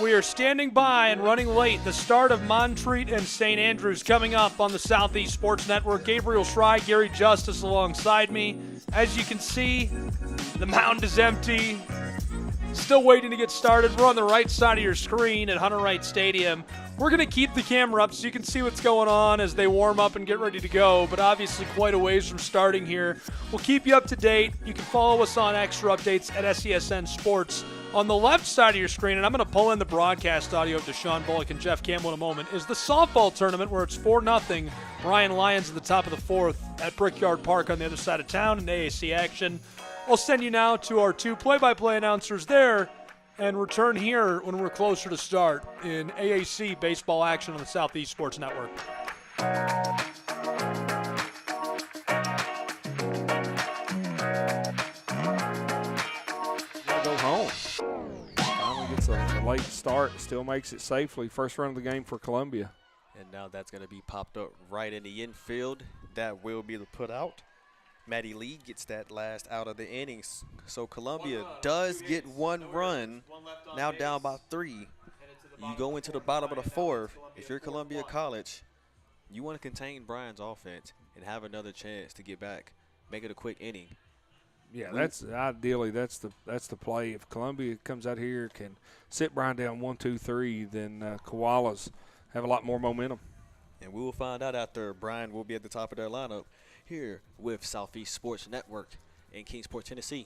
We are standing by and running late. The start of Montreat and St. Andrews coming up on the Southeast Sports Network. Gabriel Schrei, Gary Justice alongside me. As you can see, the mound is empty. Still waiting to get started. We're on the right side of your screen at Hunter Wright Stadium. We're going to keep the camera up so you can see what's going on as they warm up and get ready to go, but obviously quite a ways from starting here. We'll keep you up to date. You can follow us on extra updates at SESN Sports. On the left side of your screen, and I'm going to pull in the broadcast audio of Deshaun Bullock and Jeff Campbell in a moment, is the softball tournament where it's 4-0. Bryan Lions at the top of the fourth at Brickyard Park on the other side of town in AAC action. I'll send you now to our two play-by-play announcers there and return here when we're closer to start in AAC baseball action on the Southeast Sports Network. Go home. Finally gets a late start, still makes it safely. First run of the game for Columbia. And now that's going to be popped up right in the infield. That will be the put out. Maddie Lee gets that last out of the innings. So Columbia does get one run, now down by 3. You go into the bottom of the fourth. If you're Columbia College, you want to contain Bryan's offense and have another chance to get back. Make it a quick inning. Yeah, that's ideally that's the play. If Columbia comes out here, can sit Bryan down 1-2-3, then Koalas have a lot more momentum. And we will find out after Bryan will be at the top of their lineup here with Southeast Sports Network in Kingsport, Tennessee.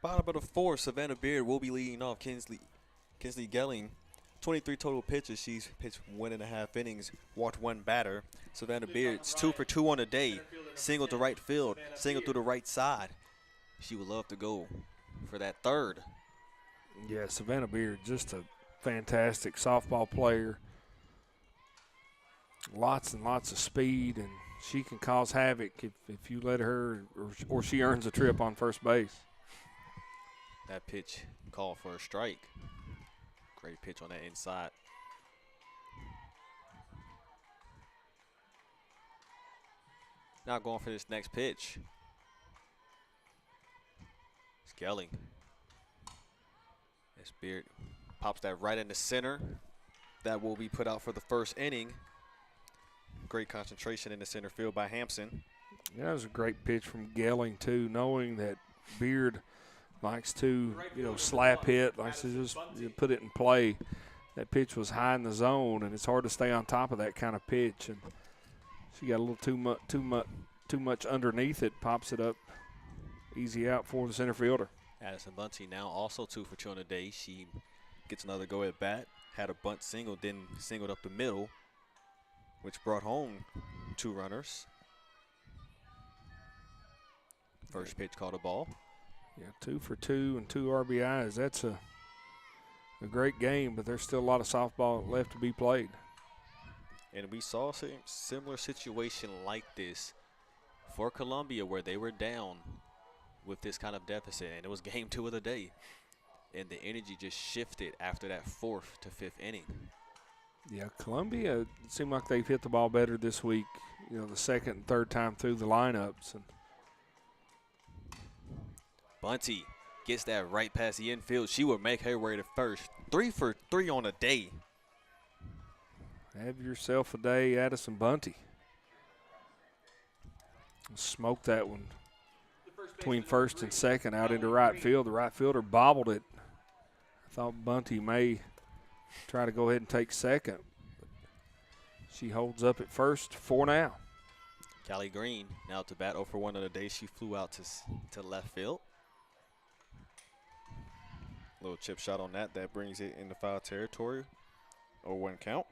Bottom of the fourth, Savannah Beard will be leading off. Kinsley Gelling, 23 total pitches. She's pitched 1.5 innings, walked 1 batter. Savannah Beard's 2 for 2 on the day. Single to right field, single through the right side. She would love to go for that third. Yeah, Savannah Beard, just a fantastic softball player. Lots and lots of speed, and she can cause havoc if you let her, or she earns a trip on first base. That pitch called for a strike. Great pitch on that inside. Now going for this next pitch. Skelling. This Beard pops that right in the center. That will be put out for the first inning. Great concentration in the center field by Hampson. Yeah, that was a great pitch from Gelling, too, knowing that Beard likes to, slap hit, likes to just put it in play. That pitch was high in the zone, and it's hard to stay on top of that kind of pitch. And she got a little too much underneath it, pops it up, easy out for the center fielder. Addison Bunty now also 2 for 2 on the day. She gets another go at bat. Had a bunt single, then singled up the middle, which brought home 2 runners. First pitch called a ball. Yeah, 2 for 2 and 2 RBIs. That's a great game, but there's still a lot of softball left to be played. And we saw a similar situation like this for Columbia where they were down with this kind of deficit, and it was game 2 of the day. And the energy just shifted after that 4th to 5th inning. Yeah, Columbia, it seemed like they've hit the ball better this week, the second and third time through the lineups. And Bunty gets that right past the infield. She will make her way to first. 3 for 3 on a day. Have yourself a day, Addison Bunty. Smoked that one between first and second out into right field. The right fielder bobbled it. I thought Bunty may try to go ahead and take second. She holds up at first, 4 now. Callie Green now to bat 0 for 1 on the day. She flew out to left field. Little chip shot on that. That brings it into foul territory. 0-1 count.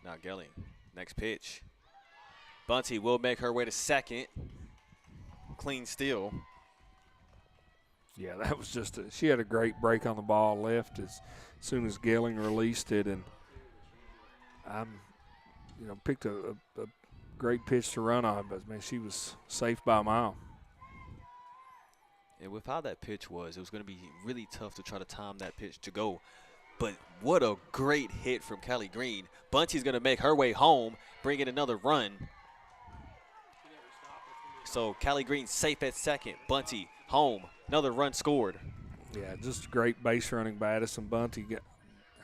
Now Gelling, next pitch. Bunty will make her way to second. Clean steal. Yeah, that was just she had a great break on the ball, left as soon as Gelling released it, and picked a great pitch to run on, but man, she was safe by a mile. And with how that pitch was, it was going to be really tough to try to time that pitch to go. But what a great hit from Callie Green. Bunty's going to make her way home, bring in another run. So Callie Green safe at second. Bunty home, another run scored. Yeah, just a great base running by Addison Bunty.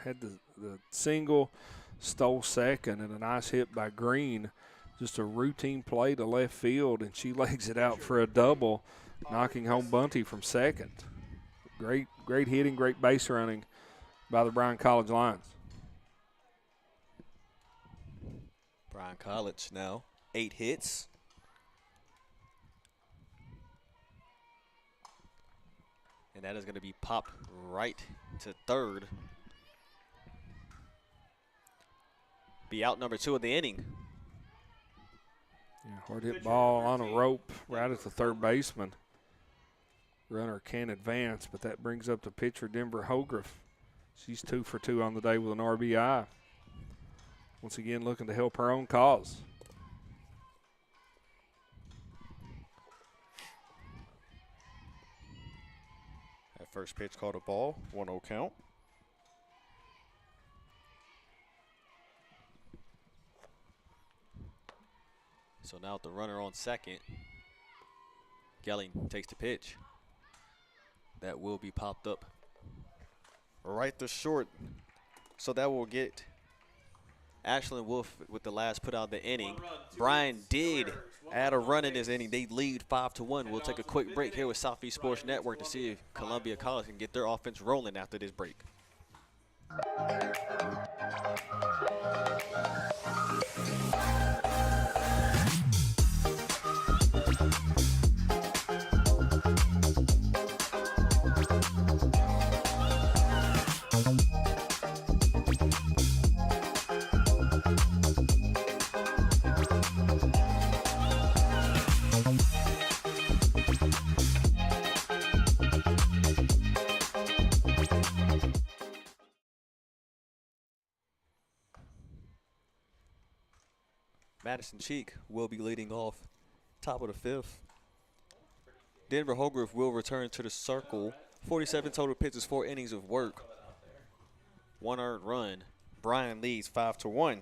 Had the single, stole second, and a nice hit by Green. Just a routine play to left field, and she legs it out for a double, knocking home Bunty from second. Great hitting, great base running by the Bryan College Lions. Bryan College now 8 hits. And that is going to be popped right to third. Be out number 2 of the inning. Yeah, hard hit ball on a rope right at the third baseman. Runner can't advance, but that brings up the pitcher, Denver Hogriff. She's 2 for 2 on the day with an RBI. Once again, looking to help her own cause. That first pitch called a ball, 1-0 count. So now with the runner on second, Gelling takes the pitch. That will be popped up right to short. So that will get Ashlyn Wolf with the last put out of the inning. Bryan did add a run in this inning. They lead 5-1. We'll take a quick break here with Southeast Sports Network to see if Columbia College can get their offense rolling after this break. Madison Cheek will be leading off top of the 5th. Denver Hogriff will return to the circle. 47 total pitches, 4 innings of work. 1 earned run. Bryan leads 5-1.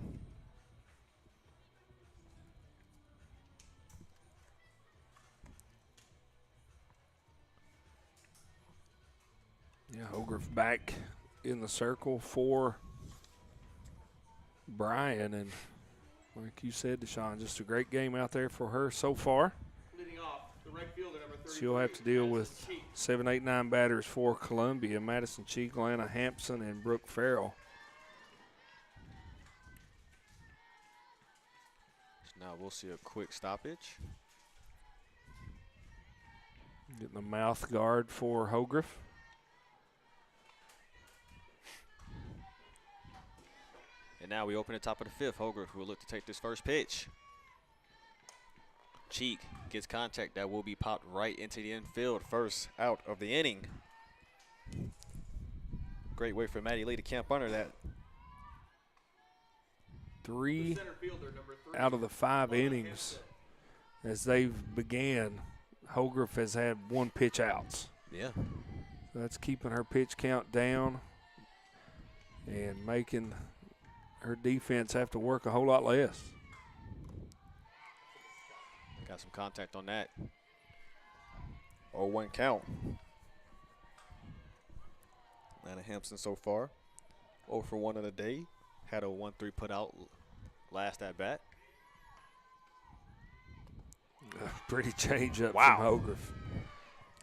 Yeah, Hogriff back in the circle for Bryan, and like you said, Deshaun, just a great game out there for her so far. She'll have to deal with 7, 8, 9 batters for Columbia: Madison Cheek, Lana Hampson, and Brooke Farrell. So now we'll see a quick stoppage. Getting the mouth guard for Hogriff. And now we open the top of the 5th. Hogriff will look to take this first pitch. Cheek gets contact that will be popped right into the infield. First out of the inning. Great way for Maddie Lee to camp under that. 3 out of the 5 innings as they've began, Hogriff has had 1 pitch outs. Yeah. So that's keeping her pitch count down and making her defense have to work a whole lot less. Got some contact on that. 0-1 count. Lana Hampson so far 0 for 1 of the day. Had a 1-3 put out last at bat. Pretty change up Wow. from Hogriff.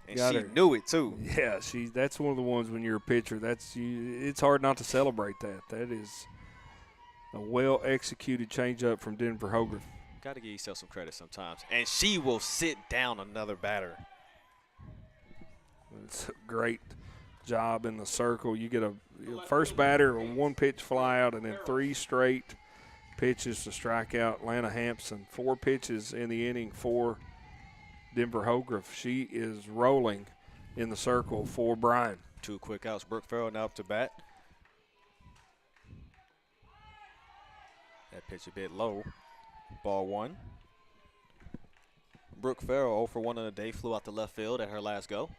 And she knew it too. Yeah, that's one of the ones when you're a pitcher. It's hard not to celebrate that. That is a well-executed changeup from Denver Hogriff. Got to give yourself some credit sometimes. And she will sit down another batter. It's a great job in the circle. You get a first batter, a 1-pitch fly out, and then 3 straight pitches to strike out Atlanta Hampson. 4 pitches in the inning for Denver Holgroff. She is rolling in the circle for Bryan. 2 quick outs. Brooke Farrell now up to bat. That pitch a bit low. Ball 1. Brooke Farrell 0 for 1 on the day, flew out to left field at her last go.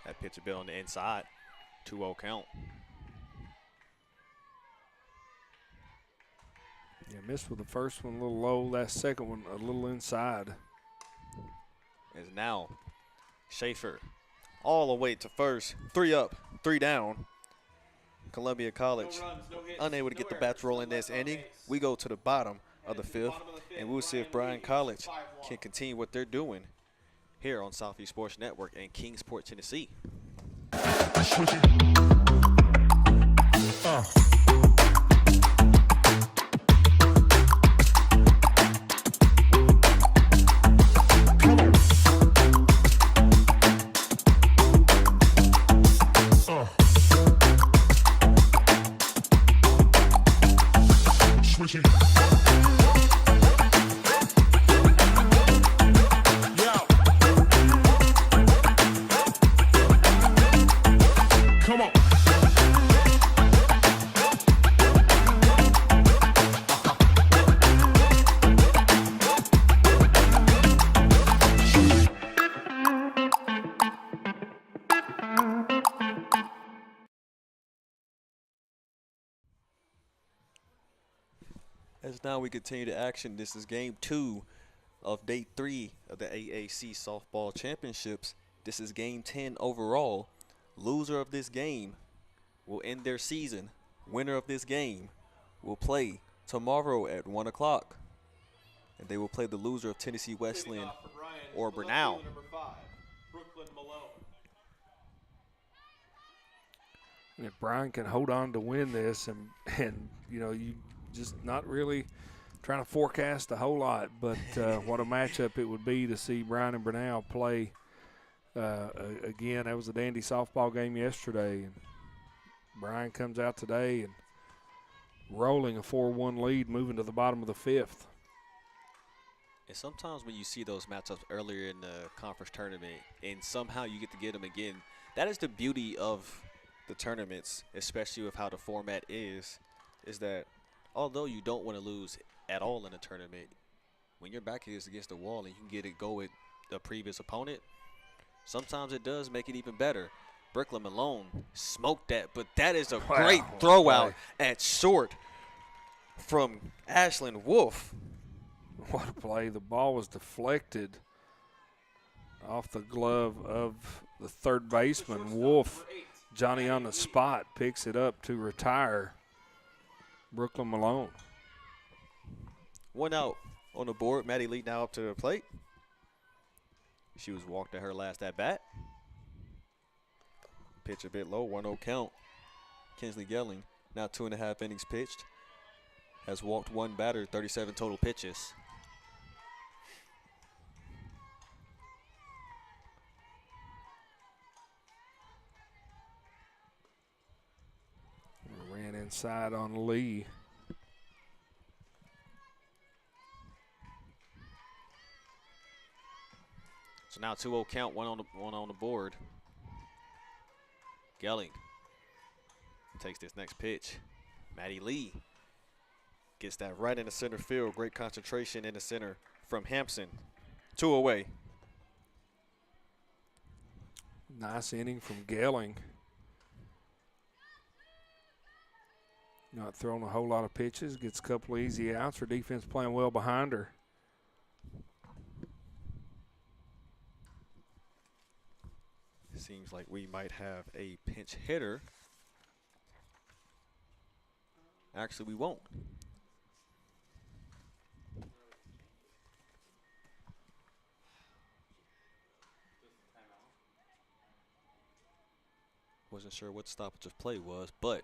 That pitch a bit on the inside. 2-0 count. Yeah, missed with the first one a little low. That second one a little inside. Is now Schaefer all the way to first. 3 up, 3 down. Columbia College unable to get the bats rolling this inning. We go to the bottom of the 5th, and we'll see if Bryan College can continue what they're doing here on Southeast Sports Network in Kingsport, Tennessee. As now we continue to action, this is game 2 of day 3 of the AAC Softball Championships. This is game 10 overall. Loser of this game will end their season. Winner of this game will play tomorrow at 1 o'clock. And they will play the loser of Tennessee Wesleyan or Brenau. And if Bryan can hold on to win this, and you know, you just not really trying to forecast a whole lot, but what a matchup it would be to see Bryan and Brenau play again. That was a dandy softball game yesterday, and Bryan comes out today and rolling a 4-1 lead, moving to the bottom of the 5th. And sometimes when you see those matchups earlier in the conference tournament and somehow you get to get them again, that is the beauty of the tournaments, especially with how the format is that although you don't want to lose at all in a tournament, when your back is against the wall and you can get it go with the previous opponent, sometimes it does make it even better. Brooklyn Malone smoked that, but that is a great throw out at short from Ashlyn Wolf. What a play. The ball was deflected off the glove of the third baseman, Wolf. Johnny on the spot picks it up to retire Brooklyn Malone. 1 out on the board. Maddie Lee now up to the plate. She was walked at her last at bat. Pitch a bit low, 1-0 count. Kinsley Gelling, now 2.5 innings pitched, has walked 1 batter, 37 total pitches. Ran inside on Lee. So now 2-0 count, one on the board. Gelling takes this next pitch. Maddie Lee gets that right in the center field. Great concentration in the center from Hampson. 2 away. Nice inning from Gelling. Not throwing a whole lot of pitches. Gets a couple of easy outs. Her defense playing well behind her. Seems like we might have a pinch hitter. Actually, we won't. Wasn't sure what stoppage of play was, but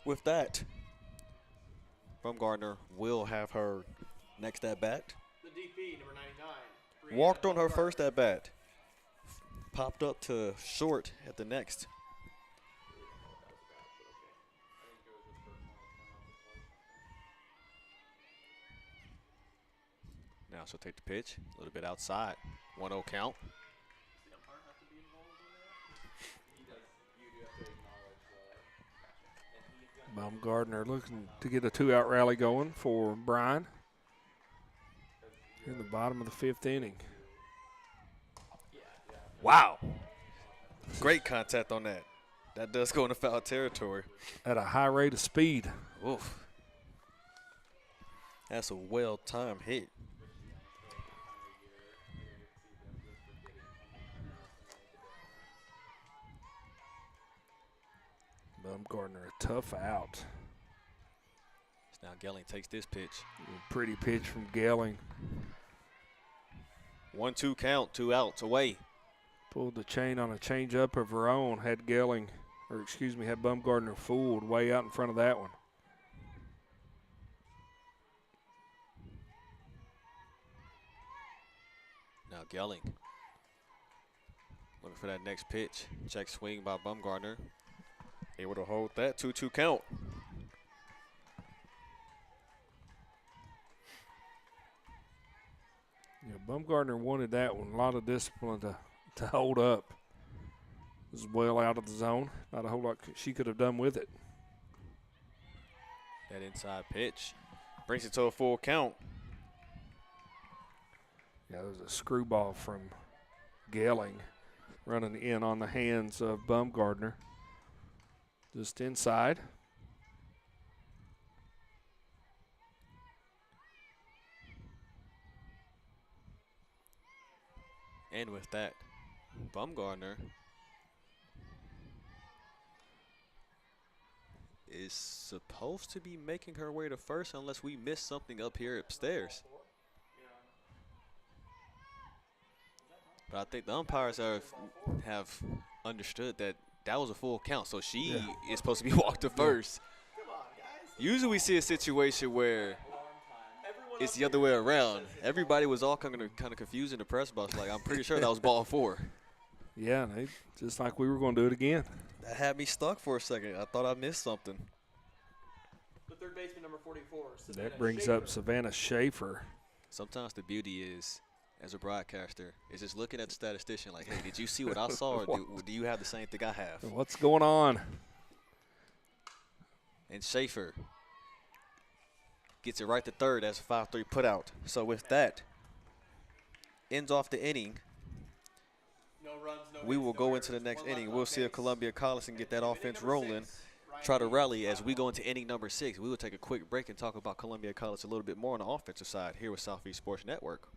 with that, Baumgartner will have her next at bat. The DP, number 99. Walked on her first at bat. popped up to short at the next. Now she'll take the pitch, a little bit outside. 1-0 count. Baumgartner looking to get a 2-out rally going for Bryan in the bottom of the 5th inning. Wow. Great contact on that. That does go into foul territory. At a high rate of speed. Oof. That's a well-timed hit. Baumgartner, a tough out. Now Gelling takes this pitch. Pretty pitch from Gelling. 1-2 count, 2 outs away. Pulled the chain on a changeup of her own. Had had Baumgartner fooled way out in front of that one. Now Gelling looking for that next pitch. Check swing by Baumgartner. Able to hold that 2-2 count. Yeah, Baumgartner wanted that one. A lot of discipline to hold up. Was well out of the zone. Not a whole lot she could have done with it. That inside pitch brings it to a full count. Yeah, there was a screwball from Gelling running in on the hands of Baumgartner. Just inside. And with that, Baumgartner is supposed to be making her way to first unless we miss something up here upstairs. But I think the umpires have understood that that was a full count, so she is supposed to be walked to first. Usually we see a situation where it's the other way around. Everybody was all kind of confused in the press box. Like, I'm pretty sure that was ball 4. Yeah, just like we were going to do it again. That had me stuck for a second. I thought I missed something. The third baseman, number 44. That brings up Savannah Schaefer. Sometimes the beauty is, as a broadcaster, is just looking at the statistician like, hey, did you see what I saw, or do you have the same thing I have? What's going on? And Schaefer gets it right to third as a 5-3 put out. So with that, ends off the inning. No runs, no We will go into the next inning. We'll see if Columbia College can get that offense rolling, try to rally as we go into inning number 6. We will take a quick break and talk about Columbia College a little bit more on the offensive side here with Southeast Sports Network.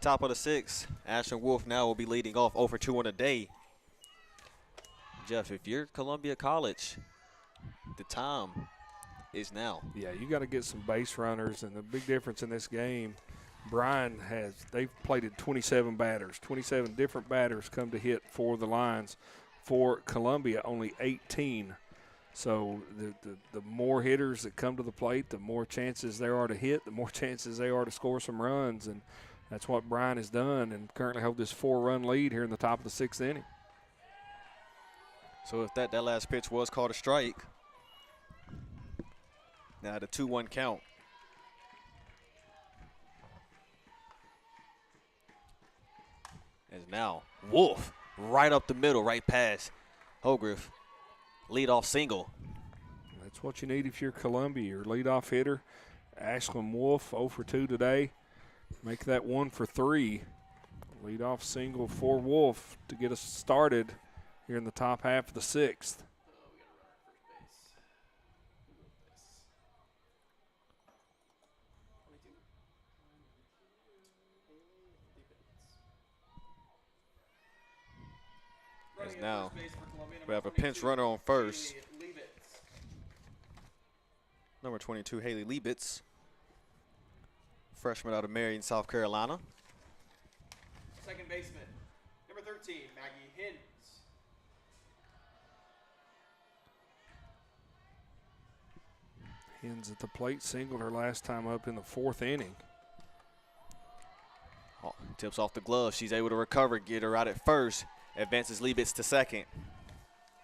Top of the 6th, Ashton Wolf now will be leading off 0 for 2 on the day. Jeff, if you're Columbia College, the time is now. Yeah, you got to get some base runners, and the big difference in this game, Bryan they've plated 27 batters, 27 different batters come to hit for the Lions. For Columbia, only 18. So the more hitters that come to the plate, the more chances there are to hit, the more chances they are to score some runs, and that's what Bryan has done, and currently hold this 4-run lead here in the top of the 6th inning. So if that last pitch was called a strike, now the 2-1 count. As now Wolf right up the middle, right past Hogriff. Lead-off single. That's what you need if you're Columbia. Your leadoff hitter, Ashlyn Wolf, 0 for 2 today. Make that 1 for 3. Leadoff single for Wolf to get us started here in the top half of the 6th. As now we have a pinch runner on first. Number 22, Haley Liebitz, freshman out of Marion, South Carolina. Second baseman, number 13, Maggie Hins. Hins at the plate, singled her last time up in the 4th inning. Oh, tips off the glove. She's able to recover, get her out at first. Advances Liebitz to second.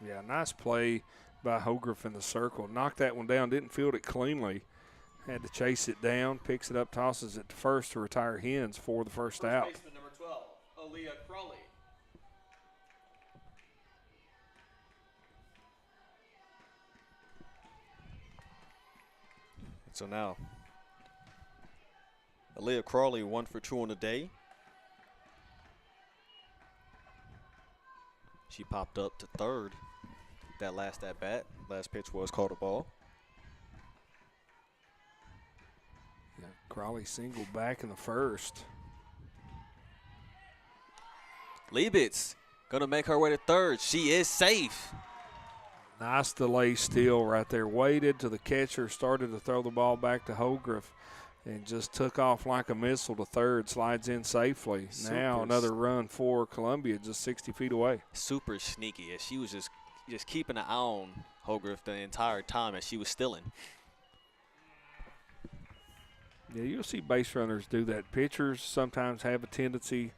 Yeah, nice play by Hogriff in the circle. Knocked that one down, didn't field it cleanly. Had to chase it down, picks it up, tosses it to first to retire Hins for the first out. Baseman, number 12, Aaliyah Crawley. So now, Aaliyah Crawley 1 for 2 on the day. She popped up to third that last at bat. Last pitch was called a ball. Yeah, Crawley singled back in the first. Liebitz gonna make her way to third. She is safe. Nice delay steal right there. Waited till the catcher started to throw the ball back to Hogriff and just took off like a missile to third, slides in safely. Now another run for Columbia, just 60 feet away. Super sneaky, as she was just keeping an eye on Hogriff the entire time as she was stealing. Yeah, you'll see base runners do that. Pitchers sometimes have a tendency,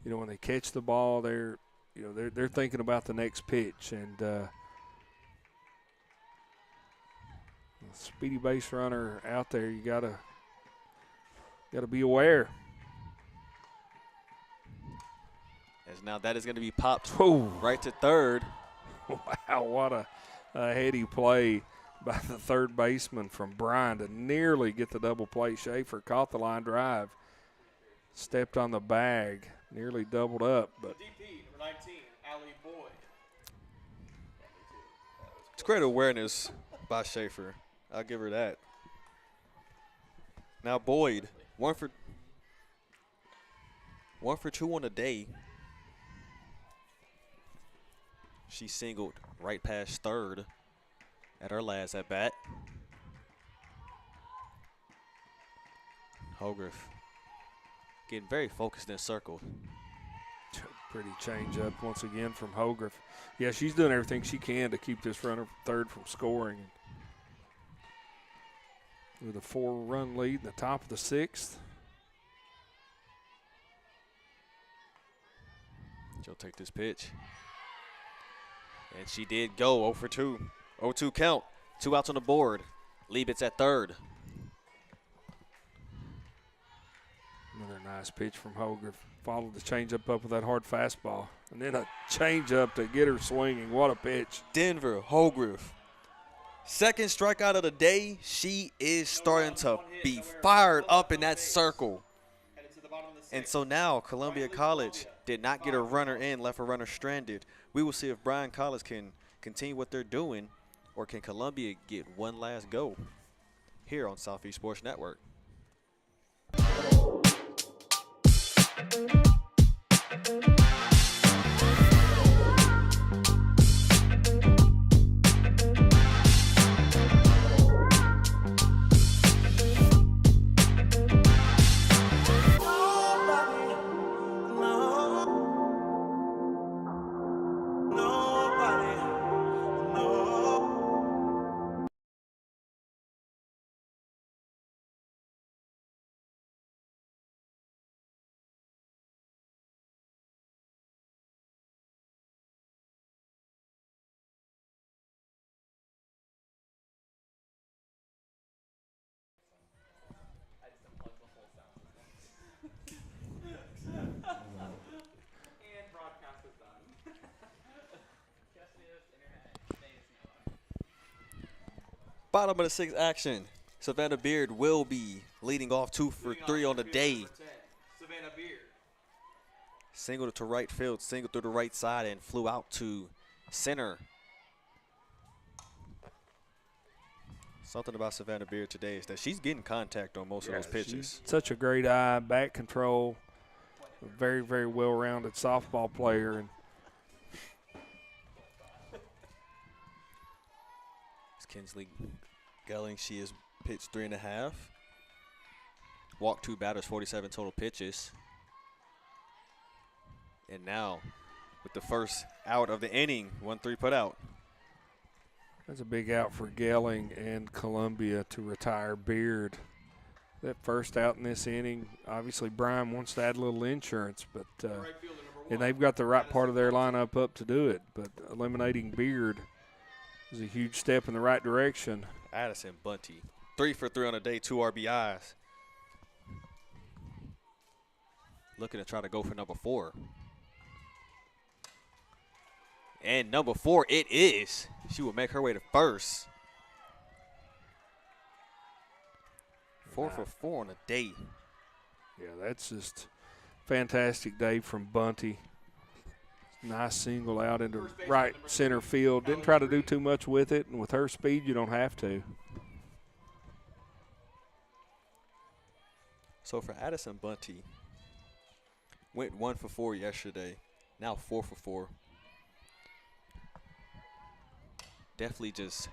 you know, when they catch the ball, they're thinking about the next pitch, and a speedy base runner out there, you gotta be aware. As now that is going to be popped Whoa. right to third. Wow, what a heady play by the third baseman from Bryan to nearly get the double play. Schaefer caught the line drive, stepped on the bag, nearly doubled up. But DP, number 19, Allie Boyd. It's great awareness by Schaefer. I'll give her that. Now Boyd, 1 for 2 on the day. She singled right past third at her last at bat. Hogriff getting very focused in circle. pretty change up once again from Hogriff. Yeah, she's doing everything she can to keep this runner third from scoring. With a 4-run lead in the top of the 6th. She'll take this pitch. And she did go 0 for 2. 0-2 count. 2 outs on the board. Liebitz at third. Another nice pitch from Hogriff. Followed the changeup up with that hard fastball. And then a changeup to get her swinging. What a pitch. Denver, Hogriff. Second strikeout of the day. She is starting to be fired up in that circle. And so now Columbia College did not get a runner in, left a runner stranded. We will see if Bryan College can continue what they're doing, or can Columbia get one last go here on Southeast Sports Network. bottom of the 6th action. Savannah Beard will be leading off 2 for 3 on the day. Number 10, Savannah Beard. Singled to right field, singled through the right side, and flew out to center. Something about Savannah Beard today is that she's getting contact on most of those pitches. Such a great eye, back control, a very, very well-rounded softball player. And it's Kinsley Gelling. She has pitched 3.5. Walked 2 batters, 47 total pitches. And now, with the first out of the inning, 1-3 put out. that's a big out for Gelling and Columbia to retire Beard. That first out in this inning, obviously Brian wants to add a little insurance, but Right fielder number 1. and they've got the right part of their lineup up to do it. But eliminating Beard is a huge step in the right direction. Addison Bunty, 3 for 3 on the day, 2 RBIs. Looking to try to go for number 4. And number 4 it is. She will make her way to first. 4 for 4 on the day. Yeah, that's just fantastic day from Bunty. Nice single out into right center field. Didn't try to do too much with it, and with her speed, you don't have to. So for Addison Bunty, went 1 for 4 yesterday. Now 4 for 4. Definitely just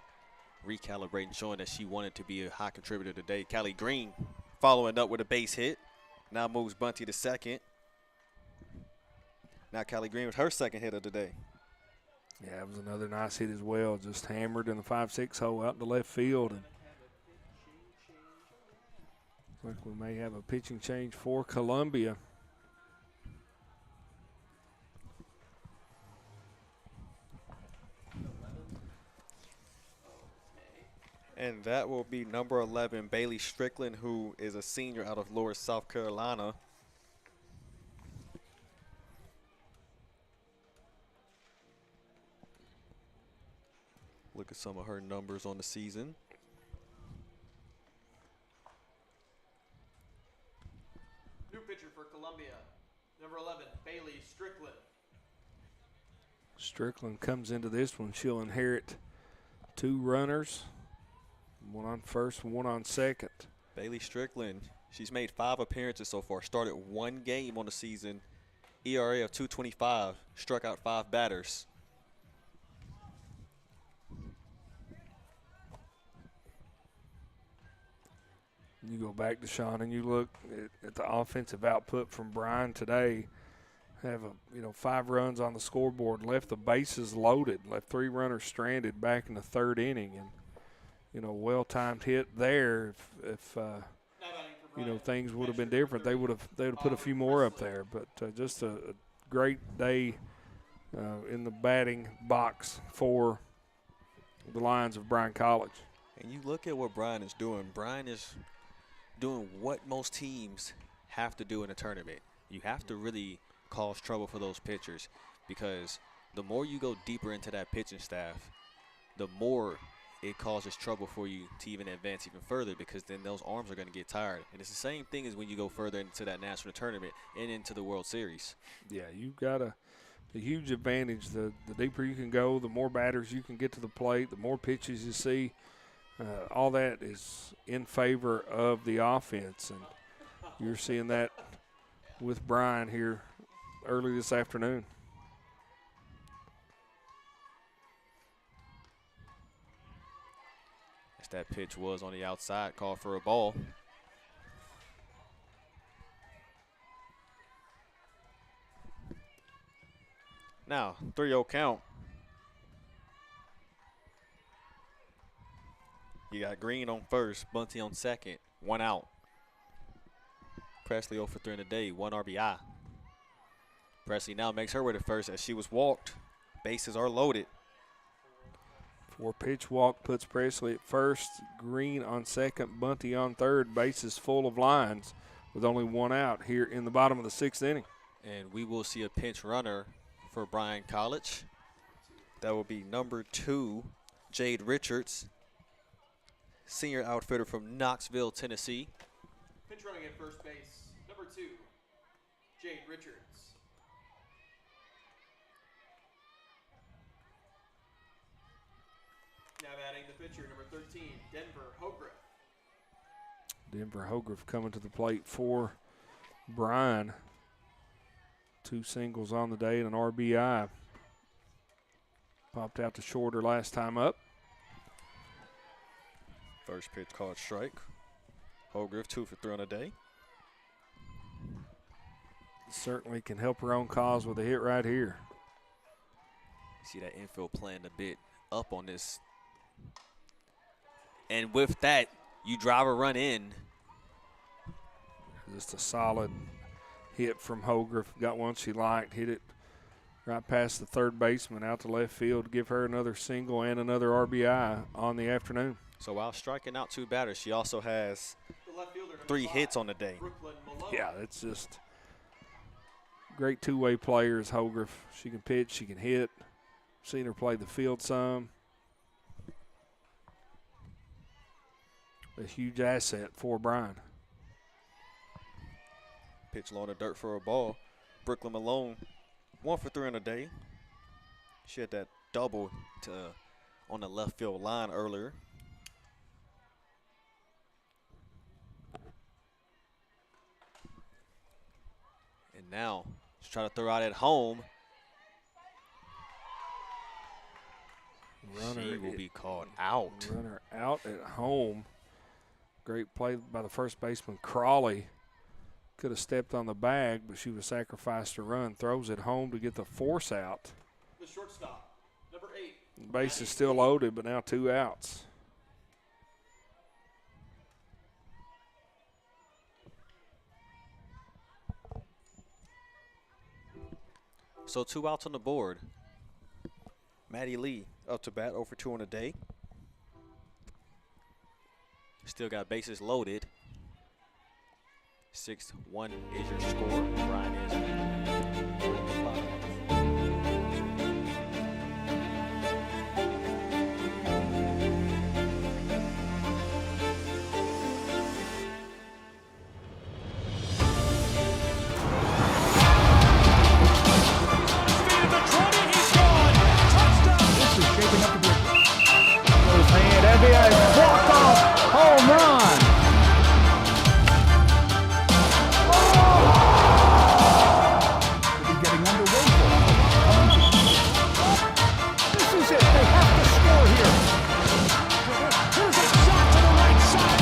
recalibrating, showing that she wanted to be a high contributor today. Callie Green following up with a base hit. Now moves Bunty to second. Now Callie Green with her second hit of the day. Yeah, it was another nice hit as well. Just hammered in the 5-6 hole out to left field. And looks like we may have a pitching change for Columbia. And that will be number 11, Bailey Strickland, who is a senior out of Lower South Carolina. Look at some of her numbers on the season. New pitcher for Columbia, number 11, Bailey Strickland. Strickland comes into this one. She'll inherit 2 runners, one on first, one on second. Bailey Strickland, she's made 5 appearances so far, started 1 game on the season, ERA of 2.25, struck out 5 batters. You go back to Sean and you look at the offensive output from Brian today. Have 5 runs on the scoreboard, left the bases loaded, left 3 runners stranded back in the 3rd inning, and well-timed hit there. If things would have been different, they would have put a few more up there. But just a great day in the batting box for the Lions of Bryan College. And you look at what Brian is doing. Brian is doing what most teams have to do in a tournament. You have to really cause trouble for those pitchers, because the more you go deeper into that pitching staff, the more it causes trouble for you to even advance even further, because then those arms are going to get tired. And it's the same thing as when you go further into that national tournament and into the World Series. Yeah, you've got a huge advantage. The deeper you can go, the more batters you can get to the plate, the more pitches you see. All that is in favor of the offense, and you're seeing that with Brian here early this afternoon. As that pitch was on the outside, called for a ball. Now, 3-0 count. You got Green on first, Bunty on second, 1 out. Presley 0 for 3 in the day, 1 RBI. Presley now makes her way to first as she was walked. Bases are loaded. 4-pitch walk puts Presley at first, Green on second, Bunty on third. Bases full of lines with only 1 out here in the bottom of the 6th inning. And we will see a pinch runner for Bryan College. That will be number 2, Jade Richards. senior outfielder from Knoxville, Tennessee. Pinch running at first base, number 2, Jade Richards. Now batting the pitcher, number 13, Denver Hogriff. Denver Hogriff coming to the plate for Bryan. 2 singles on the day and an RBI. Popped out to shorter last time up. First pitch called strike. Hogriff 2 for 3 on the day. Certainly can help her own cause with a hit right here. See that infield playing a bit up on this. And with that, you drive a run in. Just a solid hit from Hogriff. Got one she liked, hit it right past the third baseman out to left field, give her another single and another RBI on the afternoon. So while striking out 2 batters, she also has The left fielder, number 3 5, hits on the day. Brooklyn Malone. Yeah, it's just great two-way players, Hogriff. She can pitch, she can hit. Seen her play the field some. A huge asset for Bryan. Pitch low in the dirt for a ball. Brooklyn Malone, 1 for 3 on the day. She had that double on the left field line earlier. And now she's trying to throw out at home. She will be called out. Runner out at home. Great play by the first baseman, Crawley. Could have stepped on the bag, but she was sacrificed to run. Throws it home to get the force out. The shortstop, number 8. The base is still loaded, but now 2 outs. So 2 outs on the board. Maddie Lee up to bat, 0 for 2 on the day. Still got bases loaded. 6-1 is your score. Bryan is leading. Walk-off home run. Getting underway for it. This is it. They have to score here. Here's a shot to the right side.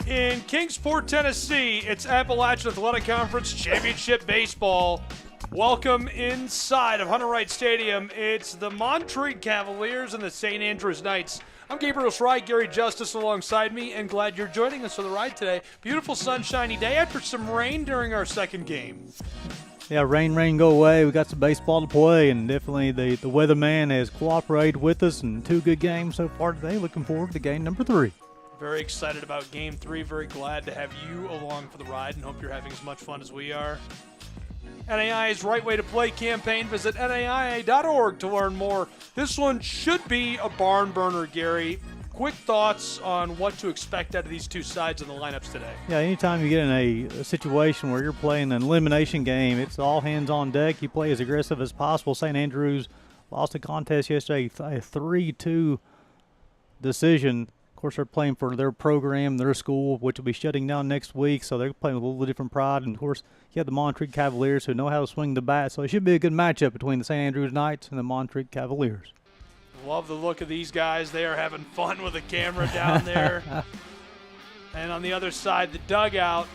In Kingsport, Tennessee, it's Appalachian Athletic Conference Championship Baseball. Welcome inside of Hunter Wright Stadium. It's the Montreat Cavaliers and the St. Andrews Knights. I'm Gabriel Schreich, Gary Justice alongside me, and glad you're joining us for the ride today. Beautiful sunshiny day after some rain during our second game. Yeah, rain, go away. We got some baseball to play, and definitely the weatherman has cooperated with us, and 2 good games so far today. Looking forward to game number 3. Very excited about Game 3. Very glad to have you along for the ride and hope you're having as much fun as we are. NAIA's Right Way to Play campaign. Visit NAIA.org to learn more. This one should be a barn burner, Gary. Quick thoughts on what to expect out of these 2 sides in the lineups today. Yeah, anytime you get in a situation where you're playing an elimination game, it's all hands on deck. You play as aggressive as possible. St. Andrews lost a contest yesterday, a 3-2 decision. Of course, they're playing for their program, their school, which will be shutting down next week, so they're playing with a little different pride. And, of course, you have the Montreat Cavaliers who know how to swing the bat, so it should be a good matchup between the St. Andrews Knights and the Montreat Cavaliers. Love the look of these guys. They are having fun with the camera down there. And on the other side, the dugout.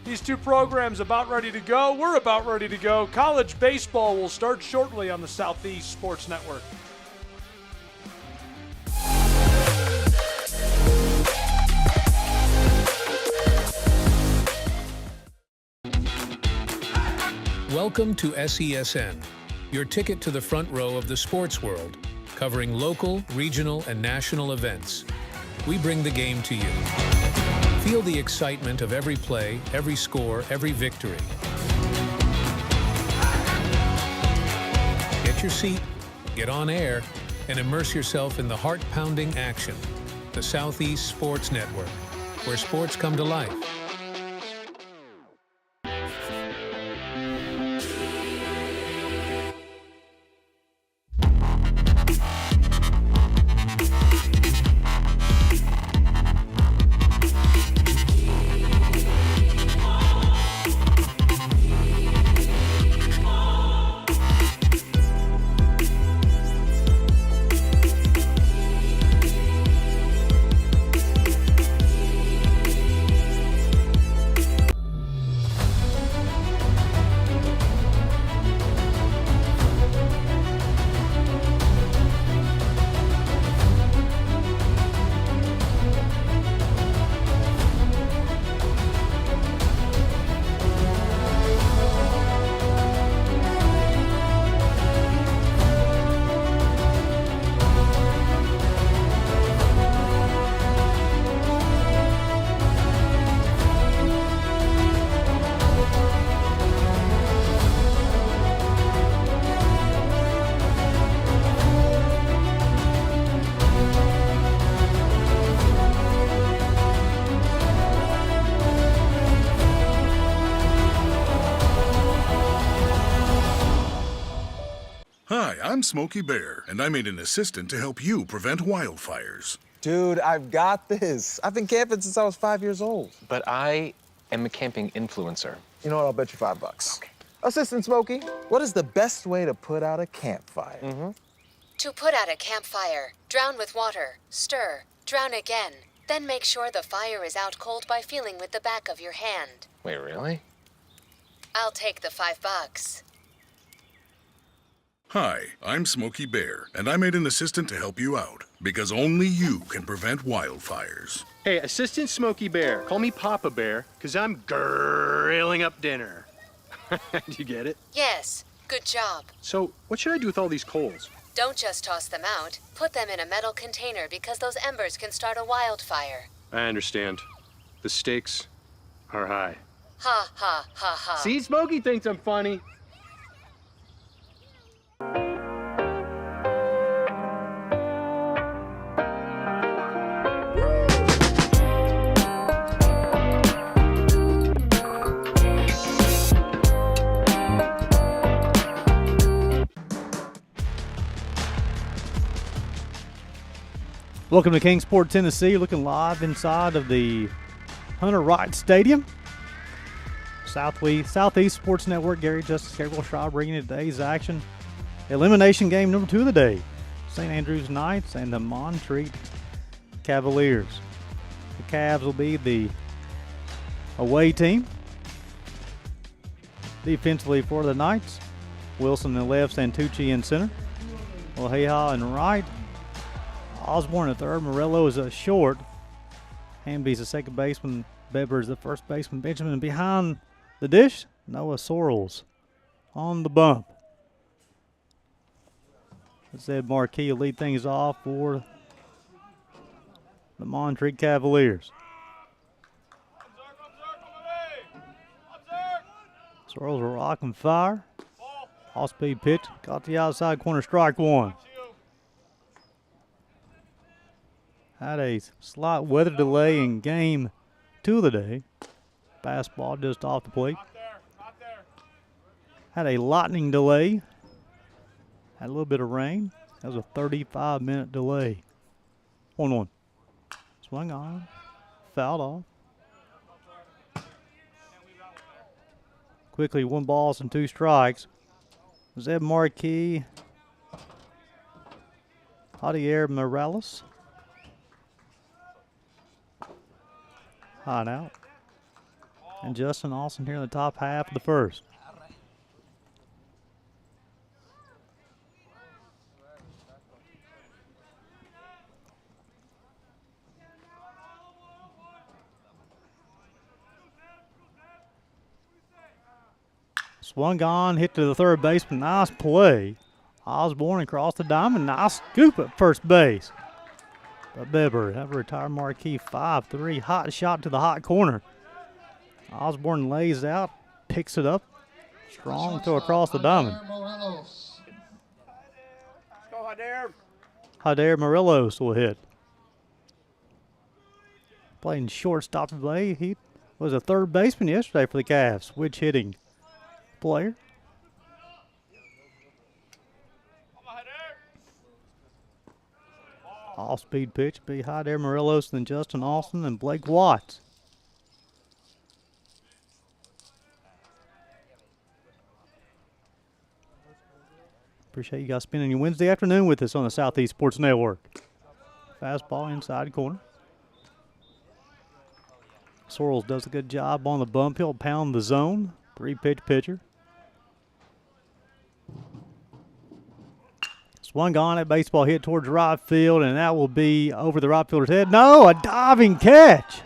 These 2 programs about ready to go. We're about ready to go. College baseball will start shortly on the Southeast Sports Network. Welcome to SESN, your ticket to the front row of the sports world. covering local, regional, and national events. We bring the game to you. Feel the excitement of every play, every score, every victory. Get your seat, get on air, and immerse yourself in the heart-pounding action. The Southeast Sports Network, where sports come to life. Hi, I'm Smokey Bear, and I made an assistant to help you prevent wildfires. Dude, I've got this. I've been camping since I was 5 years old. But I am a camping influencer. You know what? I'll bet you $5. Okay. Assistant Smokey, what is the best way to put out a campfire? To put out a campfire, drown with water, stir, drown again. Then make sure the fire is out cold by feeling with the back of your hand. Wait, really? I'll take the $5. Hi, I'm Smokey Bear, and I made an assistant to help you out, because only you can prevent wildfires. Hey, Assistant Smokey Bear. Call me Papa Bear, because I'm grilling up dinner. Do you get it? Yes, good job. So, what should I do with all these coals? Don't just toss them out. Put them in a metal container because those embers can start a wildfire. I understand. The stakes are high. Ha ha ha ha. See, Smokey thinks I'm funny. Welcome to Kingsport, Tennessee. You're looking live inside of the Hunter Wright Stadium. Southeast Sports Network, Gary Justice, Gabriel Shaw bringing you today's action. Elimination game number 2 of the day. St. Andrews Knights and the Montreat Cavaliers. The Cavs will be the away team. Defensively for the Knights, Wilson in left, Santucci in center. Oheha in right. Osborne at third. Morello is a short. Hamby's the second baseman. Beber is the first baseman. Benjamin behind the dish. Noah Sorrells on the bump. Zed Marquis will lead things off for the Montreat Cavaliers. Sorrells will rock and fire. Off-speed pitch. Got the outside corner, strike one. Had a slight weather delay in game 2 of the day. Fastball just off the plate. Had a lightning delay. Had a little bit of rain. That was a 35-minute delay. 1-1. Swung on. Fouled off. Quickly 1 ball and 2 strikes. Zeb Marquis. Javier Morales. Hot out. And Justin Austin here in the top half of the first. Swung on, hit to the third baseman. Nice play. Osborne across the diamond. Nice scoop at first base. But Bibber, that retired marquee 5-3. Hot shot to the hot corner. Osborne lays out, picks it up. Strong throw across the diamond. Hyder Morelos will hit. Playing shortstop today. He was a third baseman yesterday for the Cavs. Switch hitting player. Off-speed pitch be Hyder Morelos, then Justin Austin, and Blake Watts. Appreciate you guys spending your Wednesday afternoon with us on the Southeast Sports Network. Fastball inside corner. Sorrells does a good job on the bump. He'll pound the zone. 3-pitch pitcher. Swung on at baseball hit towards right field, and that will be over the right fielder's head. No, a diving catch.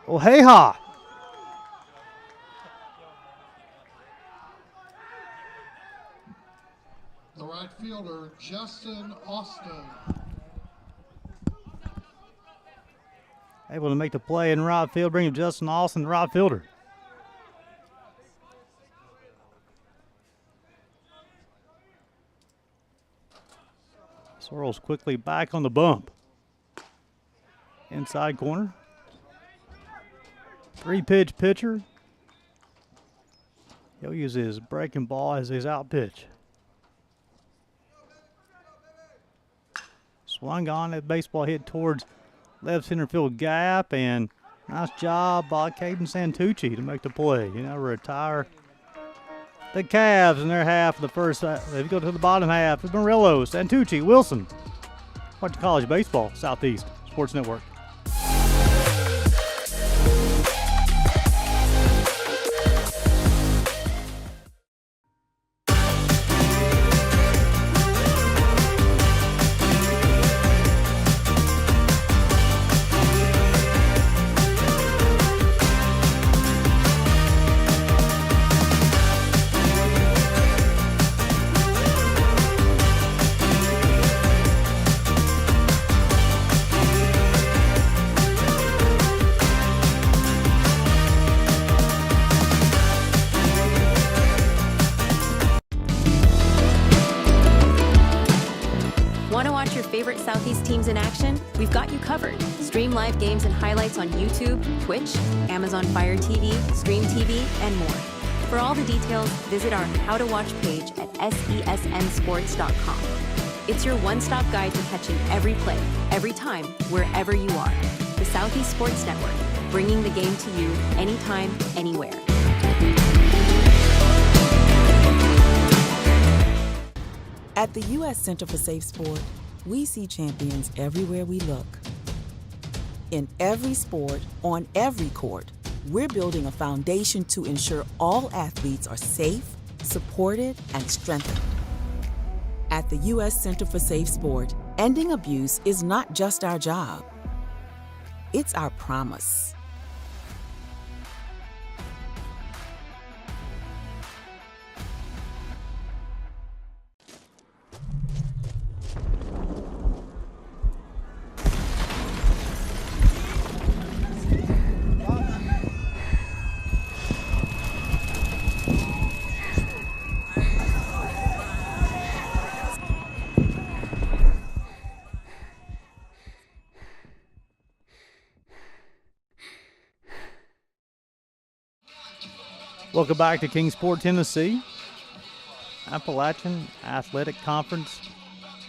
Oh, hey ha. The right fielder, Justin Austin. Able to make the play in right field, bringing Justin Austin, the right fielder. Sorrells quickly back on the bump. Inside corner. 3-pitch pitcher. He'll use his breaking ball as his out pitch. Swung on at baseball hit towards left center field gap, and nice job by Caden Santucci to make the play. You know, retire the Cavs in their half of the first. If you go to the bottom half, it's Morelos, Santucci, Wilson. Watch college baseball, Southeast Sports Network. Southeast teams in action? We've got you covered. Stream live games and highlights on YouTube, Twitch, Amazon Fire TV, Stream TV, and more. For all the details, visit our How to Watch page at sesnsports.com. It's your one-stop guide to catching every play, every time, wherever you are. The Southeast Sports Network, bringing the game to you anytime, anywhere. At the U.S. Center for Safe Sport, we see champions everywhere we look. In every sport, on every court, we're building a foundation to ensure all athletes are safe, supported, and strengthened. At the U.S. Center for Safe Sport, ending abuse is not just our job. It's our promise. Welcome back to Kingsport, Tennessee. Appalachian Athletic Conference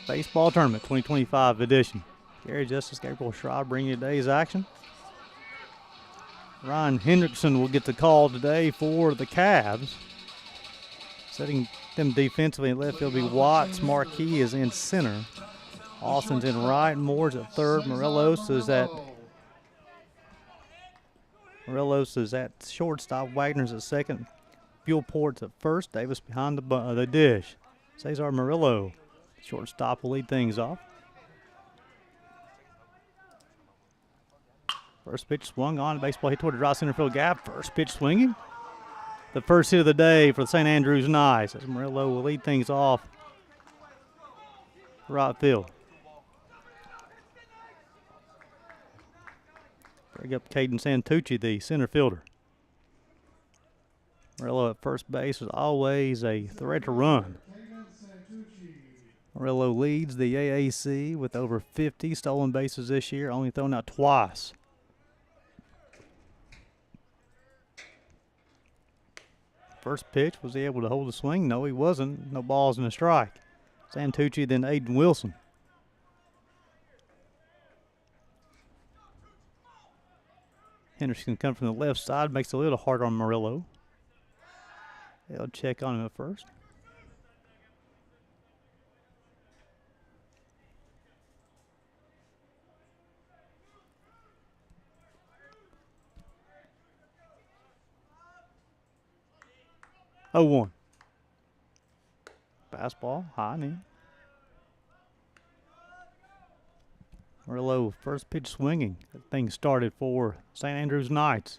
Baseball Tournament 2025 edition. Gary Justice, Gabriel Schraub bringing you today's action. Ryan Hendrickson will get the call today for the Cavs. Setting them defensively in left field will be Watts. Marquis is in center. Austin's in right. Moore's at third. Morelos is at shortstop. Wagner's at second. Buellport's at first. Davis behind the dish. Cesar Murillo, shortstop, will lead things off. First pitch swung on. Baseball hit toward the right center field gap. First pitch swinging. the first hit of the day for the St. Andrews Knights, as Murillo will lead things off right field. Bring up Caden Santucci, the center fielder. Murillo at first base is always a threat to run. Murillo leads the AAC with over 50 stolen bases this year, only thrown out twice. First pitch, was he able to hold the swing? No, he wasn't. No balls and a strike. Santucci, then Aiden Wilson. Henderson comes from the left side, makes it a little harder on Murillo. They'll check on him at first. Oh, 1. Fastball, high and in. Murillo, first pitch swinging. That thing started for St. Andrews Knights.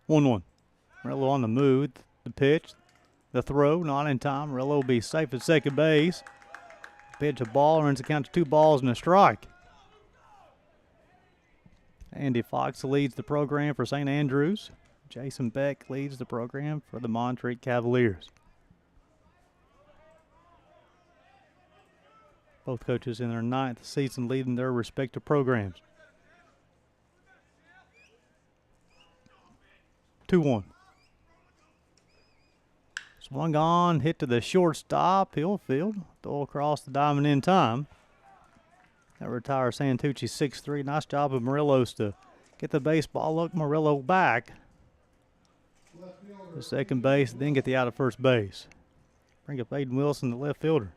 One. Murillo on the move. The pitch. The throw, not in time. Murillo will be safe at second base. Pitch a ball, runs the count to 2 balls and a strike. Andy Fox leads the program for St. Andrews. Jason Beck leads the program for the Montreat Cavaliers. Both coaches in their 9th season leading their respective programs. 2-1. Swung on, hit to the shortstop, Hillfield. Throw across the diamond in time. That retires Santucci 6-3. Nice job of Murillo's to get the baseball, look Murillo back to second base, then get the out of first base. Bring up Aiden Wilson, the left fielder.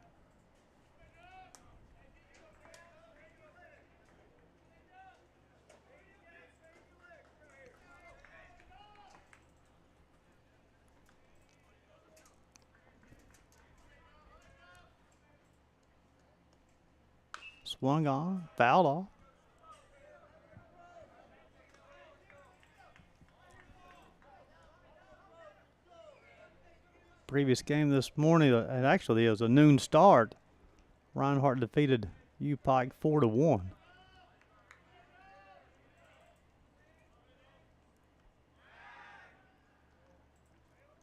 Swung on, fouled off. Previous game this morning, and actually it was a noon start. Reinhardt defeated U-Pike 4-1.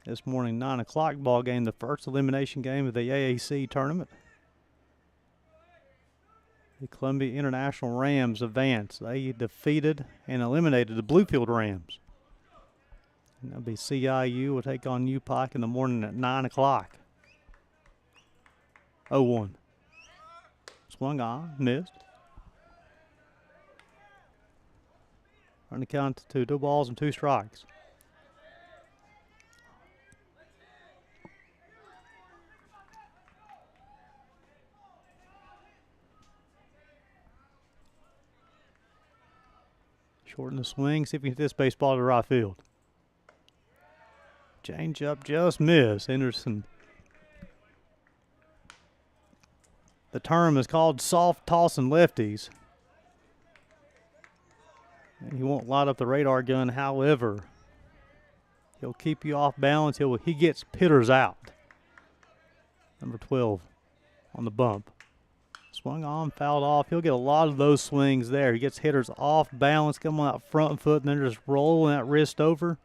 This morning, 9 o'clock ball game, the first elimination game of the AAC tournament. The Columbia International Rams advance. They defeated and eliminated the Bluefield Rams. And that'll be CIU will take on U-Pike in the morning at 9 o'clock. 0-1. Swung on, missed. Run the count to 2 balls and 2 strikes. Shorten the swing, see if we can hit this baseball to right field. Change up, just miss. Henderson. The term is called soft tossing lefties. And he won't light up the radar gun, however. He'll keep you off balance. He gets hitters out. Number 12 on the bump. Swung on, fouled off. He'll get a lot of those swings there. He gets hitters off balance, come on that front foot, and then just rolling that wrist over.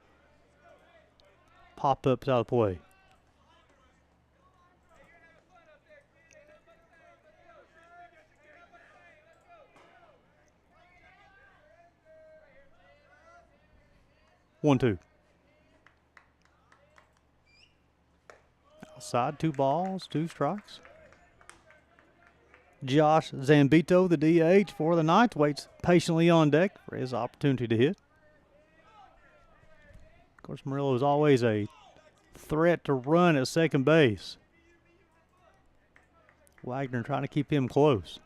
Pop-ups out of the play. One, 2. Outside, 2 balls, 2 strikes. Josh Zambito, the DH for the Knights, waits patiently on deck for his opportunity to hit. Of course, Murillo is always a threat to run at second base. Wagner trying to keep him close.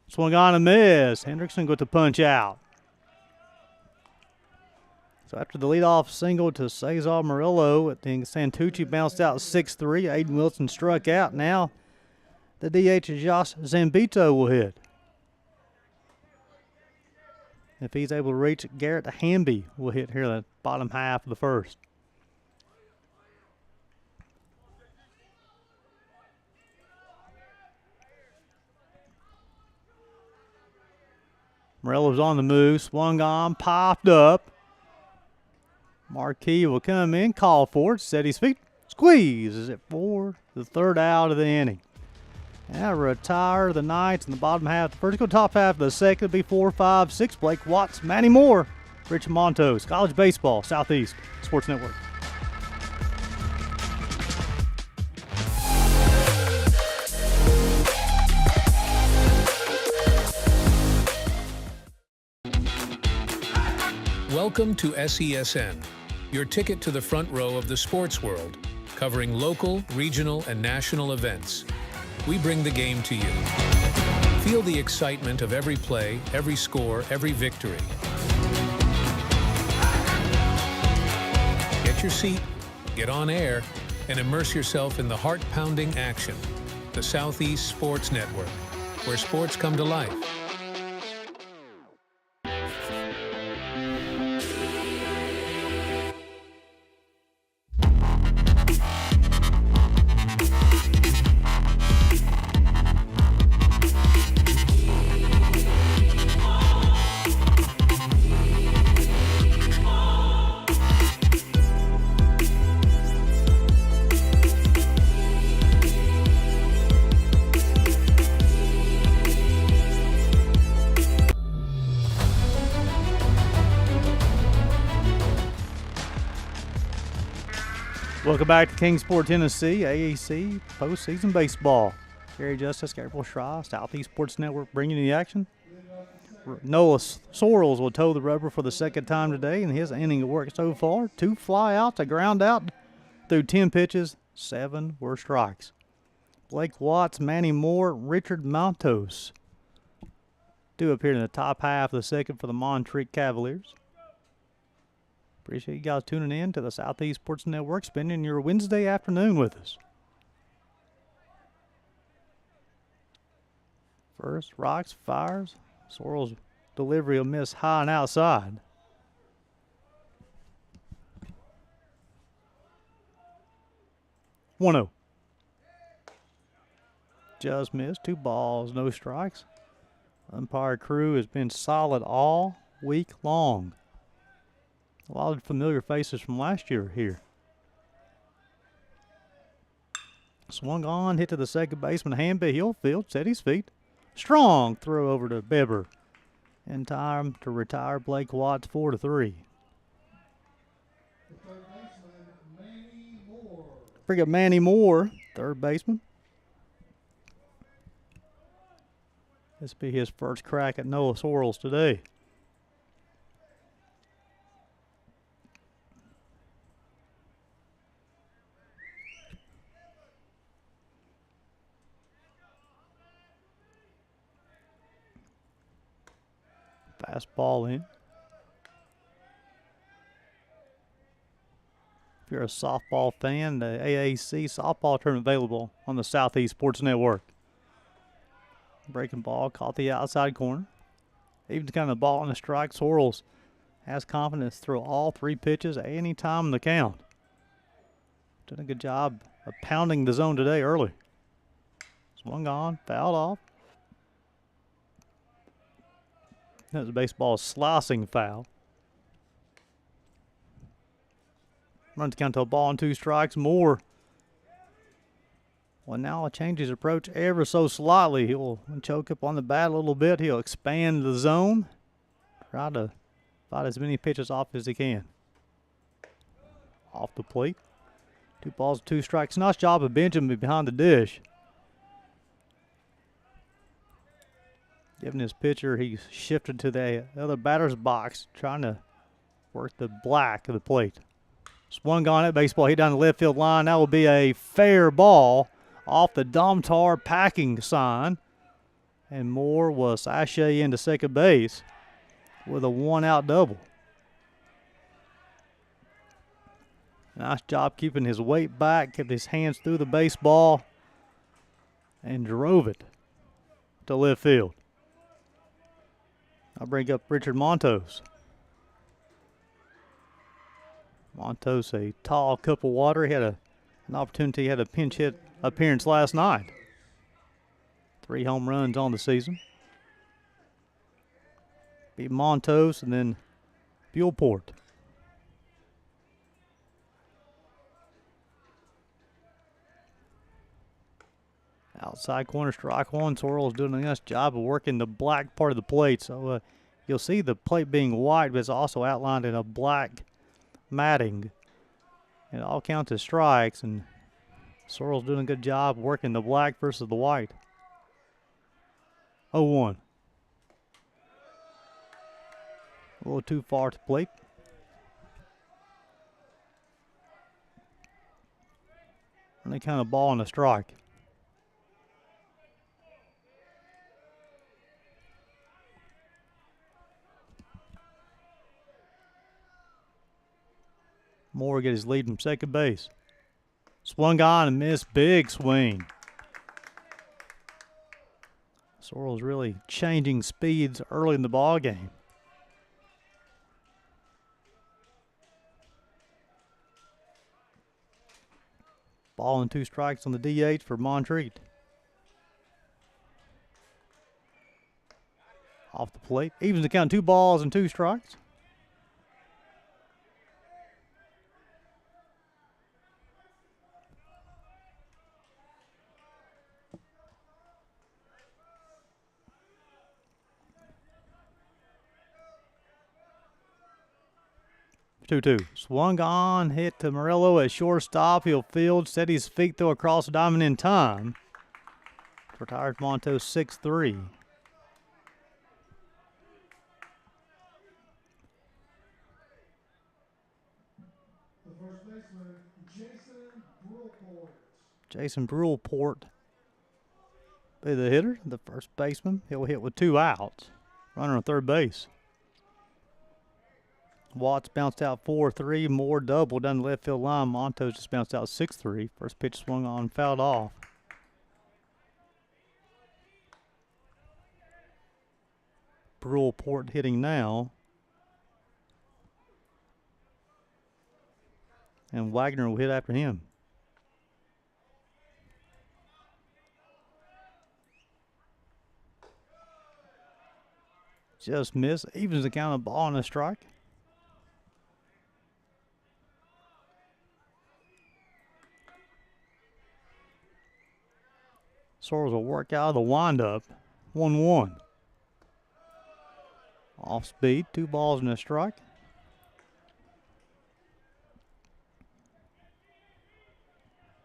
Swung on and missed. Hendrickson got to punch out. So after the leadoff single to Cesar Murillo, I think Santucci bounced out 6-3. Aiden Wilson struck out. Now the DH Josh Zambito will hit. If he's able to reach it, Garrett Hamby will hit here in the bottom half of the first. Morello's on the move, swung on, popped up. Marquis will come in, call for it, set his feet, squeezes it for the third out of the inning. Now retire the Knights in the bottom half of the first. Go top half of the second. It'll be 4, 5, 6. Blake Watts, Manny Moore, Rich Montos, College Baseball, Southeast Sports Network. Welcome to SESN, your ticket to the front row of the sports world, covering local, regional, and national events. We bring the game to you. Feel the excitement of every play, every score, every victory. Get your seat, get on air, and immerse yourself in the heart-pounding action. The Southeast Sports Network, where sports come to life. Welcome back to Kingsport, Tennessee, AAC postseason baseball. Gary Justice, Gabriel Schreier, Southeast Sports Network bringing you the action. Noah Sorrells will toe the rubber for the second time today in his inning of work so far. 2 flyouts, a ground out through 10 pitches, 7 were strikes. Blake Watts, Manny Moore, Richard Montos do appear in the top half of the second for the Montreat Cavaliers. Appreciate you guys tuning in to the Southeast Sports Network, spending your Wednesday afternoon with us. First, rocks, fires. Sorrells' delivery will miss high and outside. One-0. Just missed. 2 balls, no strikes. Umpire crew has been solid all week long. A lot of familiar faces from last year here. Swung on, hit to the second baseman, Hamby Hillfield, set his feet. Strong throw over to Bibber. In time to retire Blake Watts 4-3. Bring up Manny Moore, third baseman. This will be his first crack at Noah Sorrells today. Fastball in. If you're a softball fan, the AAC softball tournament available on the Southeast Sports Network. Breaking ball, caught the outside corner. Even kind of the ball on the strike, Sorrells has confidence through all 3 pitches at any time in the count. Done a good job of pounding the zone today early. Swung on, fouled off. That was a baseball slicing foul. Runs count to a ball and 2 strikes. Moore. Well, now he'll change his approach ever so slightly. He'll choke up on the bat a little bit. He'll expand the zone. Try to fight as many pitches off as he can. Off the plate. 2 balls, 2 strikes. Nice job of Benjamin behind the dish. Giving his pitcher, he shifted to the other batter's box, trying to work the black of the plate. Swung on it, baseball hit down the left field line. That will be a fair ball off the Domtar packing sign. And Moore will sashay into second base with a one-out double. Nice job keeping his weight back, kept his hands through the baseball, and drove it to left field. I'll bring up Richard Montos. Montos, a tall cup of water. He had an opportunity, had a pinch hit appearance last night. 3 home runs on the season. Beat Montos and then Buellport. Outside corner, strike one. Sorrell's doing a nice job of working the black part of the plate. So you'll see the plate being white, but it's also outlined in a black matting. It all counts as strikes, and Sorrell's doing a good job working the black versus the white. 0-1. A little too far to plate. Any kind of ball and a strike. Moore get his lead from second base. Swung on and missed. Big swing. Sorrell's really changing speeds early in the ball game. Ball and 2 strikes on the DH for Montreat. Off the plate. Evens the count, 2 balls and 2 strikes. Two. Swung on, hit to Murillo at shortstop. He'll field, set his feet, throw across the diamond in time. Retires Montos 6-3. The first baseman, Jason Brulport be the hitter, the first baseman. He'll hit with 2 outs. Runner on third base. Watts bounced out 4-3. Moore double down the left field line. Montos just bounced out 6-3. First pitch swung on, fouled off. Brulport hitting now. And Wagner will hit after him. Just missed. Evens the count of ball and a strike. Sorrells will work out of the windup. 1-1. Off speed, 2 balls and a strike.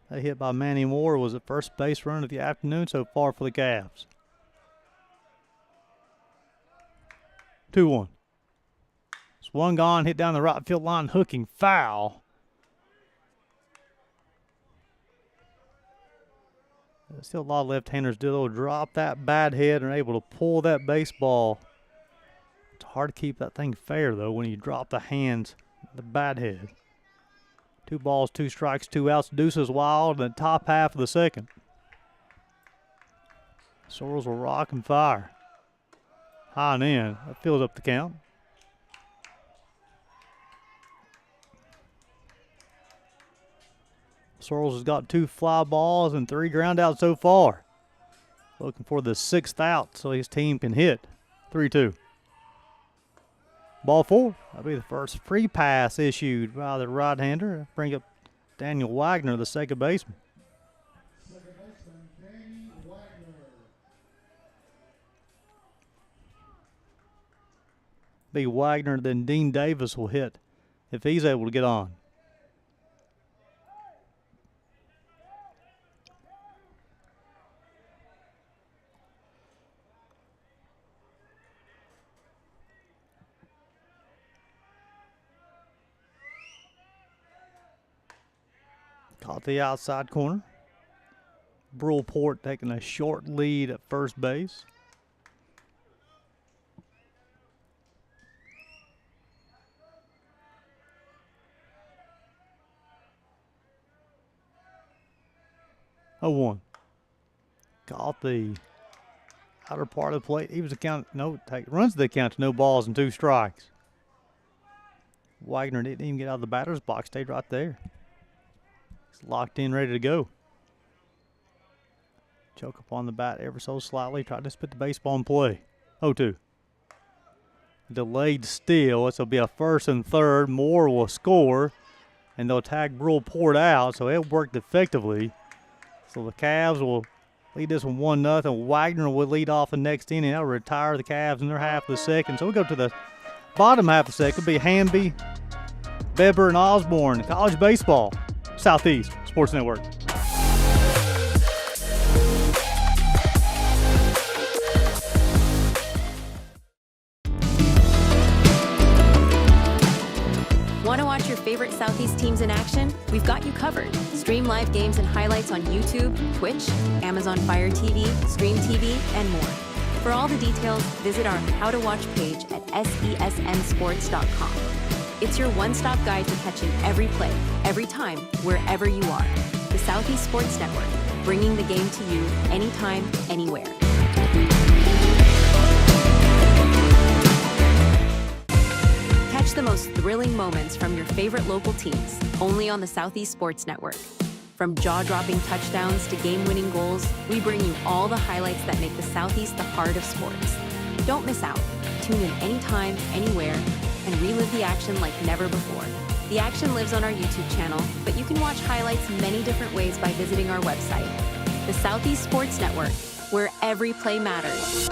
That hit by Manny Moore was the first base run of the afternoon so far for the Cavs. 2-1. Swung on, hit down the right field line, hooking foul. Still a lot of left-handers do. They'll drop that bad head and are able to pull that baseball. It's hard to keep that thing fair, though, when you drop the hands, the bad head. 2 balls, 2 strikes, 2 outs. Deuces wild in the top half of the second. Sorrells will rock and fire. High and in. That fills up the count. Sorrells has got 2 fly balls and 3 ground outs so far. Looking for the 6th out so his team can hit. 3-2. Ball 4. That'll be the first free pass issued by the right-hander. Bring up Daniel Wagner, the second baseman. Second baseman, Danny Wagner. Be Wagner, then Dean Davis will hit if he's able to get on. Caught the outside corner. Brulport taking a short lead at first base. 0-1. Caught the outer part of the plate. He was runs the count to no balls and 2 strikes. Wagner didn't even get out of the batter's box. Stayed right there. He's locked in, ready to go. Choke up on the bat ever so slightly. Tried to put the baseball in play. 0-2. Delayed steal. This will be a first and third. Moore will score, and they'll tag Brewport out, so it worked effectively. So the Cavs will lead this one 1-0. Wagner will lead off the next inning. That'll retire the Cavs in their half of the second. So we go to the bottom half of the second. It'll be Hamby, Beber, and Osborne. College baseball, Southeast Sports Network. Want to watch your favorite Southeast teams in action? We've got you covered. Stream live games and highlights on YouTube, Twitch, Amazon Fire TV, Stream TV, and more. For all the details, visit our How to Watch page at sesnsports.com. It's your one-stop guide to catching every play, every time, wherever you are. The Southeast Sports Network, bringing the game to you anytime, anywhere. Catch the most thrilling moments from your favorite local teams, only on the Southeast Sports Network. From jaw-dropping touchdowns to game-winning goals, we bring you all the highlights that make the Southeast the heart of sports. Don't miss out. Tune in anytime, anywhere, and relive the action like never before. The action lives on our YouTube channel, but you can watch highlights many different ways by visiting our website. The Southeast Sports Network, where every play matters.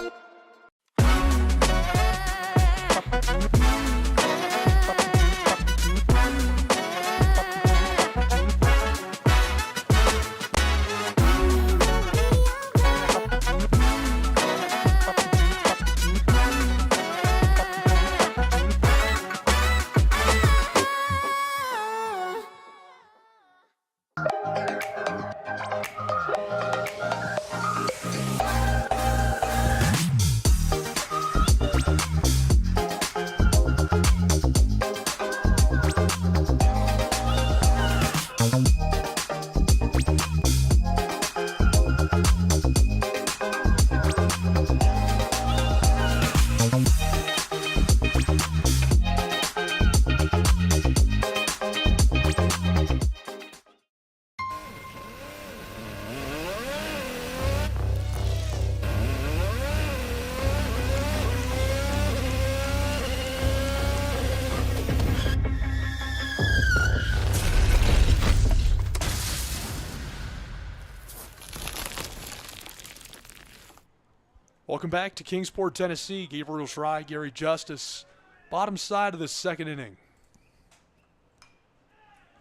Welcome back to Kingsport, Tennessee. Gabriel Schrei, Gary Justice. Bottom side of the second inning.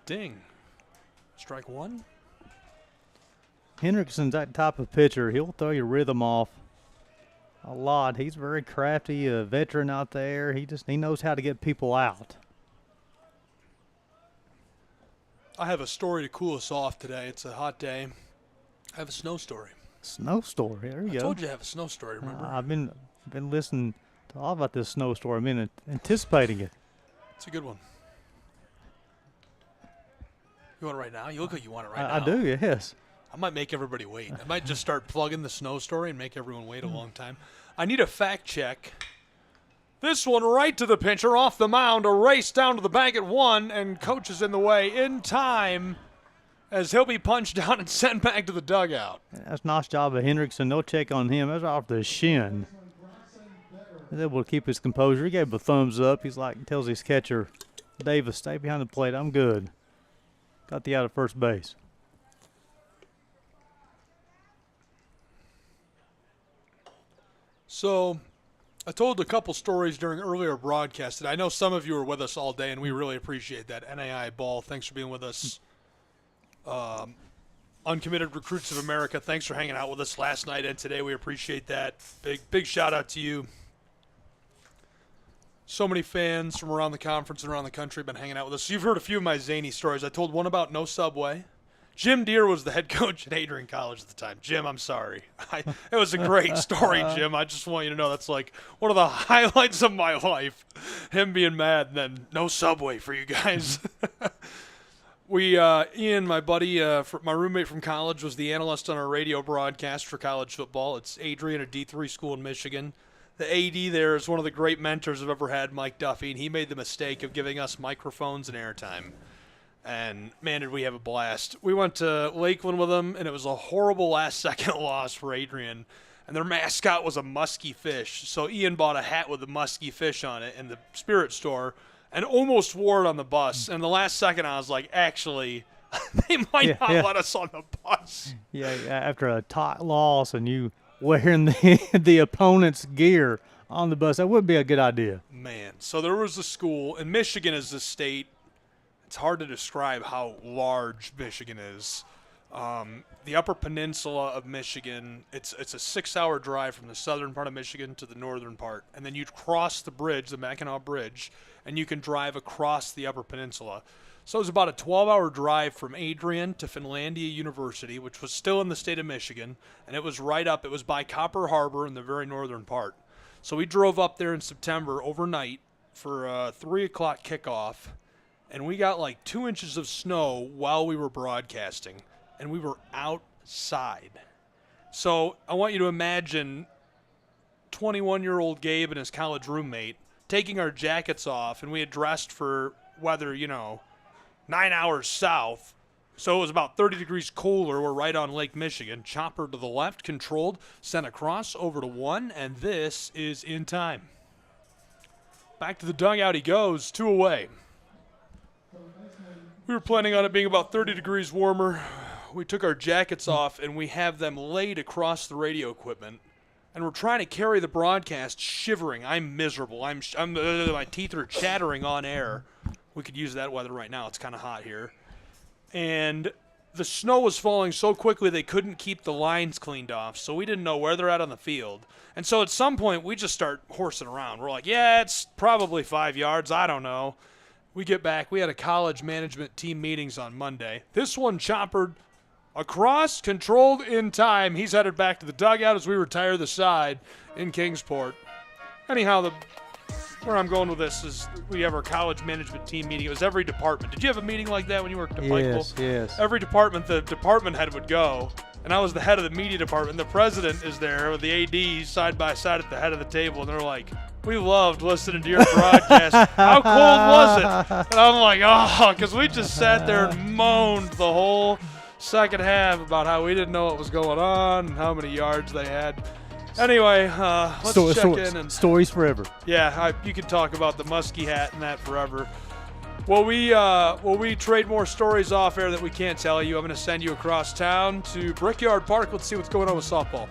Ding. Strike one. Hendrickson's that type of pitcher. He'll throw your rhythm off a lot. He's very crafty, a veteran out there. He knows how to get people out. I have a story to cool us off today. It's a hot day. I have a snow story. Snow story. There you go. I told you I have a snow story, remember? I've been listening to all about this snow story. I've been anticipating it. It's a good one. You want it right now? You look like you want it right now. I do, yes. I might make everybody wait. I might just start plugging the snow story and make everyone wait a long time. I need a fact check. This one right to the pitcher, off the mound, a race down to the bag at one, and coach is in the way in time as he'll be punched down and sent back to the dugout. That's a nice job of Hendrickson. No check on him. That's off the shin. He's able to keep his composure. He gave him a thumbs up. He's like, tells his catcher, Davis, stay behind the plate. I'm good. Got the out of first base. So I told a couple stories during earlier broadcasts that I know some of you were with us all day, and we really appreciate that. NAI Ball, thanks for being with us. Uncommitted Recruits of America, thanks for hanging out with us last night and today. We appreciate that. Big shout out to you. So many fans from around the conference and around the country have been hanging out with us. So you've heard a few of my zany stories. I told one about no Subway. Jim Deere was the head coach at Adrian College at the time. Jim, I'm sorry. It was a great story, Jim. I just want you to know that's like one of the highlights of my life, him being mad and then no Subway for you guys. Ian, my buddy, my roommate from college, was the analyst on our radio broadcast for college football. It's Adrian, a D3 school in Michigan. The AD there is one of the great mentors I've ever had, Mike Duffy, and he made the mistake of giving us microphones and airtime. And, man, did we have a blast. We went to Lakeland with them, and it was a horrible last-second loss for Adrian. And their mascot was a musky fish. So Ian bought a hat with a musky fish on it in the spirit store and almost wore it on the bus. And the last second, I was like, actually, they might not let us on the bus. Yeah, after a tight loss and you wearing the opponent's gear on the bus, that would be a good idea. Man, so there was a school, and Michigan is the state. It's hard to describe how large Michigan is. The Upper Peninsula of Michigan, it's a 6-hour drive from the southern part of Michigan to the northern part. And then you'd cross the bridge, the Mackinac Bridge, and you can drive across the Upper Peninsula. So it was about a 12-hour drive from Adrian to Finlandia University, which was still in the state of Michigan, and it was right up. It was by Copper Harbor in the very northern part. So we drove up there in September overnight for a 3 o'clock kickoff, and we got like 2 inches of snow while we were broadcasting, and we were outside. So I want you to imagine 21-year-old Gabe and his college roommate taking our jackets off, and we had dressed for weather, 9 hours south, so it was about 30 degrees cooler. We're right on Lake Michigan. Chopper to the left, controlled, sent across, over to one, and this is in time. Back to the dugout he goes, 2 away. We were planning on it being about 30 degrees warmer. We took our jackets off, and we have them laid across the radio equipment, and we're trying to carry the broadcast shivering. I'm miserable. My teeth are chattering on air. We could use that weather right now. It's kind of hot here. And the snow was falling so quickly they couldn't keep the lines cleaned off, so we didn't know where they're at on the field. And so at some point, we just start horsing around. We're like, yeah, it's probably 5 yards. I don't know. We get back. We had a college management team meetings on Monday. This one choppered across, controlled in time. He's headed back to the dugout as we retire the side in Kingsport. Anyhow, where I'm going with this is we have our college management team meeting. It was every department. Did you have a meeting like that when you worked at Pikeville? Yes. Every department, the department head would go, and I was the head of the media department. The president is there with the ADs side by side at the head of the table, and they're like, we loved listening to your broadcast. How cold was it? And I'm like, oh, because we just sat there and moaned the whole second half about how we didn't know what was going on and how many yards they had. Anyway, let's check in. And stories forever. Yeah, you could talk about the musky hat and that forever. Will we trade more stories off air that we can't tell you? I'm going to send you across town to Brickyard Park. Let's see what's going on with softball.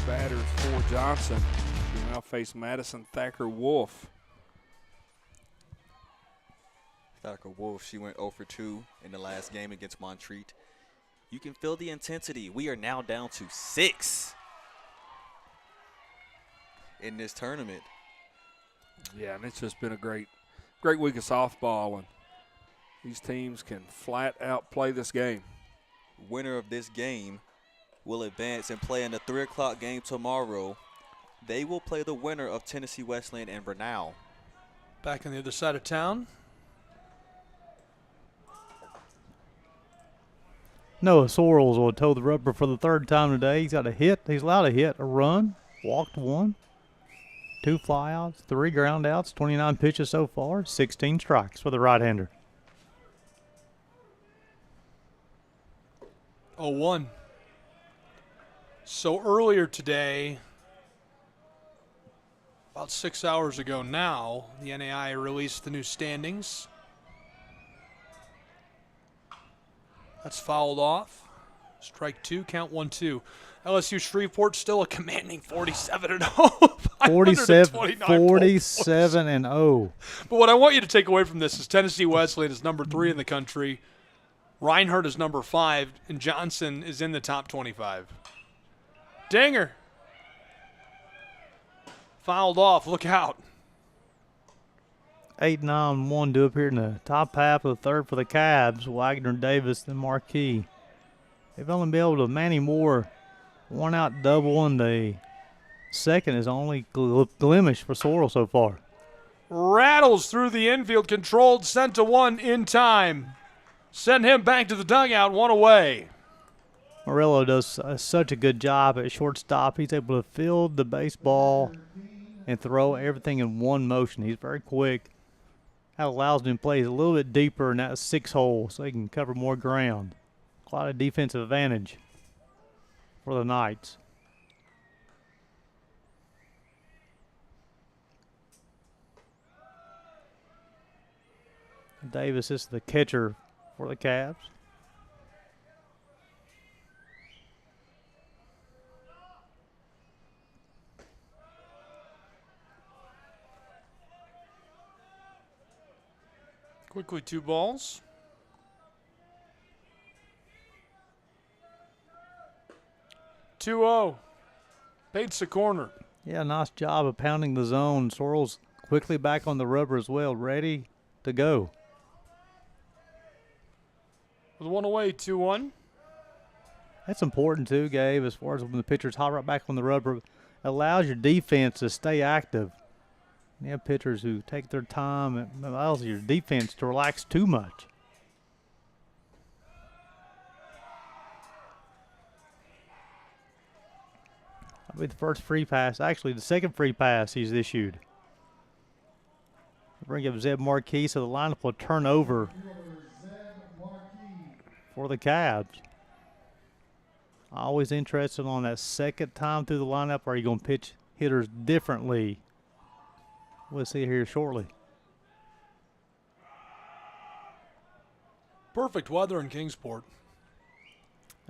Batters for Johnson. We now face Madison Thacker Wolf. Thacker Wolf, she went 0 for 2 in the last game against Montreat. You can feel the intensity. We are now down to 6 in this tournament. Yeah, and it's just been a great week of softball, and these teams can flat out play this game. Winner of this game will advance and play in the 3 o'clock game tomorrow. They will play the winner of Tennessee Wesleyan and Brenau. Back on the other side of town. Noah Sorrells will toe the rubber for the 3rd time today. He's got a hit. He's allowed a hit, a run, walked 1, 2 flyouts, 3 groundouts, 29 pitches so far, 16 strikes for the right-hander. 0-1. So earlier today, about 6 hours ago now, the NAI released the new standings. That's fouled off. Strike two, count 1-2. LSU Shreveport still a commanding 47-0. 47-0. But what I want you to take away from this is Tennessee Wesleyan is number 3 in the country. Reinhardt is number 5, and Johnson is in the top 25. Dinger. Fouled off. Look out. 8-9-1 do up here in the top half of the third for the Cavs. Wagner, Davis, and Marquis. They've only been able to Manny Moore one out double, and the second is only blemish for Sorrell so far. Rattles through the infield, controlled, sent to one in time. Send him back to the dugout, one away. Morello does such a good job at shortstop. He's able to field the baseball and throw everything in one motion. He's very quick. That allows him to play a little bit deeper in that 6 hole so he can cover more ground. Quite a defensive advantage for the Knights. Davis is the catcher for the Cavs. Quickly 2 balls. (2-0). Bates the corner. Yeah, nice job of pounding the zone. Sorrell's quickly back on the rubber as well, ready to go. With 1 away, 2-1. That's important too, Gabe, as far as when the pitcher's hot right back on the rubber. It allows your defense to stay active. You have pitchers who take their time. It allows your defense to relax too much. That'll be the first free pass. Actually, the second free pass he's issued. Bring up Zeb Marquis, so the lineup will turn over for the Cavs. Always interested on that second time through the lineup. Are you going to pitch hitters differently? We'll see here shortly. Perfect weather in Kingsport.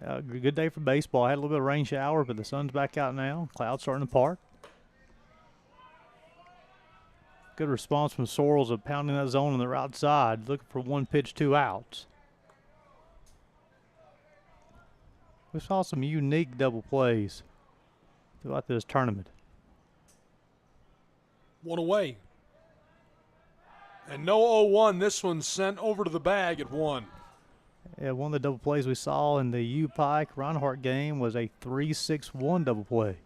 Good day for baseball. Had a little bit of rain shower, but the sun's back out now. Clouds starting to part. Good response from Sorrells of pounding that zone on the right side, looking for 1 pitch, 2 outs. We saw some unique double plays throughout this tournament. 1 away. And no 0-1. This one's sent over to the bag at 1. Yeah, one of the double plays we saw in the U Pike Reinhardt game was a 3-6-1 double play.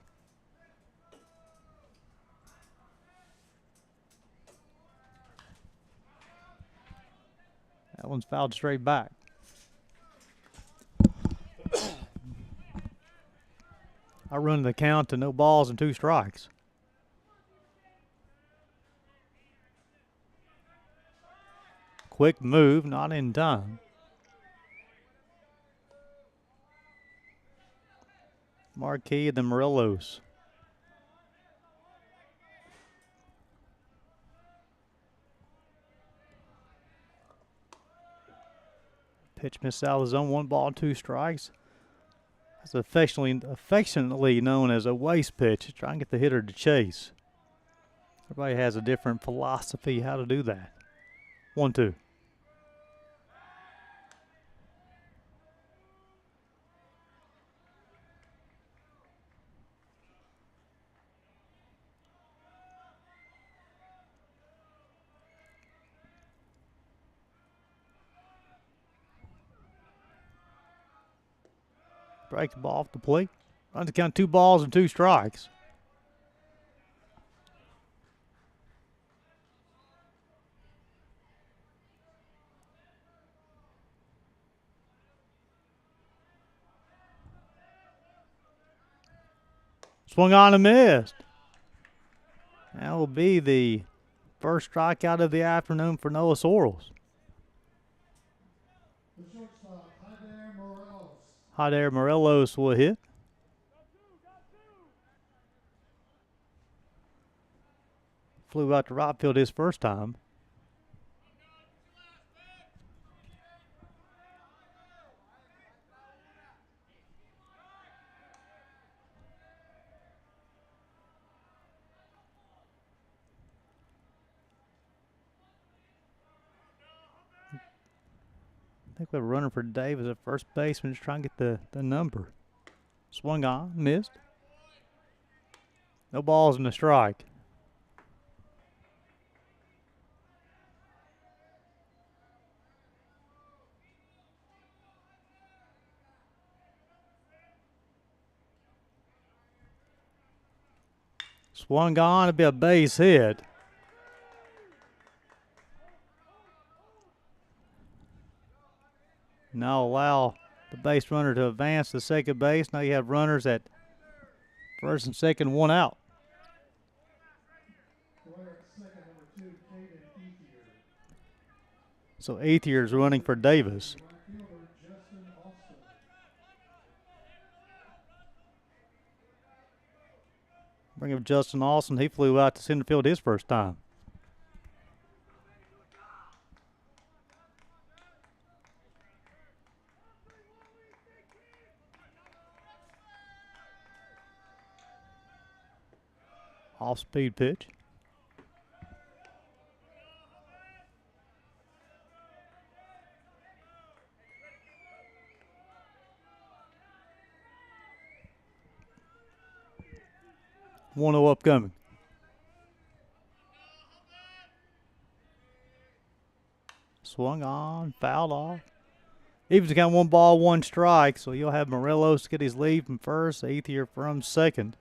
That one's fouled straight back. I run the count to no balls and 2 strikes. Quick move, not in time. Marquis and the Morelos. Pitch missed out of the zone, 1 ball, 2 strikes. That's affectionately known as a waste pitch. Try and get the hitter to chase. Everybody has a different philosophy how to do that. 1-2. Break the ball off the plate. Runs the count 2 balls and 2 strikes. Swung on and missed. That will be the first strikeout of the afternoon for Noah Sorrells. Javier Morelos will hit. Flew out to right field his first time. think we have a runner for Davis at first baseman, just trying to get the number. Swung on, missed. No balls in the strike. Swung on, it'd be a base hit. Now allow the base runner to advance to second base. Now you have runners at first and second, one out. So Aethier's running for Davis. Bring up Justin Austin. He flew out to center field his first time. Off-speed pitch. One 0 upcoming. Swung on, fouled off. Evans got 1 ball, 1 strike, so you'll have Morelos get his lead from first, Aethier from second.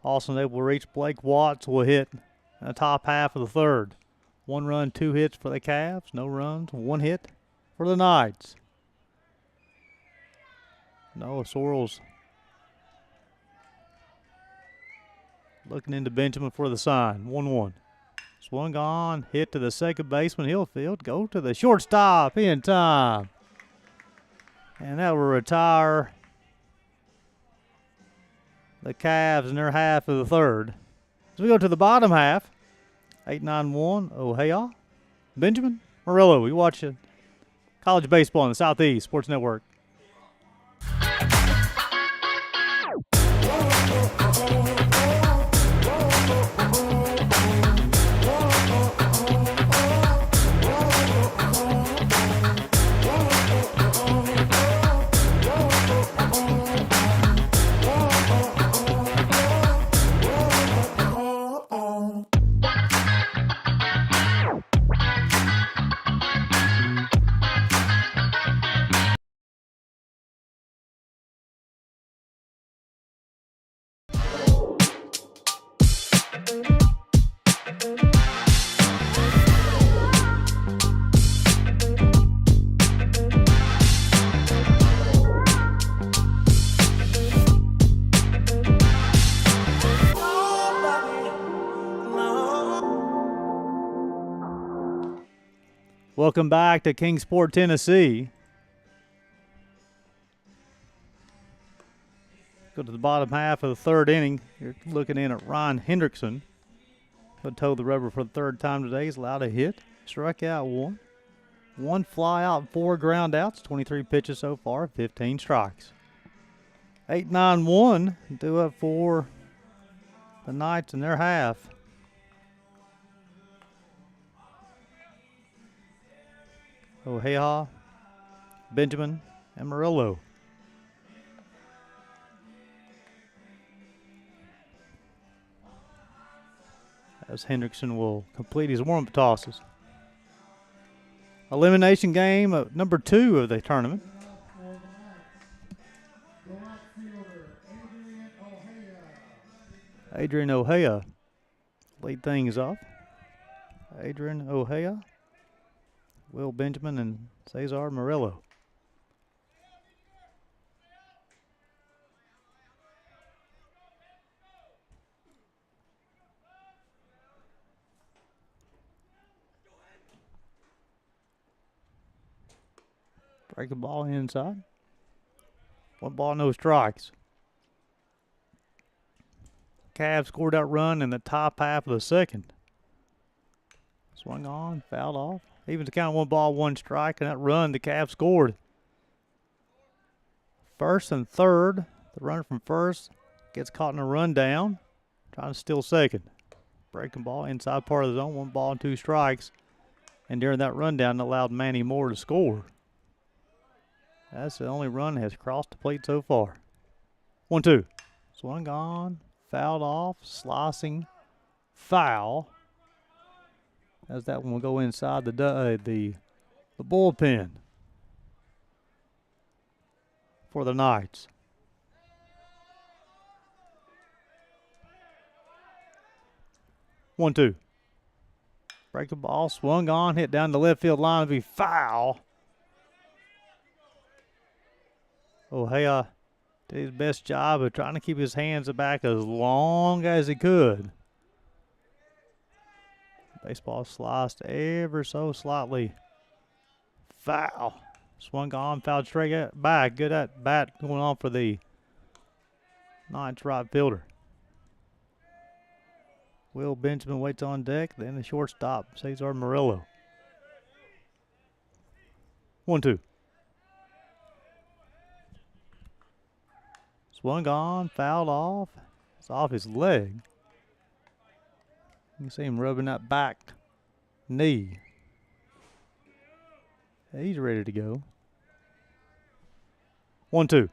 Austin able to reach. Blake Watts will hit in the top half of the third. 1 run, 2 hits for the Cavs. No runs, 1 hit for the Knights. Noah Sorrells looking into Benjamin for the sign. 1-1. Swung on, hit to the second baseman, Hillfield. Go to the shortstop in time. And that will retire the Cavs in their half of the third. As we go to the bottom half, 8-9-1, Ohio, Benjamin, Murillo. You watch college baseball in the Southeast Sports Network. Welcome back to Kingsport, Tennessee. Go to the bottom half of the third inning. You're looking in at Ryan Hendrickson. He'll toe the rubber for the third time today. He's allowed a hit. Struck out 1. 1 fly out, 4 ground outs. 23 pitches so far, 15 strikes. 8-9-1. Due up for the Knights in their half. Ohio, Benjamin, and Murillo. As Hendrickson will complete his warm-up tosses. Elimination game number 2 of the tournament. Adrian Ohio lead things off. Adrian Ohio, Will Benjamin, and Cesar Murillo. Break the ball inside. 1 ball, no strikes. Cavs scored that run in the top half of the second. Swung on, fouled off. Even to count 1 ball, 1 strike, and that run the Cavs scored. First and third, the runner from first gets caught in a rundown, trying to steal second. Breaking ball inside part of the zone, 1 ball and 2 strikes. And during that rundown, allowed Manny Moore to score. That's the only run that has crossed the plate so far. 1-2. Swung on, fouled off, slicing, foul. As that one will go inside the bullpen for the Knights. One, two. Break the ball, swung on, hit down the left field line to be foul. Ohea did his best job of trying to keep his hands back as long as he could. Baseball sliced ever so slightly. Foul. Swung on, fouled straight back. Good at bat going on for the Knights right fielder. Will Benjamin waits on deck. Then the shortstop, Cesar Murillo. 1-2. Swung on, fouled off. It's off his leg. You can see him rubbing that back knee. He's ready to go. 1-2.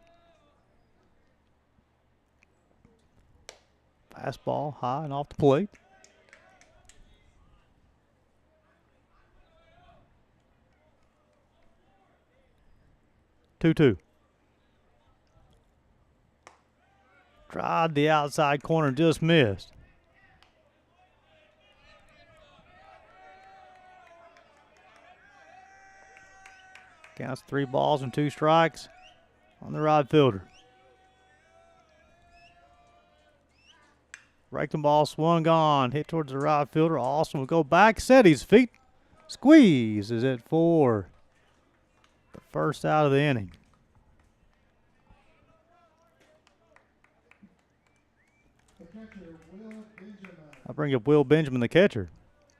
Fastball high and off the plate. Two. Tried the outside corner, just missed. Counts 3 balls and 2 strikes on the right fielder. Breaking ball swung on, hit towards the right fielder. Austin will go back, set his feet, squeezes it for the first out of the inning. I'll bring up Will Benjamin, the catcher.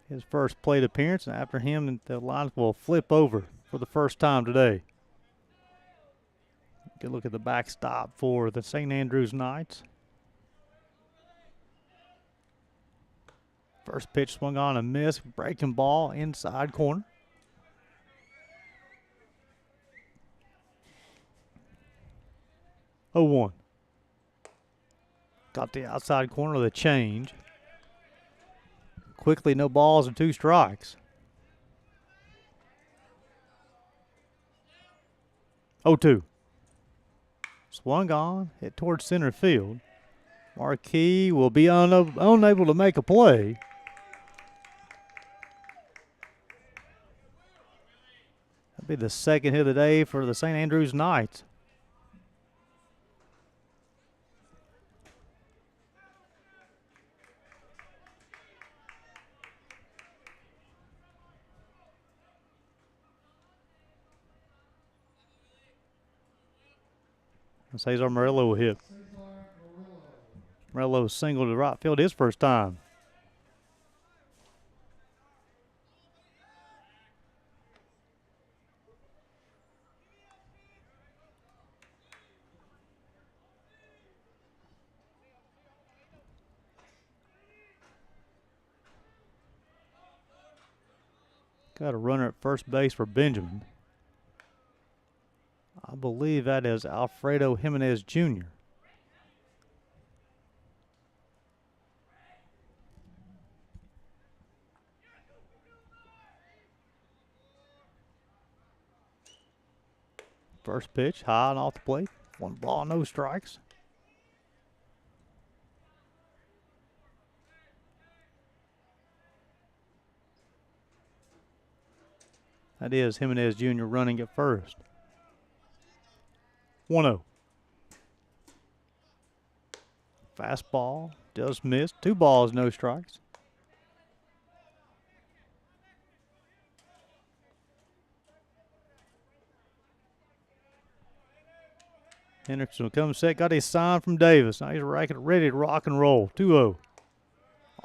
His first plate appearance, and after him, the lines will flip over for the first time today. Good look at the backstop for the St. Andrews Knights. First pitch swung on a miss, breaking ball inside corner. Oh, 1. Got the outside corner of the change. Quickly, no balls and 2 strikes. 0-2. Swung on, hit towards center field. Marquis will be unable to make a play. That'll be the second hit of the day for the St. Andrews Knights. Cesar Murillo will hit. Murillo singled to right field his first time. Got a runner at first base for Benjamin. I believe that is Alfredo Jimenez Jr. First pitch, high and off the plate. 1 ball, no strikes. That is Jimenez Jr. running at first. 1-0. Fastball, just missed. 2 balls, no strikes. Henderson will come set. Got his sign from Davis. Now he's ready to rock and roll. 2-0.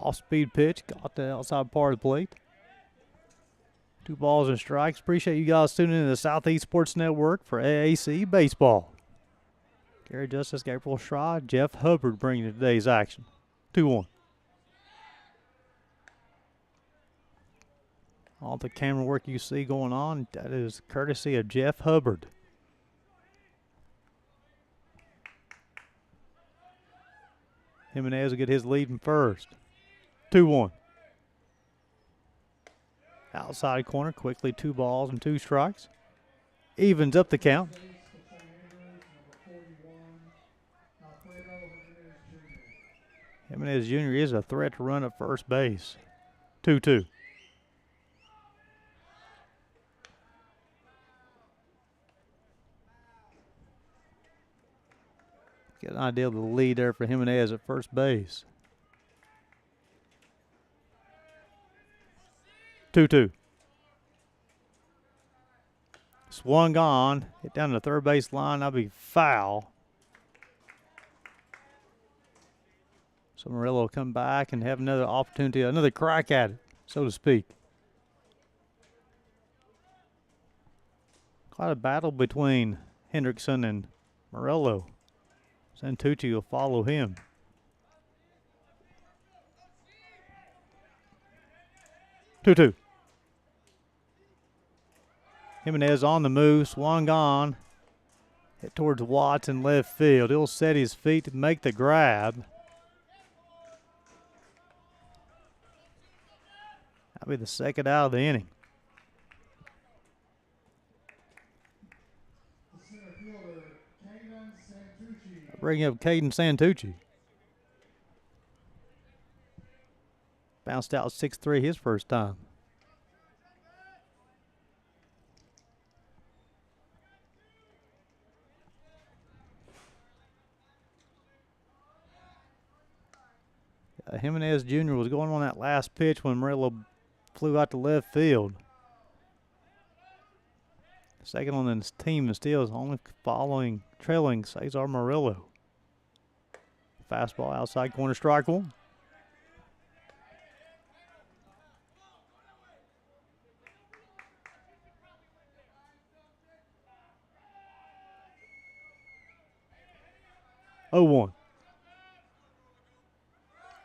Off-speed pitch. Got the outside part of the plate. 2 balls and strikes. Appreciate you guys tuning in to the Southeast Sports Network for AAC Baseball. Gary Justice, Gabriel Schra, Jeff Hubbard bringing today's action. 2-1. All the camera work you see going on, that is courtesy of Jeff Hubbard. Jimenez will get his lead in first. 2-1. Outside corner, quickly 2 balls and 2 strikes. Evens up the count. Jimenez Jr. is a threat to run at first base. 2-2. Get an idea of the lead there for Jimenez at first base. 2-2. Swung on, hit down the third base line. That'll be foul. So Murillo will come back and have another opportunity, another crack at it, so to speak. Quite a battle between Hendrickson and Murillo. Santucci will follow him. Two. Jimenez on the move, swung on. Hit towards Watts in left field. He'll set his feet to make the grab. That'll be the second out of the inning. Bring up Caden Santucci. Bounced out 6-3 his first time. Jimenez Jr. was going on that last pitch when Murillo flew out to left field. Second on his team and still is only trailing Cesar Murillo. Fastball outside corner, strike one. Oh, 1.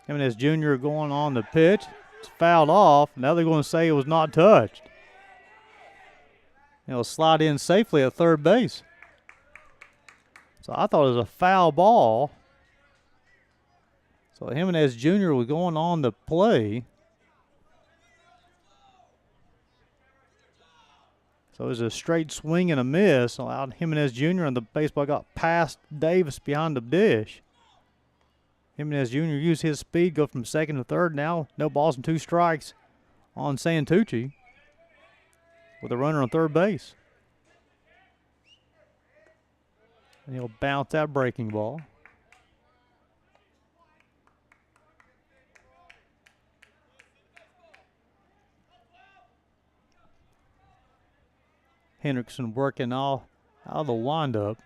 Jimenez Jr. going on the pitch. It's fouled off. Now they're going to say it was not touched. It'll slide in safely at third base. So I thought it was a foul ball. So Jimenez Jr. was going on the play. So it was a straight swing and a miss. Allowed Jimenez Jr. and the baseball got past Davis behind the dish. Jimenez Jr. used his speed, go from second to third. Now no balls and 2 strikes on Santucci with a runner on third base. And he'll bounce that breaking ball. Hendrickson working out of the windup.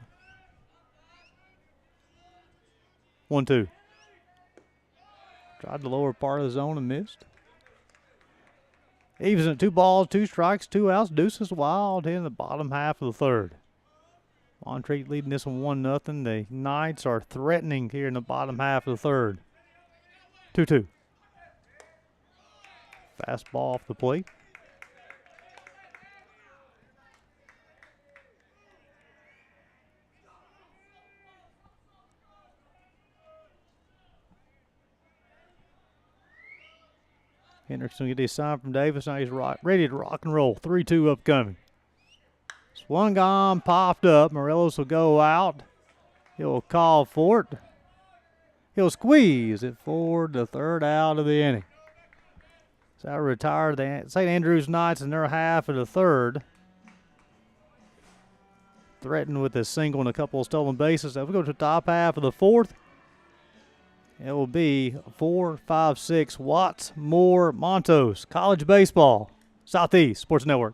1-2. Tried the lower part of the zone and missed. Evens at 2 balls, 2 strikes, 2 outs. Deuces wild in the bottom half of the third. Montreat leading this one 1-0. The Knights are threatening here in the bottom half of the third. 2-2. Fastball off the plate. Hendrickson get his sign from Davis. Now he's ready to rock and roll. 3-2 upcoming. Swung on, popped up. Morelos will go out. He'll call for it. He'll squeeze it forward, the third out of the inning. So I retired the St. Andrews Knights in their half of the third. Threatened with a single and a couple of stolen bases. If we go to the top half of the fourth, it will be 4, 5, 6 Watts, Moore, Montos. College baseball. Southeast Sports Network.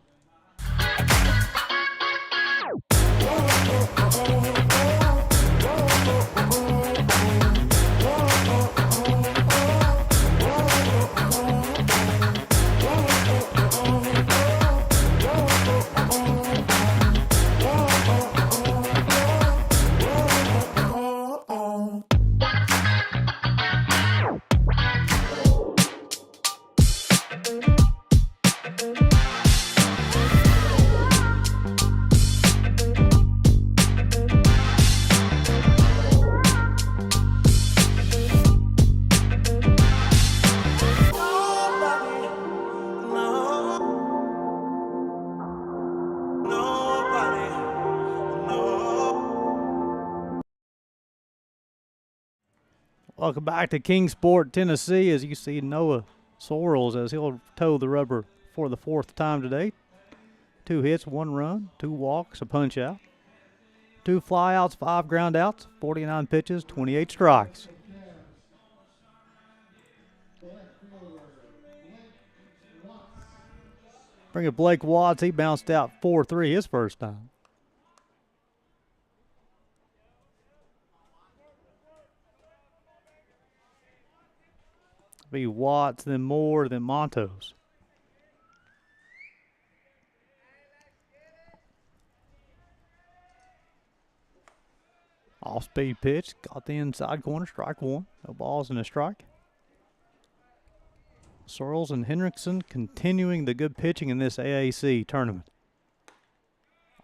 Welcome back to Kingsport, Tennessee, as you see Noah Sorrells as he'll toe the rubber for the 4th time today. 2 hits, 1 run, 2 walks, a punch out. 2 flyouts, 5 ground outs, 49 pitches, 28 strikes. Bring up Blake Watts. He bounced out 4-3 his first time. Be Watts, then Moore, then Montos. Off-speed pitch, got the inside corner, strike 1. No balls and a strike. Sorrells and Hendrickson continuing the good pitching in this AAC tournament.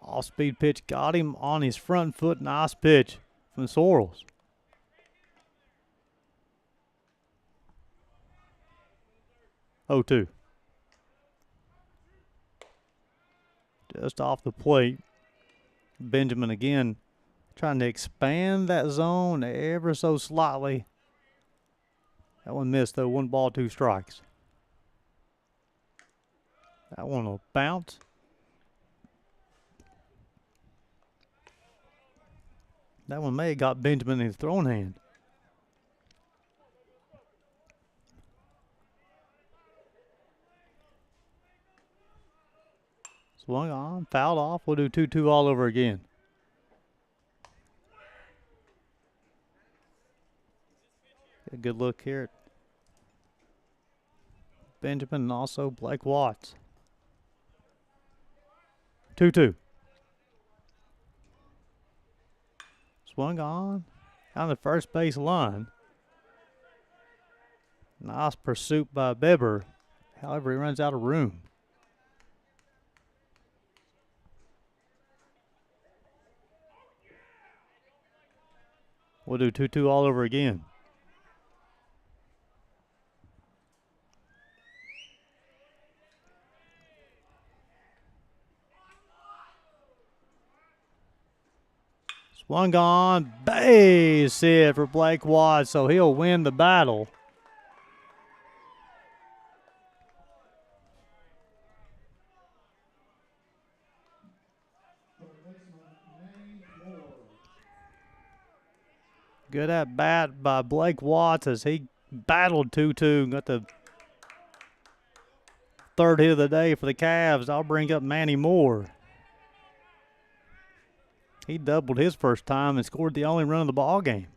Off-speed pitch, got him on his front foot. Nice pitch from Sorrells. Oh, 2. Just off the plate. Benjamin again trying to expand that zone ever so slightly. That one missed, though. 1 ball, 2 strikes. That one will bounce. That one may have got Benjamin in his throwing hand. Swung on, fouled off. We'll do 2-2 all over again. Get a good look here at Benjamin and also Blake Watts. 2-2. Swung on the first base line. Nice pursuit by Beber. However, he runs out of room. We'll do 2-2 all over again. Swung on, base hit for Blake Watts, so he'll win the battle. Good at bat by Blake Watts as he battled 2-2 and got the 3rd hit of the day for the Cavs. I'll bring up Manny Moore. He doubled his first time and scored the only run of the ball game.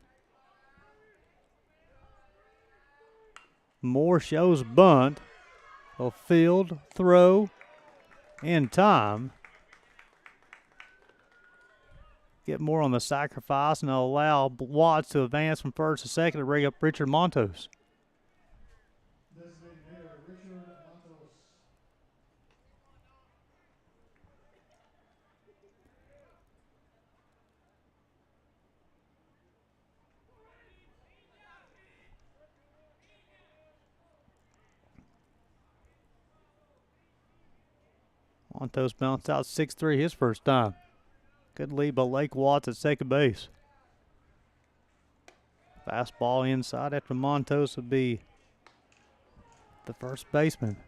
Moore shows bunt. A field throw in time. Get Moore on the sacrifice and allow Watts to advance from first to second to bring up Richard Montos. Montos bounced out 6-3 his first time. Good lead by Blake Watts at second base. Fastball inside after Montos would be the first baseman,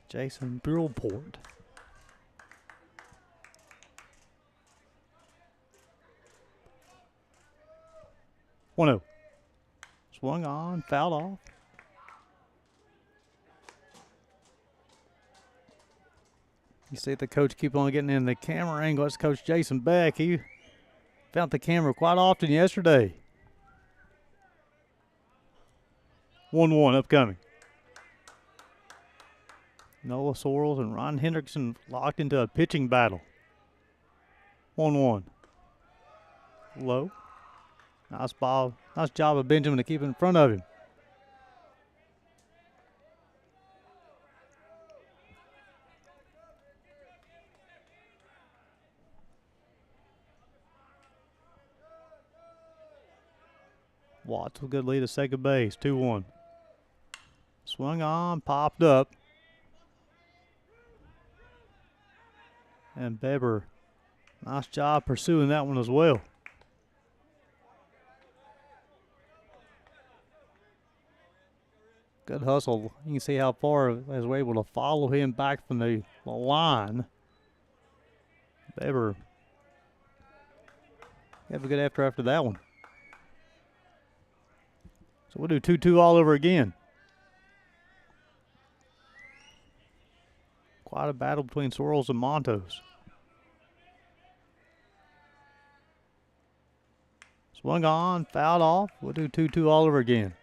Jason Brillport. One-oh. Swung on, fouled off. You see the coach keep on getting in the camera angle. That's Coach Jason Beck. He found the camera quite often yesterday. 1-1 upcoming. Noah Sorrells and Ron Hendrickson locked into a pitching battle. 1-1. Low. Nice ball. Nice job of Benjamin to keep it in front of him. Watts with a good lead at second base, 2-1. Swung on, popped up. And Beber, nice job pursuing that one as well. Good hustle. You can see how far as we're able to follow him back from the line. They were have a good after that one. So we'll do 2-2 all over again. Quite a battle between Sorrells and Montos. Swung on, fouled off. We'll do 2-2 all over again.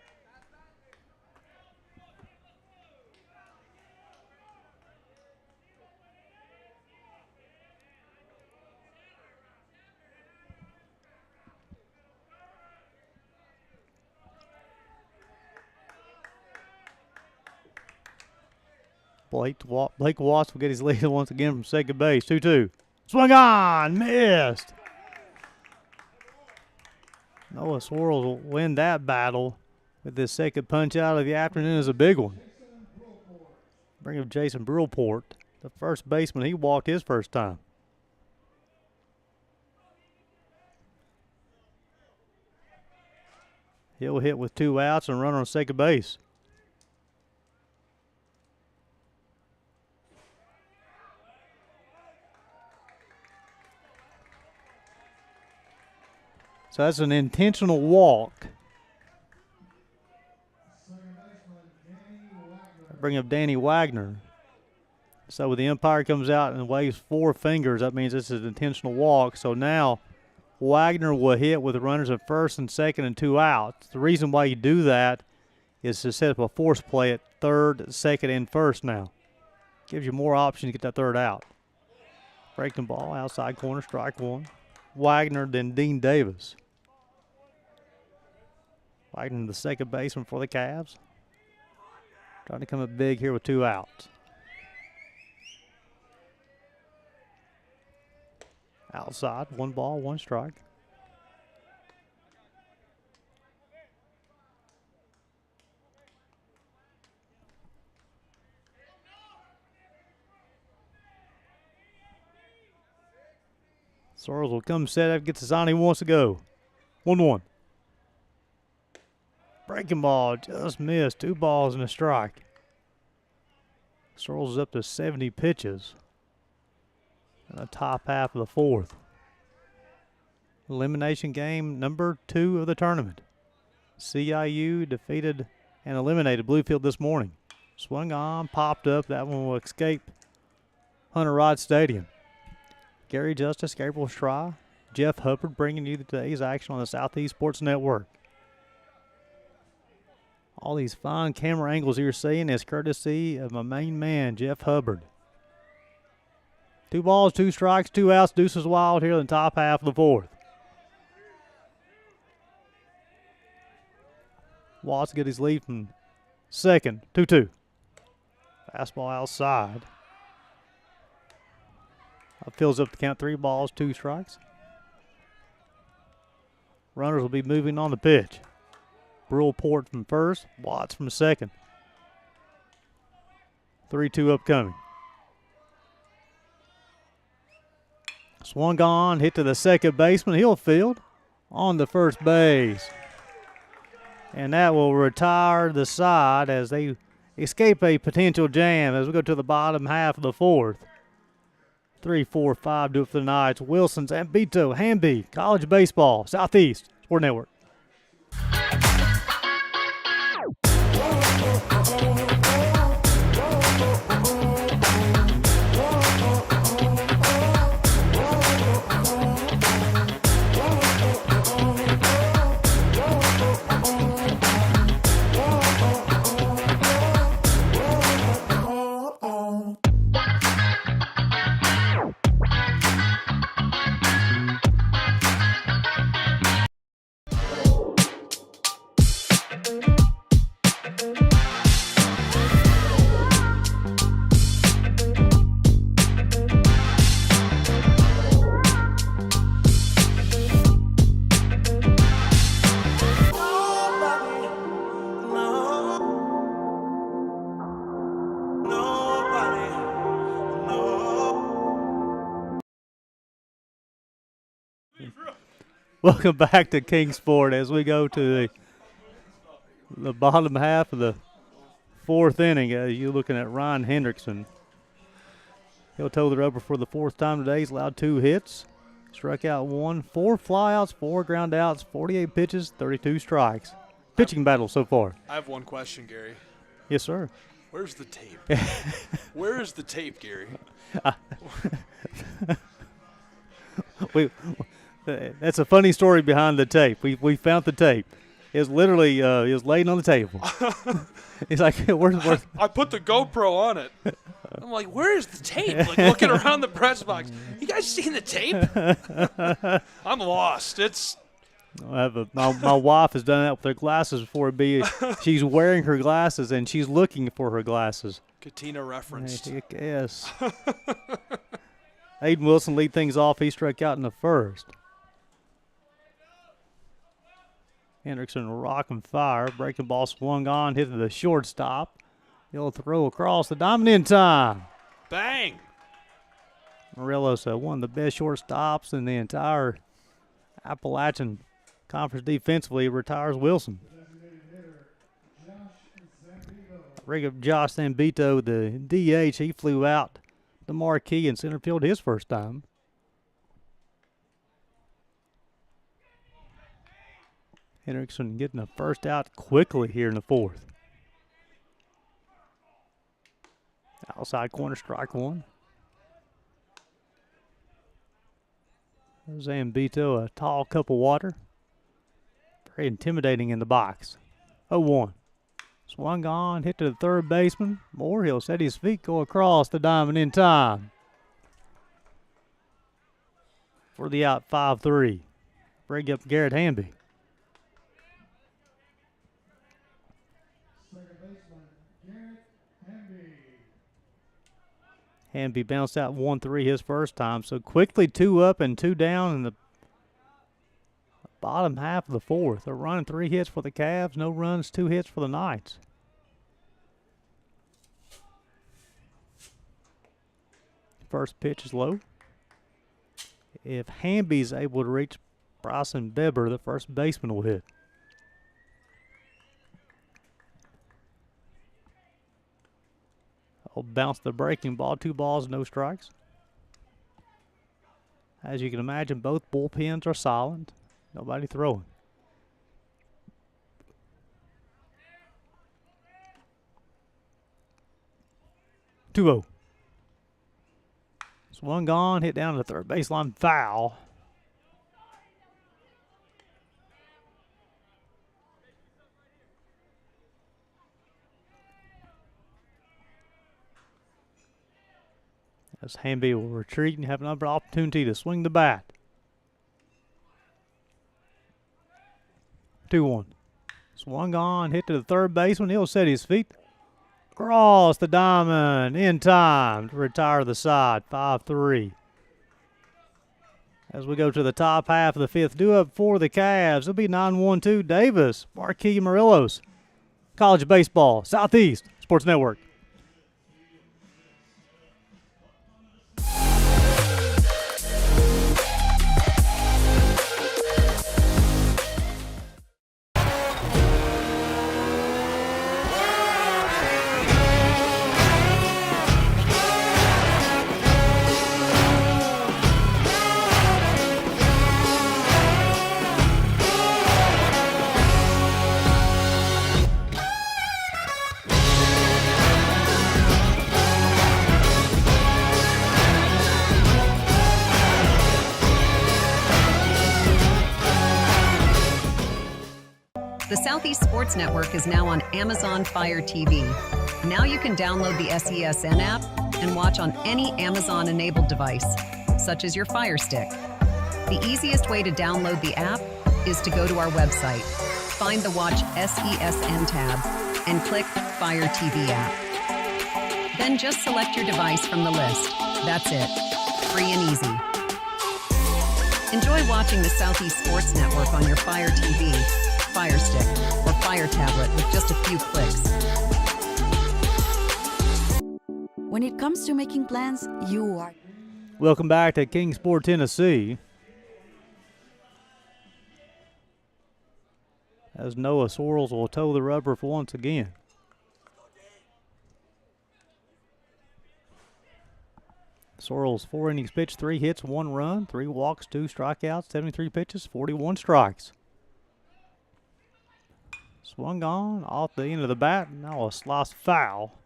Blake Watts will get his lead once again from second base. 2-2. Swung on, missed. Noah Sorrells will win that battle with this second punch out of the afternoon is a big one. Bring up Jason Brulport, the first baseman. He walked his first time. He'll hit with 2 outs and run on second base. So that's an intentional walk. Bring up Danny Wagner. So when the umpire comes out and waves 4 fingers, that means this is an intentional walk. So now Wagner will hit with runners at first and second and 2 outs. The reason why you do that is to set up a force play at third, second, and first now. Gives you more options to get that third out. Breaking ball, outside corner, strike 1. Wagner, then Dean Davis. Wagner, the second baseman for the Cavs. Trying to come up big here with 2 outs. Outside, 1 ball, 1 strike. Sorrells will come set up, gets the sign he wants to go. 1-1. Breaking ball, just missed. 2 balls and a strike. Sorrells is up to 70 pitches in the top half of the 4th. Elimination game number 2 of the tournament. CIU defeated and eliminated Bluefield this morning. Swung on, popped up. That one will escape Hunter Rod Stadium. Gary Justice, Gabriel Schry, Jeff Hubbard bringing you today's action on the Southeast Sports Network. All these fine camera angles you're seeing is courtesy of my main man, Jeff Hubbard. 2 balls, 2 strikes, 2 outs. Deuces Wild here in the top half of the 4th. Watts get his lead from second. 2-2. Fastball outside. Fills up the count. 3 balls, 2 strikes. Runners will be moving on the pitch. Brulport from first, Watts from second. 3-2 upcoming. Swung on, hit to the second baseman. He'll field on the first base. And that will retire the side as they escape a potential jam as we go to the bottom half of the 4th. 3, 4, 5 do it for the Knights. Wilson's, Ambito, Hamby, College Baseball, Southeast Sport Network. Welcome back to King Sport as we go to the bottom half of the fourth inning. You're looking at Ryan Hendrickson. He'll toe the rubber for the fourth time today. He's allowed 2 hits, struck out 1, 4 flyouts, 4 ground outs, 48 pitches, 32 strikes. Pitching battle so far. I have one question, Gary. Yes, sir. Where's the tape? Where is the tape, Gary? That's a funny story behind the tape. We found the tape. It was literally it was laying on the table. He's like, where's I put the GoPro on it. I'm like, where is the tape? Like looking around the press box. You guys seen the tape? I'm lost. It's. My wife has done that with her glasses before. She's wearing her glasses and she's looking for her glasses. Katina referenced. Yes. Aiden Wilson lead things off. He struck out in the first. Hendrickson rocking fire. Breaking ball swung on, hit the shortstop. He'll throw across the diamond in time. Bang! Morelos, one of the best shortstops in the entire Appalachian Conference defensively, retires Wilson. Ring up Josh Zambito, the DH. He flew out the marquee in center field his first time. Hendrickson getting the first out quickly here in the fourth. Outside corner, strike 1. Zambito, a tall cup of water. Very intimidating in the box. 0-1. Swung on, hit to the third baseman. Moore, he'll set his feet, go across the diamond in time. For the out, 5-3. Bring up Garrett Hamby. Hamby bounced out 1-3 his first time. So quickly 2 up and 2 down in the bottom half of the fourth. A run and 3 hits for the Cavs. No runs, 2 hits for the Knights. First pitch is low. If Hamby's able to reach Bryson Beber, the first baseman will hit. I'll bounce the breaking ball. 2 balls, no strikes. As you can imagine, both bullpens are silent. Nobody throwing. Two-0. Swung on, hit down to the third baseline, foul. As Hamby will retreat and have another opportunity to swing the bat. 2-1. Swung on, hit to the third baseman. He'll set his feet. Cross the diamond in time to retire the side. 5-3. As we go to the top half of the fifth, due up for the Cavs. It'll be 9-1-2. Davis, Marquis, Morelos. College Baseball, Southeast Sports Network. The Southeast Sports Network is now on Amazon Fire TV. Now you can download the SESN app and watch on any Amazon-enabled device, such as your Fire Stick. The easiest way to download the app is to go to our website, find the Watch SESN tab, and click Fire TV app. Then just select your device from the list. That's it. Free and easy. Enjoy watching the Southeast Sports Network on your Fire TV, Fire Stick, or Fire Tablet with just a few clicks. When it comes to making plans, you are. Welcome back to Kingsport, Tennessee. As Noah Sorrells will toe the rubber for once again. Sorrells 4 innings pitched, 3 hits, 1 run, 3 walks, 2 strikeouts, 73 pitches, 41 strikes. Swung on off the end of the bat. Now a slice foul.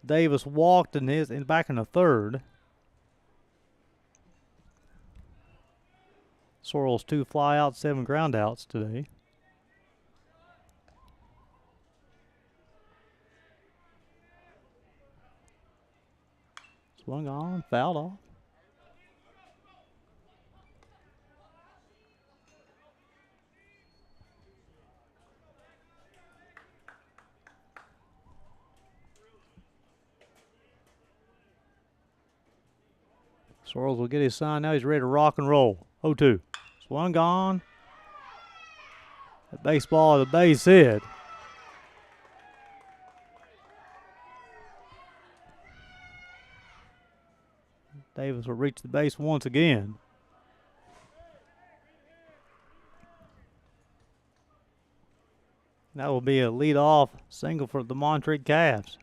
Davis walked in back in the third. Sorrells 2 flyouts, 7 groundouts today. Swung on, fouled off. Sorrells will get his sign now. He's ready to rock and roll. 0-2. Swung on. The baseball, the base hit. Davis will reach the base once again. That will be a leadoff single for the Montreat Cavs.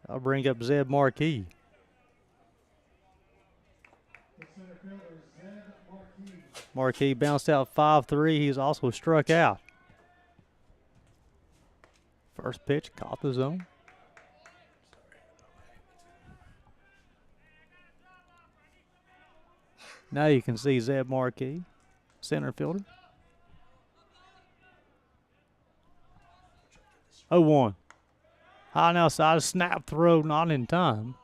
I'll bring up Zeb Marquis. Marquis bounced out 5-3. He's also struck out. First pitch caught the zone. Now you can see Zeb Marquis, center fielder. 0-1. High and outside, a snap throw, not in time.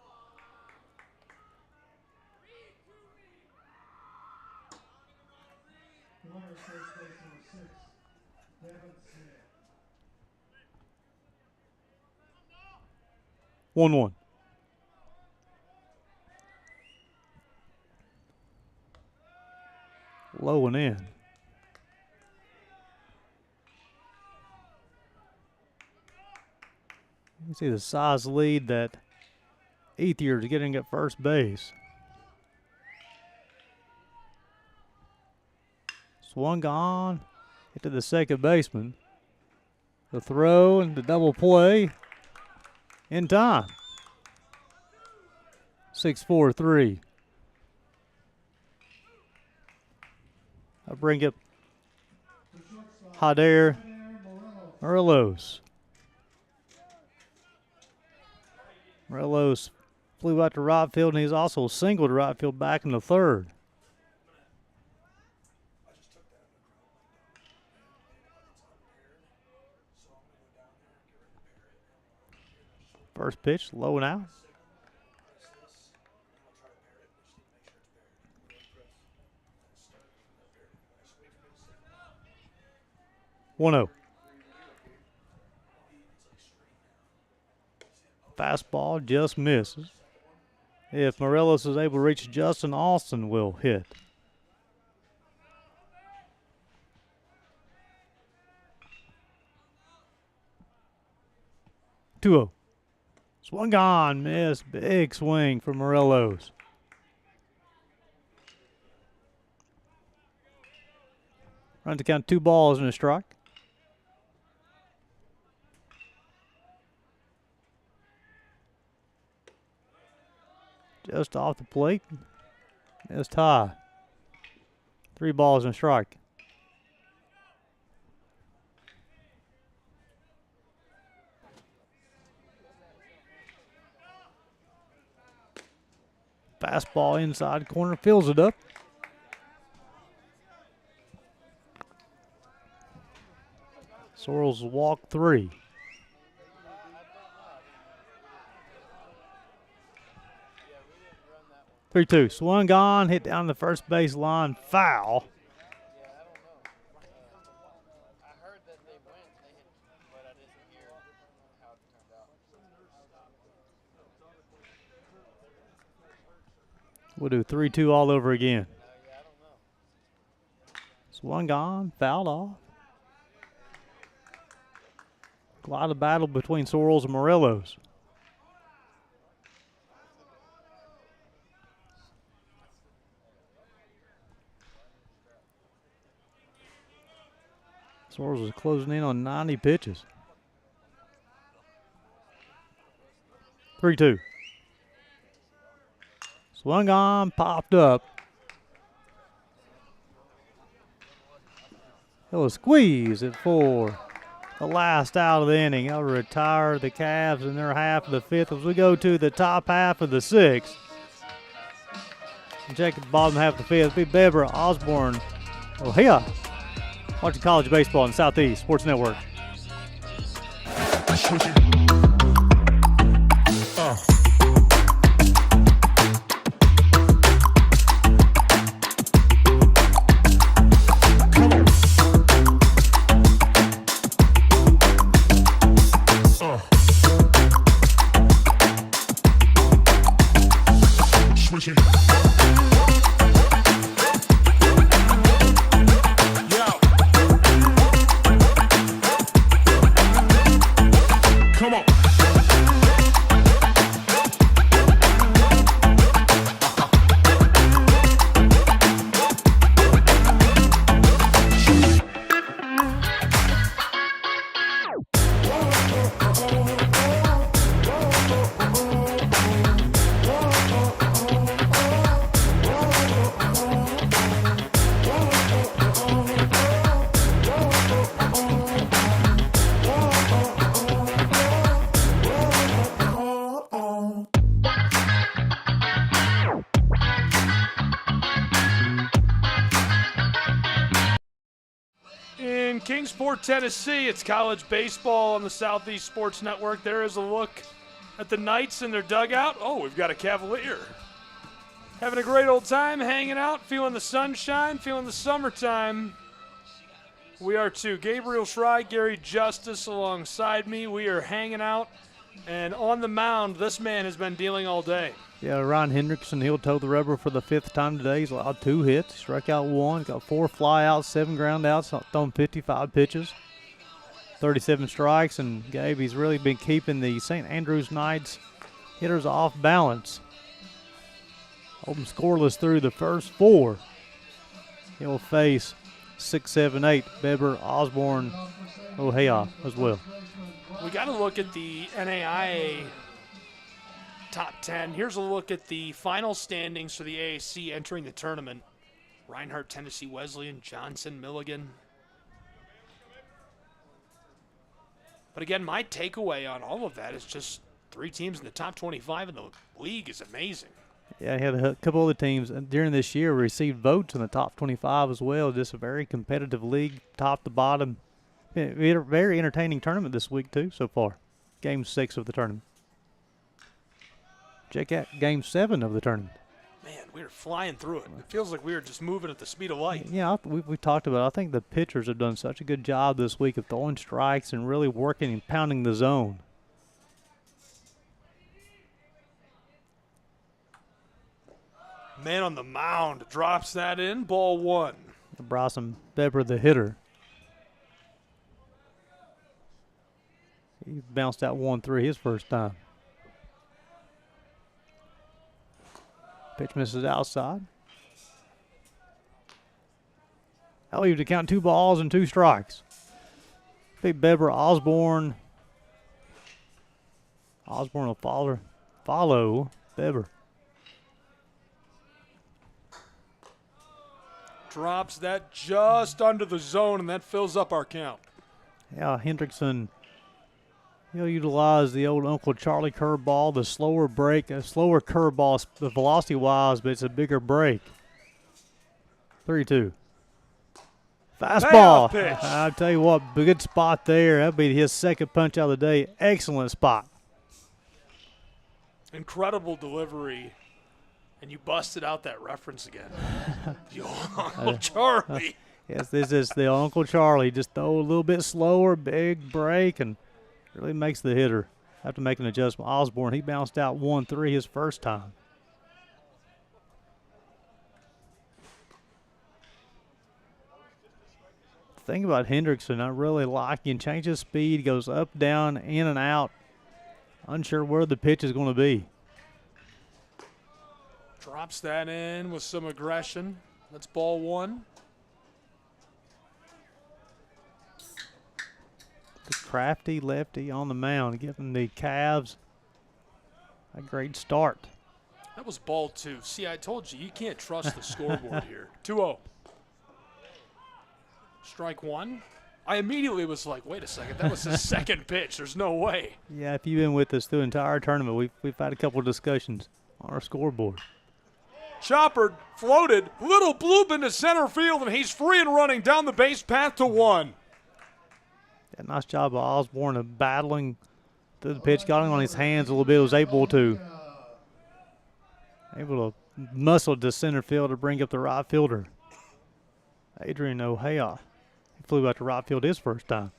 One. Low and in. You can see the size lead that Ethier is getting at first base. Swung on, hit to the second baseman. The throw and the double play in time. 6-4-3. I bring up Jader Morelos. Morelos flew out to right field, and he's also singled to right field back in the third. First pitch, low and out. One-0. Fastball just misses. If Morelos is able to reach Justin, Austin will hit. Two-0. Swung on, missed. Big swing for Morelos. Run to count 2 balls and a strike. Just off the plate. Missed high. 3 balls and a strike. Fastball inside corner, fills it up. Sorrells walk 3. Three-two. Swung on, hit down the first base line, foul. We'll do 3-2 all over again. Swung on, fouled off. A lot of battle between Sorrells and Morelos. Sorrells is closing in on 90 pitches. 3-2. Swung on, popped up. He'll squeeze it for the last out of the inning. He'll retire the Cavs in their half of the fifth as we go to the top half of the sixth. Check at the bottom half of the fifth. Big Beber, Osborne, Ohio. Watching college baseball in the Southeast Sports Network. In Kingsport, Tennessee, it's college baseball on the Southeast Sports Network. There is a look at the Knights in their dugout. Oh, we've got a Cavalier. Having a great old time, hanging out, feeling the sunshine, feeling the summertime. We are too. Gabriel Schrei, Gary Justice alongside me. We are hanging out. And on the mound, this man has been dealing all day. Yeah, Ryan Hendrickson, he'll toe the rubber for the fifth time today. He's allowed 2 hits. He struck out 1, got 4 flyouts, 7 ground outs, thrown 55 pitches, 37 strikes. And Gabe, he's really been keeping the St. Andrews Knights hitters off balance. Hold them scoreless through the first 4. He'll face 6, 7, 8, Beber, Osborne, Ohio as well. We got to look at the NAIA top 10. Here's a look at the final standings for the AAC entering the tournament. Reinhardt, Tennessee Wesleyan, Johnson, Milligan. But again, my takeaway on all of that is just 3 teams in the top 25 in the league is amazing. Yeah, he had a couple other teams during this year received votes in the top 25 as well. Just a very competitive league, top to bottom. We had a very entertaining tournament this week, too, so far. Game 6 of the tournament. Check out Game 7 of the tournament. Man, we were flying through it. It feels like we were just moving at the speed of light. Yeah, we talked about it. I think the pitchers have done such a good job this week of throwing strikes and really working and pounding the zone. Man on the mound drops that in. Ball 1. Bryson Beber, the hitter. He bounced out 1-3 his first time. Pitch misses outside. I'll leave to count 2 balls and 2 strikes. Big Beber, Osborne. Osborne will follow Beber. Drops that just under the zone, and that fills up our count. Yeah, Hendrickson, he'll utilize the old Uncle Charlie curveball, the slower break, a slower curveball, the velocity-wise, but it's a bigger break. 3-2. Fastball. Pitch. I'll tell you what, good spot there. That'll be his second punch out of the day. Excellent spot. Incredible delivery. And you busted out that reference again. The old Uncle Charlie. Yes, this is the Uncle Charlie. Just throw a little bit slower, big break, and really makes the hitter have to make an adjustment. Osborne, he bounced out 1-3 his first time. The thing about Hendrickson, I really like, he can change his speed, goes up, down, in and out. Unsure where the pitch is going to be. Drops that in with some aggression. That's ball 1. The crafty lefty on the mound, giving the Cavs A great start. That was ball 2. See, I told you can't trust the scoreboard here. 2-0. Strike 1. I immediately was like, wait a second, that was his second pitch. There's no way. Yeah, if you've been with us through the entire tournament, we've had a couple of discussions on our scoreboard. Chopper floated, little bloop into center field, and he's free and running down the base path to 1. Yeah, nice job by Osborne of battling through the pitch, got him on his hands a little bit, was able to muscle to center field to bring up the right fielder. Adrian O'Hara. He flew out to right field his first time.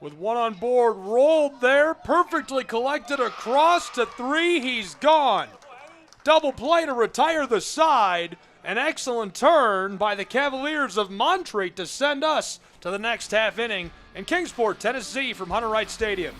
With 1 on board, rolled there, perfectly collected across to 3. He's gone. Double play to retire the side. An excellent turn by the Cavaliers of Montreat to send us to the next half inning in Kingsport, Tennessee from Hunter Wright Stadium.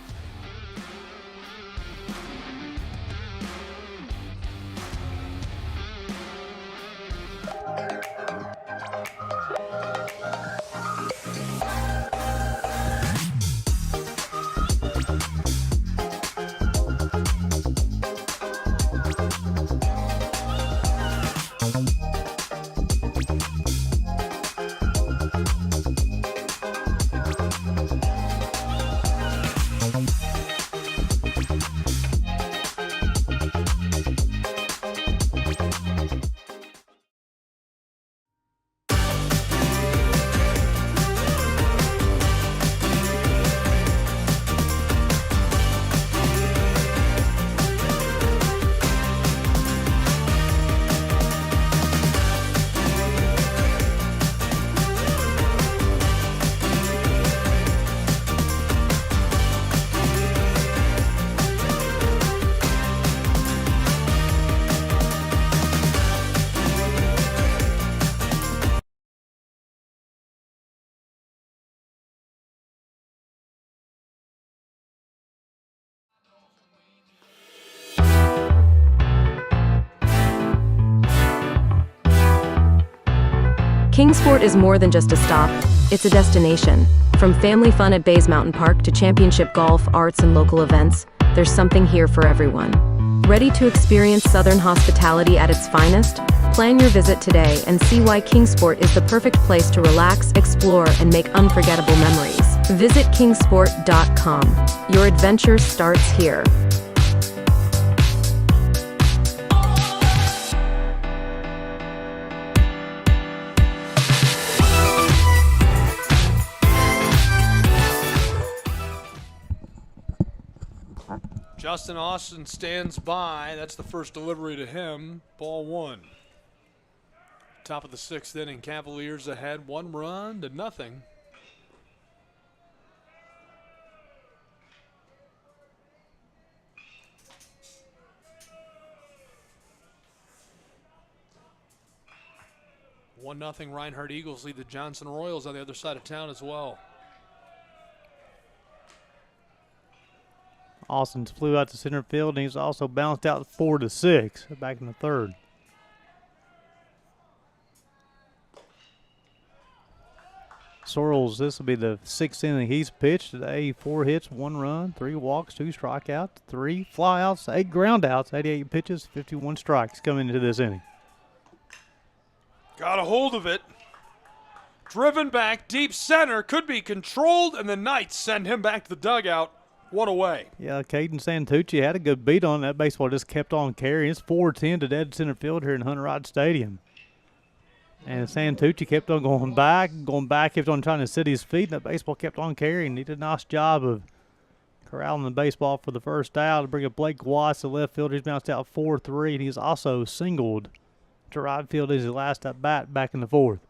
Kingsport is more than just a stop, it's a destination. From family fun at Bays Mountain Park to championship golf, arts, and local events, there's something here for everyone. Ready to experience Southern hospitality at its finest? Plan your visit today and see why Kingsport is the perfect place to relax, explore, and make unforgettable memories. Visit kingsport.com. Your adventure starts here. Justin Austin stands by. That's the first delivery to him. Ball 1. Top of the 6th inning. Cavaliers ahead. 1 run to nothing. One nothing. Reinhardt Eagles lead the Johnson Royals on the other side of town as well. Austin flew out to center field, and he's also bounced out 4-6 back in the 3rd. Sorrells, this will be the 6th inning he's pitched today. 4 hits, 1 run, 3 walks, 2 strikeouts, 3 flyouts, 8 groundouts, 88 pitches, 51 strikes coming into this inning. Got a hold of it. Driven back, deep center, could be controlled, and the Knights send him back to the dugout. 1 away. Yeah, Caden Santucci had a good beat on that. Baseball just kept on carrying. It's 4-10 to dead center field here in Hunter Wright Stadium. And Santucci kept on going back, kept on trying to sit his feet, and that baseball kept on carrying. He did a nice job of corralling the baseball for the first out to bring up Blake Watts, the left fielder. He's bounced out 4-3, and he's also singled to right field as his last at bat back in the 4th.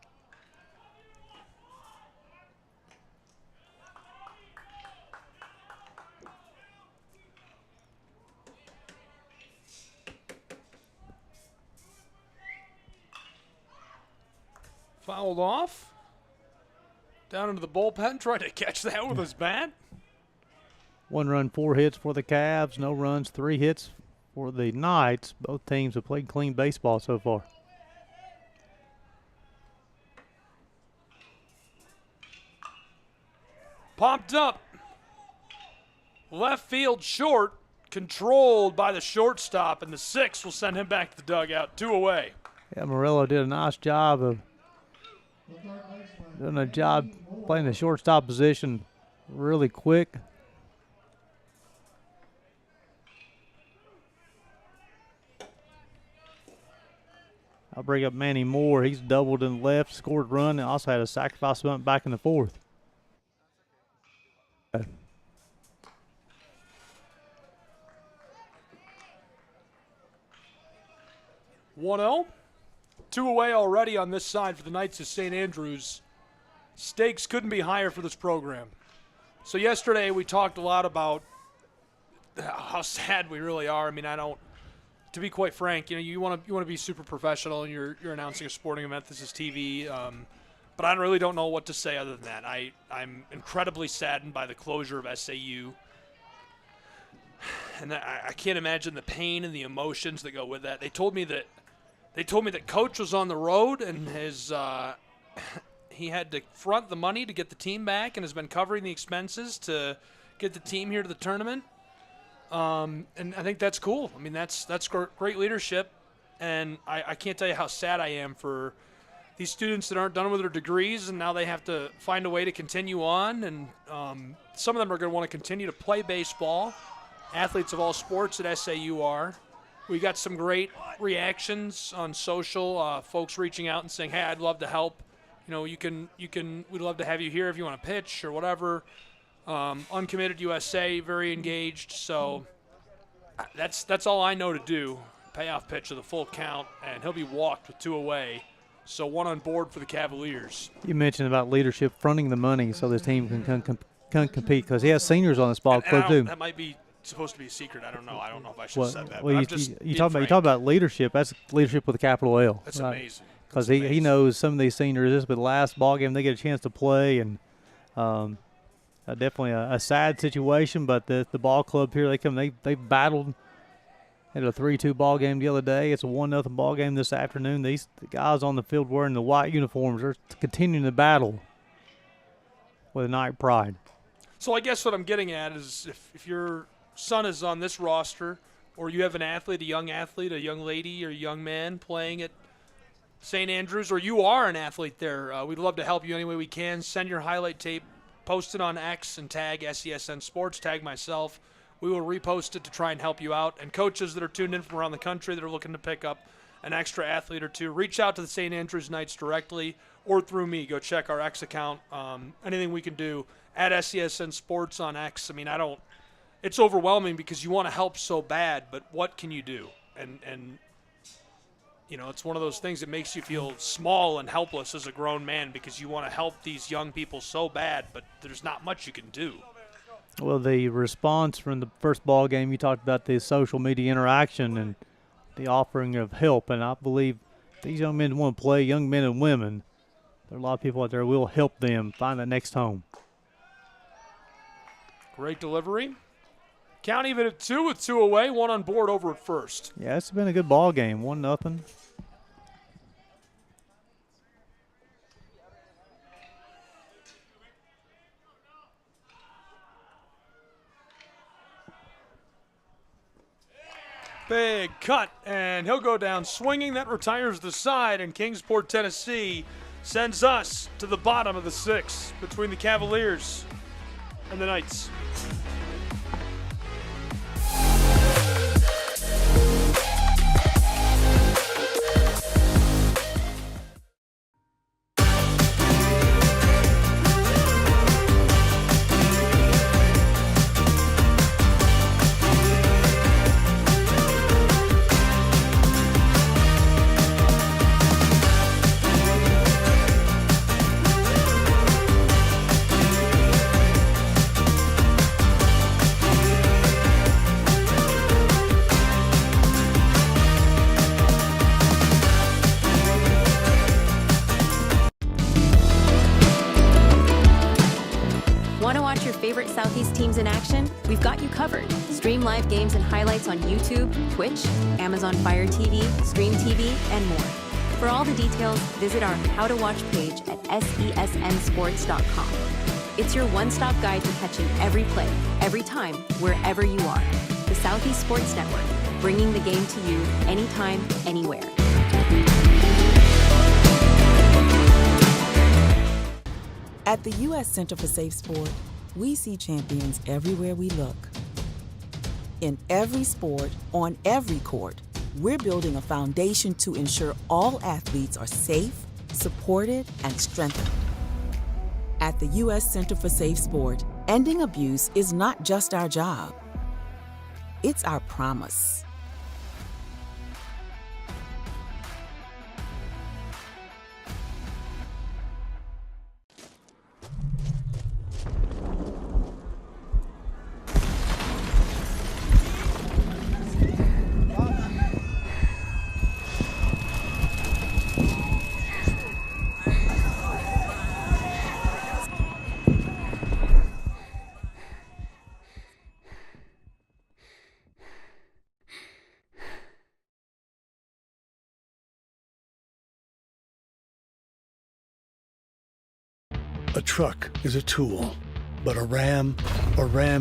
Fouled off. Down into the bullpen, tried to catch that with his bat. 1 run, 4 hits for the Cavs. No runs, 3 hits for the Knights. Both teams have played clean baseball so far. Popped up. Left field short, controlled by the shortstop, and the 6 will send him back to the dugout. 2 away. Yeah, Morello did a nice job of doing a job playing the shortstop position really quick. I'll bring up Manny Moore. He's doubled in left, scored a run, and also had a sacrifice bunt back in the 4th. 1-0. 2 away already on this side for the Knights of St. Andrews. Stakes couldn't be higher for this program. So yesterday we talked a lot about how sad we really are. I mean, to be quite frank, you want to be super professional, and you're announcing a sporting event. This is TV, but I really don't know what to say other than that. I'm incredibly saddened by the closure of SAU, and I can't imagine the pain and the emotions that go with that. They told me that Coach was on the road and he had to front the money to get the team back, and has been covering the expenses to get the team here to the tournament. And I think that's cool. I mean, that's great leadership, and I can't tell you how sad I am for these students that aren't done with their degrees, and now they have to find a way to continue on. And some of them are going to want to continue to play baseball. Athletes of all sports at SAU are. We got some great reactions on social, folks reaching out and saying, "Hey, I'd love to help. We'd love to have you here if you want to pitch or whatever." Uncommitted USA, very engaged. So that's all I know to do. Payoff pitch of the full count, and he'll be walked with 2 away. So 1 on board for the Cavaliers. You mentioned about leadership fronting the money so this team can compete, because he has seniors on this ball club too. That might be supposed to be a secret. I don't know if I should have said that. Well, you talk about leadership. That's leadership with a capital L. That's amazing. Because he knows some of these seniors. This will be the last ball game they get a chance to play, and definitely a sad situation. But the ball club here, they battled. Had a 3-2 ball game the other day. It's a 1-0 ball game this afternoon. The guys on the field wearing the white uniforms are continuing the battle with Knight pride. So I guess what I'm getting at is if your son is on this roster, or you have an athlete, a young lady or a young man playing at St. Andrews, or you are an athlete there, we'd love to help you any way we can. Send your highlight tape, post it on X and tag SESN Sports, tag myself. We will repost it to try and help you out. And coaches that are tuned in from around the country that are looking to pick up an extra athlete or two, reach out to the St. Andrews Knights directly or through me. Go check our X account. Anything we can do at SESN Sports on X. I mean, it's overwhelming because you want to help so bad, but what can you do? And it's one of those things that makes you feel small and helpless as a grown man, because you want to help these young people so bad, but there's not much you can do. Well, the response from the first ball game, you talked about the social media interaction and the offering of help, and I believe these young men want to play, young men and women. There are a lot of people out there who will help them find that next home. Great delivery. Count even at 2 with 2 away, 1 on board over at first. Yeah, it's been a good ball game, 1-0. Big cut, and he'll go down swinging. That retires the side, and Kingsport, Tennessee sends us to the bottom of the 6th between the Cavaliers and the Knights. Southeast teams in action, we've got you covered. Stream live games and highlights on YouTube, Twitch, Amazon Fire TV, Stream TV, and more. For all the details, visit our How to Watch page at sesnsports.com. It's your one-stop guide to catching every play, every time, wherever you are. The Southeast Sports Network, bringing the game to you anytime, anywhere. At the U.S. Center for Safe Sport, we see champions everywhere we look. In every sport, on every court, we're building a foundation to ensure all athletes are safe, supported, and strengthened. At the U.S. Center for Safe Sport, ending abuse is not just our job. It's our promise. A truck is a tool, but a ram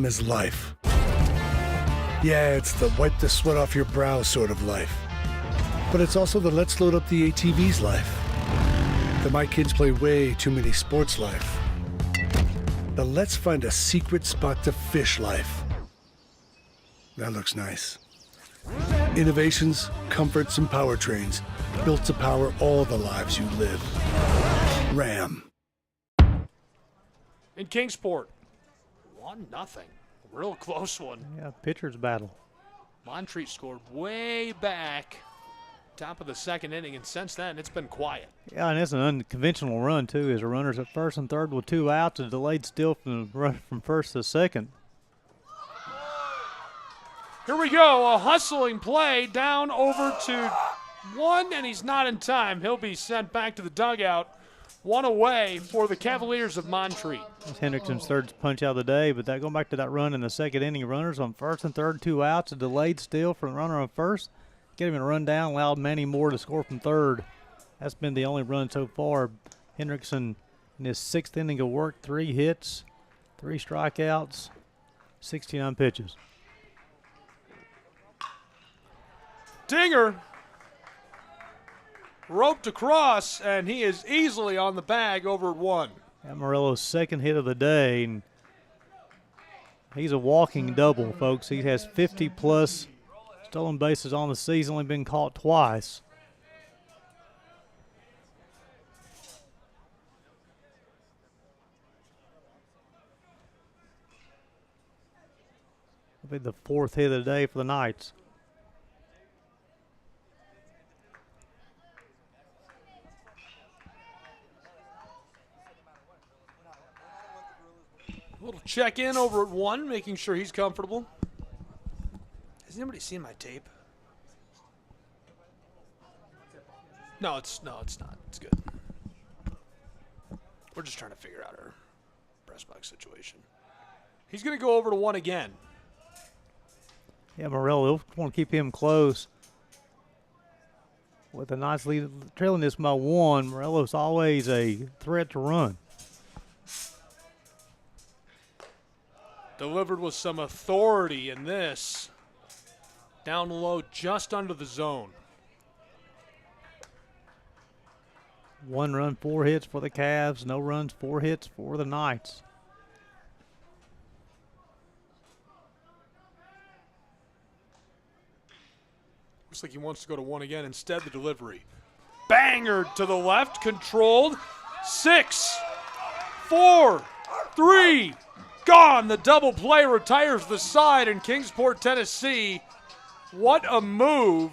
is life. Yeah, it's the wipe the sweat off your brow sort of life. But it's also the let's load up the ATV's life. The my kids play way too many sports life. The let's find a secret spot to fish life. That looks nice. Innovations, comforts, and powertrains built to power all the lives you live. Ram. In Kingsport, 1-0. Real close one. Yeah, pitcher's battle. Montreat scored way back, top of the second inning, and since then it's been quiet. Yeah, and it's an unconventional run, too, as the runners at first and third with 2 outs, a delayed steal from first to second. Here we go, a hustling play down over to 1, and he's not in time. He'll be sent back to the dugout. 1 away for the Cavaliers of Montreat. That's Hendrickson's third punch out of the day, but going back to that run in the second inning, runners on first and third, 2 outs, a delayed steal from the runner on first. Get him a run down, allowed Manny Moore to score from third. That's been the only run so far. Hendrickson in his 6th inning of work, 3 hits, 3 strikeouts, 69 pitches. Dinger roped across, and he is easily on the bag over at 1. Morello's second hit of the day, and he's a walking double, folks. He has 50-plus stolen bases on the season, only been caught twice. It'll be the 4th hit of the day for the Knights. A little check-in over at 1, making sure he's comfortable. Has anybody seen my tape? No, it's not. It's good. We're just trying to figure out our press box situation. He's going to go over to 1 again. Yeah, Morello want to keep him close. With the Knights lead, trailing this by 1, Morello's always a threat to run. Delivered with some authority in this. Down low, just under the zone. 1 run, 4 hits for the Cavs. No runs, 4 hits for the Knights. Looks like he wants to go to 1 again. Instead, the delivery. Banger to the left, controlled. 6, 4, 3. Gone. The double play retires the side in Kingsport, Tennessee. What a move.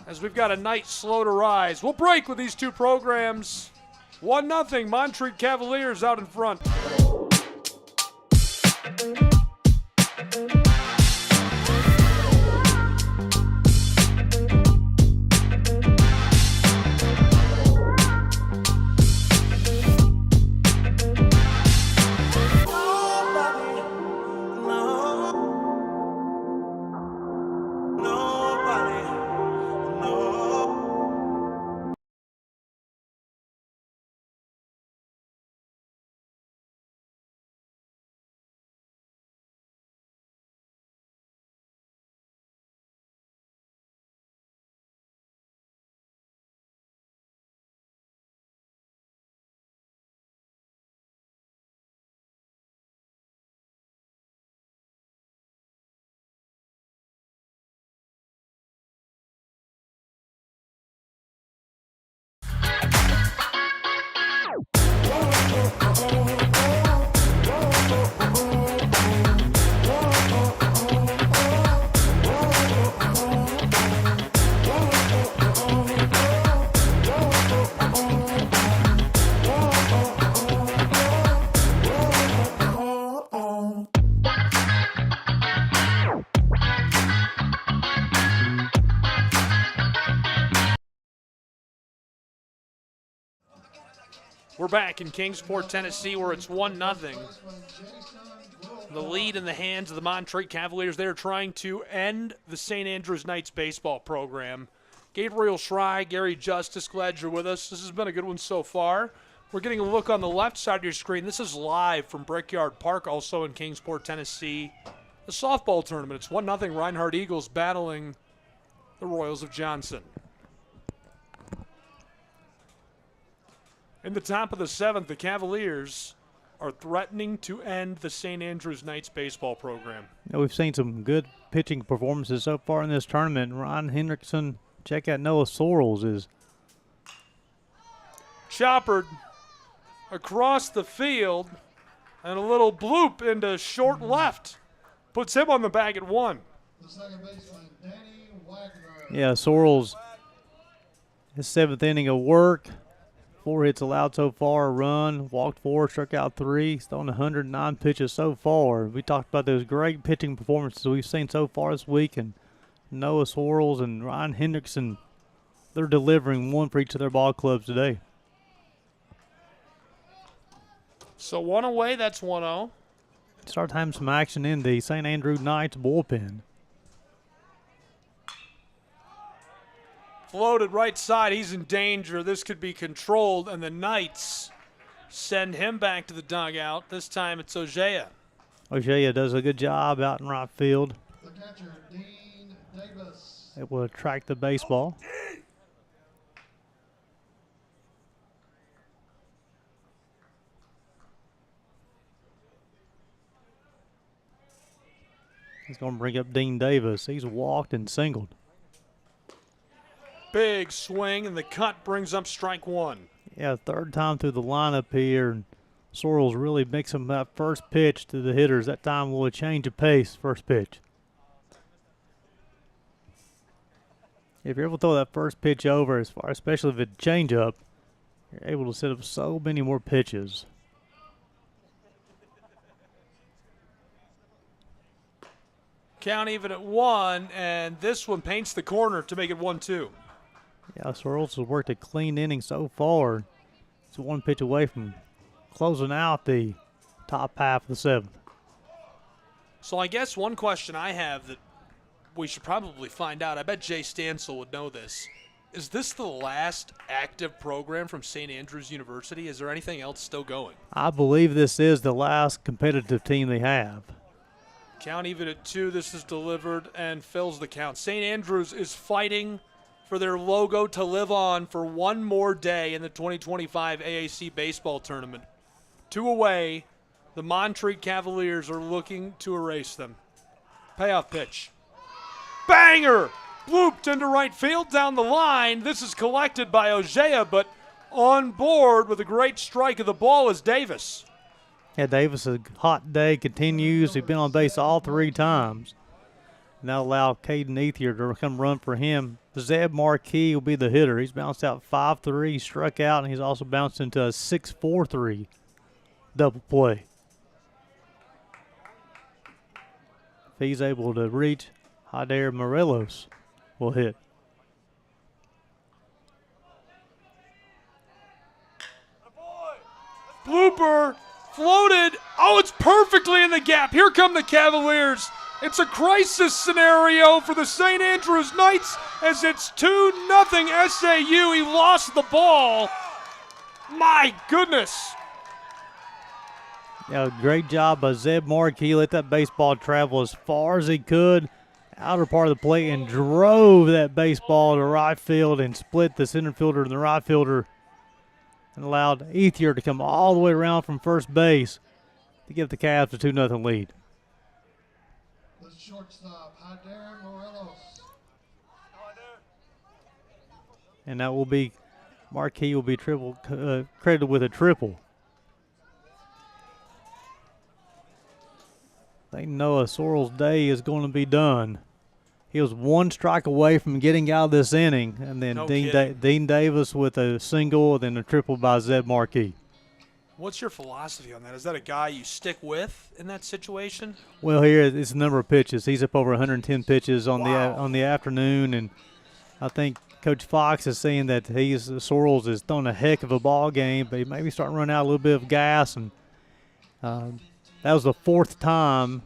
As we've got a night slow to rise. We'll break with these 2 programs. 1-0, Montreat Cavaliers out in front. We're back in Kingsport, Tennessee, where it's 1-0. The lead in the hands of the Montreat Cavaliers. They're trying to end the St. Andrews Knights baseball program. Gabriel Schrei, Gary Justice, glad you're with us. This has been a good one so far. We're getting a look on the left side of your screen. This is live from Brickyard Park, also in Kingsport, Tennessee. The softball tournament. It's 1-0 Reinhardt Eagles battling the Royals of Johnson. In the top of the 7th, the Cavaliers are threatening to end the St. Andrews Knights baseball program. Now, we've seen some good pitching performances so far in this tournament. Ryan Hendrickson, check out Noah Sorrells is choppered across the field, and a little bloop into short left. Puts him on the bag at 1. Yeah, Sorrells, his 7th inning of work. 4 hits allowed so far, a run, walked 4, struck out 3. He's thrown 109 pitches so far. We talked about those great pitching performances we've seen so far this week, and Noah Sorrells and Ryan Hendrickson, they're delivering one for each of their ball clubs today. So 1 away, that's 1-0. Start having some action in the St. Andrew Knights bullpen. Floated right side, he's in danger. This could be controlled, and the Knights send him back to the dugout. This time it's Ojea. Ojea does a good job out in right field. The catcher, Dean Davis. It will attract the baseball. He's going to bring up Dean Davis. He's walked and singled. Big swing, and the cut brings up strike 1. Yeah, 3rd time through the lineup here. And Sorrells really makes him that first pitch to the hitters. That time will change of pace, first pitch. If you're able to throw that first pitch over, especially if it's change up, you're able to set up so many more pitches. Count even at 1, and this one paints the corner to make it 1-2. Yeah, Sorrells has worked a clean inning so far. It's 1 pitch away from closing out the top half of the 7th. So I guess one question I have that we should probably find out, I bet Jay Stansel would know this. Is this the last active program from St. Andrews University? Is there anything else still going? I believe this is the last competitive team they have. Count even at 2. This is delivered and fills the count. St. Andrews is fighting for their logo to live on for one more day in the 2025 AAC baseball tournament. 2 away. The Montreat Cavaliers are looking to erase them. Payoff pitch. Banger! Blooped into right field down the line. This is collected by Ojea, but on board with a great strike of the ball is Davis. Yeah, Davis, a hot day continues. He's been on base all 3 times. Now allow Caden Ethier to come run for him. Zeb Marquis will be the hitter. He's bounced out 5-3, struck out, and he's also bounced into a 6-4-3 double play. If he's able to reach, Hyder Morelos will hit. Blooper, floated. Oh, it's perfectly in the gap. Here come the Cavaliers. It's a crisis scenario for the St. Andrews Knights as it's 2-0 SAU. He lost the ball. My goodness. Yeah, great job by Zeb Marquis. Let that baseball travel as far as he could. Outer part of the plate and drove that baseball to right field and split the center fielder and the right fielder and allowed Ethier to come all the way around from first base to give the Cavs a 2-0 lead. The shortstop, Hyder Morelos. And that will be, Marquis will be credited with a triple. They know a Sorrells' day is going to be done. He was 1 strike away from getting out of this inning, and then Dean Davis with a single, then a triple by Zeb Marquis. What's your philosophy on that? Is that a guy you stick with in that situation? Well, here it's a number of pitches. He's up over 110 pitches on the afternoon, and I think Coach Fox is seeing that Sorrells is throwing a heck of a ball game, but he may be starting to run out a little bit of gas. And that was the 4th time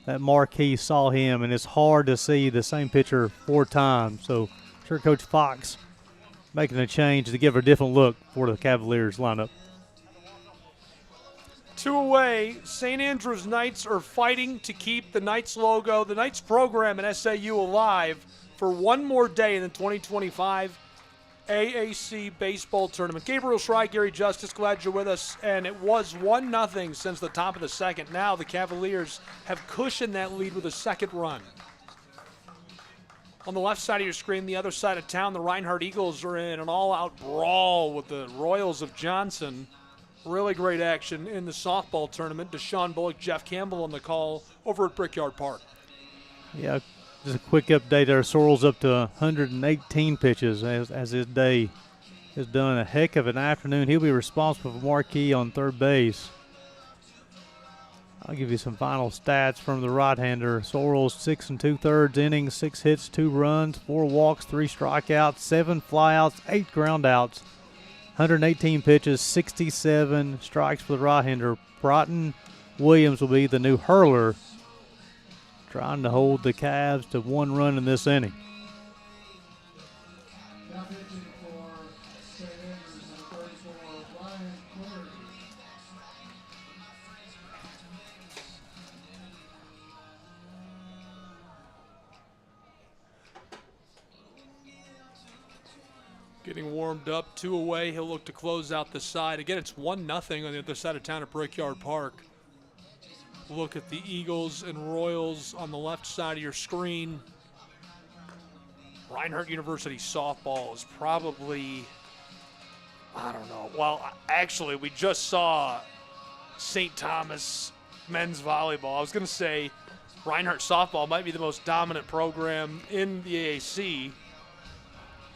that Marquis saw him, and it's hard to see the same pitcher 4 times. So I'm sure Coach Fox making a change to give a different look for the Cavaliers lineup. 2 away. St. Andrews Knights are fighting to keep the Knights logo, the Knights program at SAU alive for one more day in the 2025 AAC baseball tournament. Gabriel Schrei, Gary Justice, glad you're with us. And it was 1-0 since the top of the second. Now the Cavaliers have cushioned that lead with a second run. On the left side of your screen, the other side of town, the Reinhardt Eagles are in an all-out brawl with the Royals of Johnson. Really great action in the softball tournament. Deshaun Bullock, Jeff Campbell on the call over at Brickyard Park. Yeah, just a quick update there. Sorrells up to 118 pitches as his day has done a heck of an afternoon. He'll be responsible for Marquis on third base. I'll give you some final stats from the right-hander. Sorrells 6 2/3 innings, 6 hits, 2 runs, 4 walks, 3 strikeouts, 7 flyouts, 8 groundouts, 118 pitches, 67 strikes for the right-hander. Broughton Williams will be the new hurler, trying to hold the Cavs to 1 run in this inning. Getting warmed up, 2 away. He'll look to close out the side. Again, it's 1-0 on the other side of town at Brickyard Park. Look at the Eagles and Royals on the left side of your screen. Reinhardt University softball is probably, I don't know. Well, actually, we just saw St. Thomas men's volleyball. I was going to say Reinhardt softball might be the most dominant program in the AAC.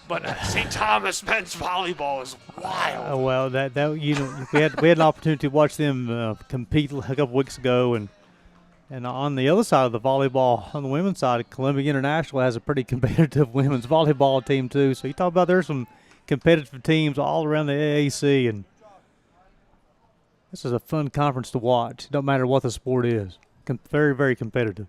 But St. Thomas men's volleyball is wild. Well, we had an opportunity to watch them compete a couple weeks ago, and on the other side of the volleyball, on the women's side, Columbia International has a pretty competitive women's volleyball team too. So you talk about there's some competitive teams all around the AAC, and this is a fun conference to watch. It don't matter what the sport is. Very, very competitive.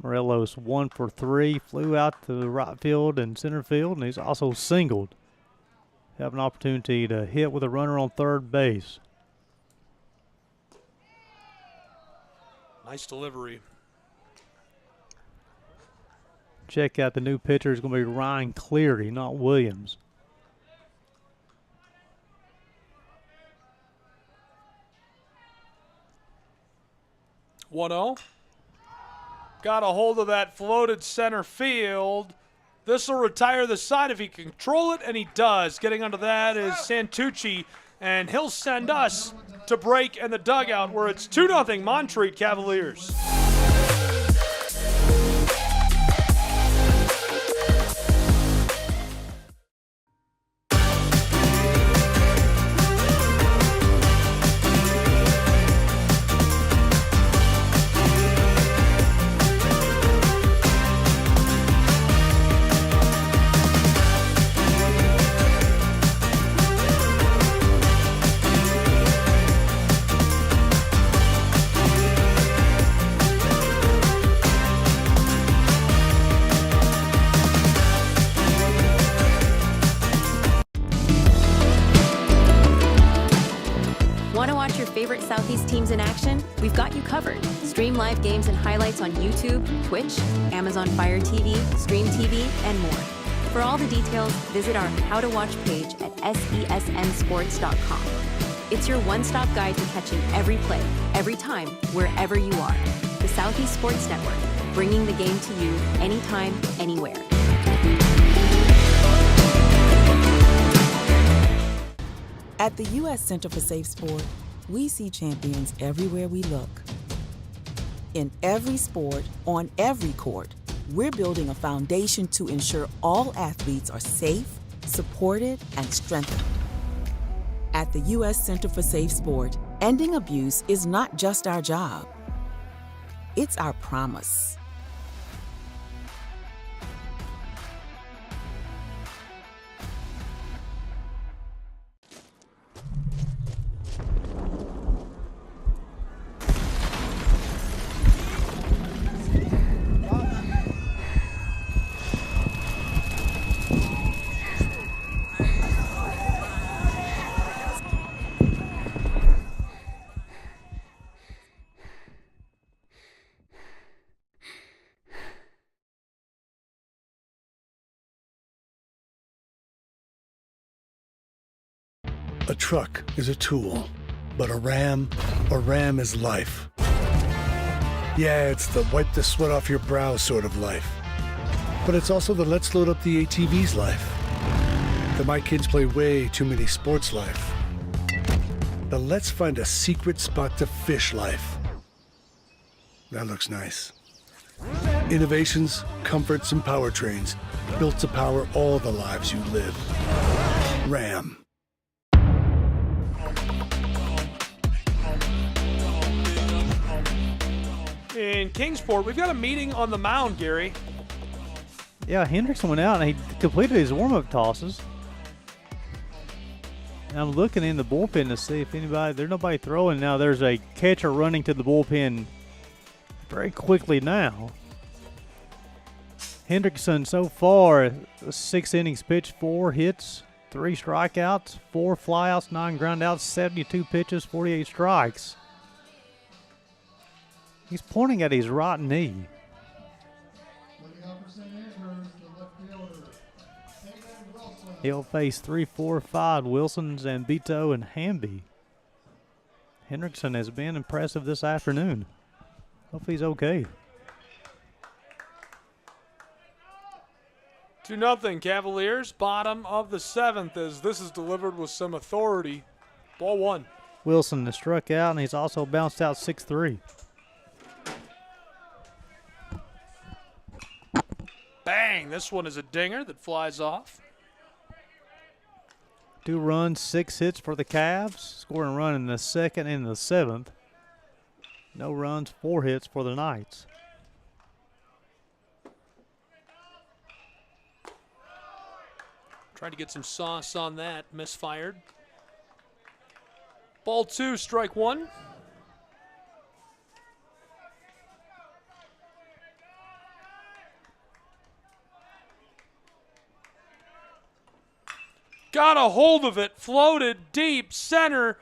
Morelos 1 for 3, flew out to the right field and center field, and he's also singled. Have an opportunity to hit with a runner on third base. Nice delivery. Check out the new pitcher is going to be Ryan Cleary, not Williams. One-0. Got a hold of that floated center field. This will retire the side if he can control it, and he does. Getting onto that is Santucci, and he'll send us to break in the dugout where it's 2-0 Montreat Cavaliers. Favorite Southeast teams in action? We've got you covered. Stream live games and highlights on YouTube, Twitch, Amazon Fire TV, Stream TV, and more. For all the details, visit our How to Watch page at sesnsports.com. It's your one-stop guide to catching every play, every time, wherever you are. The Southeast Sports Network, bringing the game to you anytime, anywhere. At the U.S. Center for Safe Sport, we see champions everywhere we look. In every sport, on every court, we're building a foundation to ensure all athletes are safe, supported, and strengthened. At the U.S. Center for Safe Sport, ending abuse is not just our job. It's our promise. A truck is a tool, but a ram is life. Yeah, it's the wipe the sweat off your brow sort of life. But it's also the let's load up the ATV's life. The my kids play way too many sports life. The let's find a secret spot to fish life. That looks nice. Innovations, comforts, and powertrains built to power all the lives you live. Ram. In Kingsport, we've got a meeting on the mound, Gary. Yeah, Hendrickson went out and he completed his warm-up tosses. And I'm looking in the bullpen to see if there's nobody throwing now. There's a catcher running to the bullpen very quickly now. Hendrickson so far, 6 innings pitched, 4 hits, 3 strikeouts, 4 flyouts, 9 groundouts, 72 pitches, 48 strikes. He's pointing at his right knee. He'll face 3, 4, 5 Wilson, Zambito, and Hamby. Hendrickson has been impressive this afternoon. Hope he's okay. 2-0 Cavaliers, bottom of the 7th, as this is delivered with some authority. Ball 1. Wilson has struck out, and he's also bounced out 6-3. Bang! This one is a dinger that flies off. 2 runs, 6 hits for the Cavs, scoring a run in the 2nd and the 7th. No runs, 4 hits for the Knights. Tried to get some sauce on that, misfired. Ball 2, strike 1. Got a hold of it, floated deep center,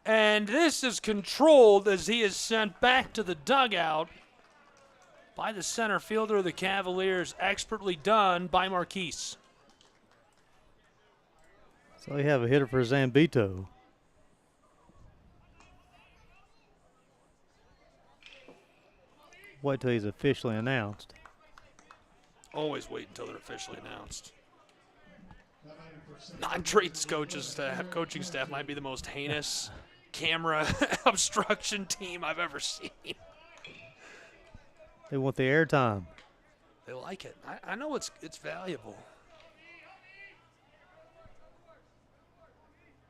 and this is controlled as he is sent back to the dugout by the center fielder of the Cavaliers, expertly done by Marquise. So you have a hitter for Zambito. Wait till he's officially announced. Always wait until they're officially announced. Montreat's coaching staff might be the most heinous camera obstruction team I've ever seen. They want the airtime. They like it. I know it's valuable.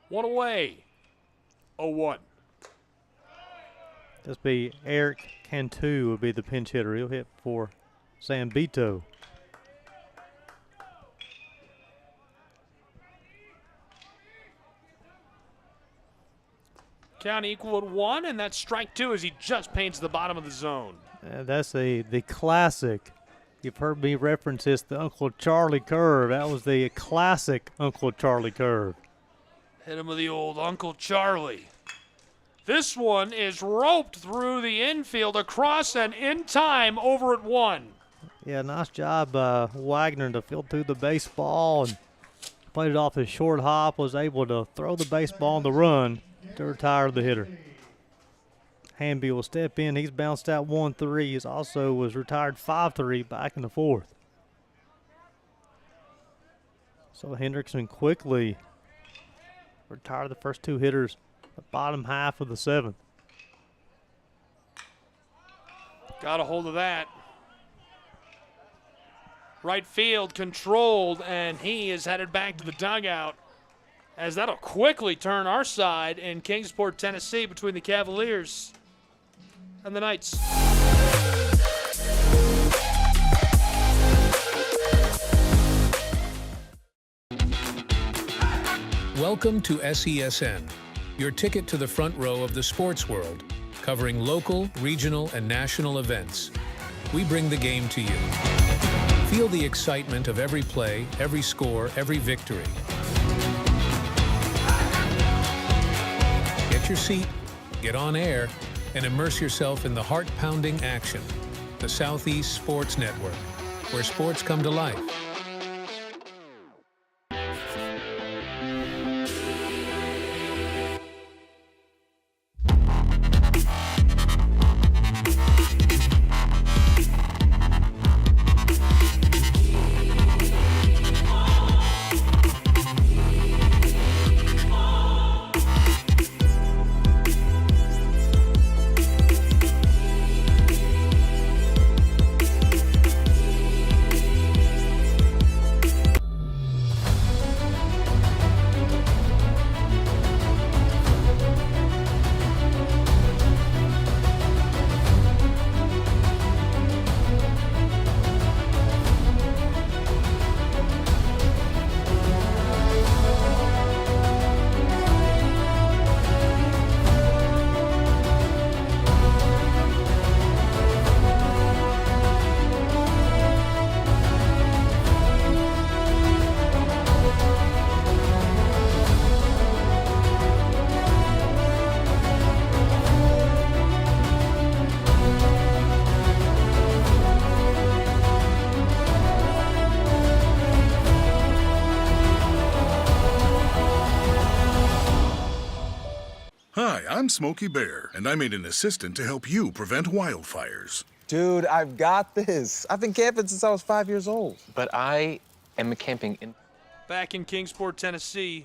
1 away. 0-1. This be Eric Cantu will be the pinch hitter. He'll hit for Zambito. Count equal at 1, and that's strike 2 as he just paints the bottom of the zone. That's the classic. You've heard me reference this, the Uncle Charlie curve. That was the classic Uncle Charlie curve. Hit him with the old Uncle Charlie. This one is roped through the infield, across and in time over at 1. Yeah, nice job by Wagner to field through the baseball and played it off his short hop, was able to throw the baseball on the run to retire the hitter. Hamby will step in. He's bounced out 1-3. He also was retired 5-3 back in the 4th. So Hendrickson quickly retired the first 2 hitters, the bottom half of the 7th. Got a hold of that. Right field controlled, and he is headed back to the dugout, as that'll quickly turn our side in Kingsport, Tennessee, between the Cavaliers and the Knights. Welcome to SESN, your ticket to the front row of the sports world, covering local, regional, and national events. We bring the game to you. Feel the excitement of every play, every score, every victory. Get your seat, get on air, and immerse yourself in the heart-pounding action. The Southeast Sports Network, where sports come to life. I'm Smokey Bear, and I made an assistant to help you prevent wildfires. Dude, I've got this. I've been camping since I was 5 years old. But I am a camping Back in Kingsport, Tennessee.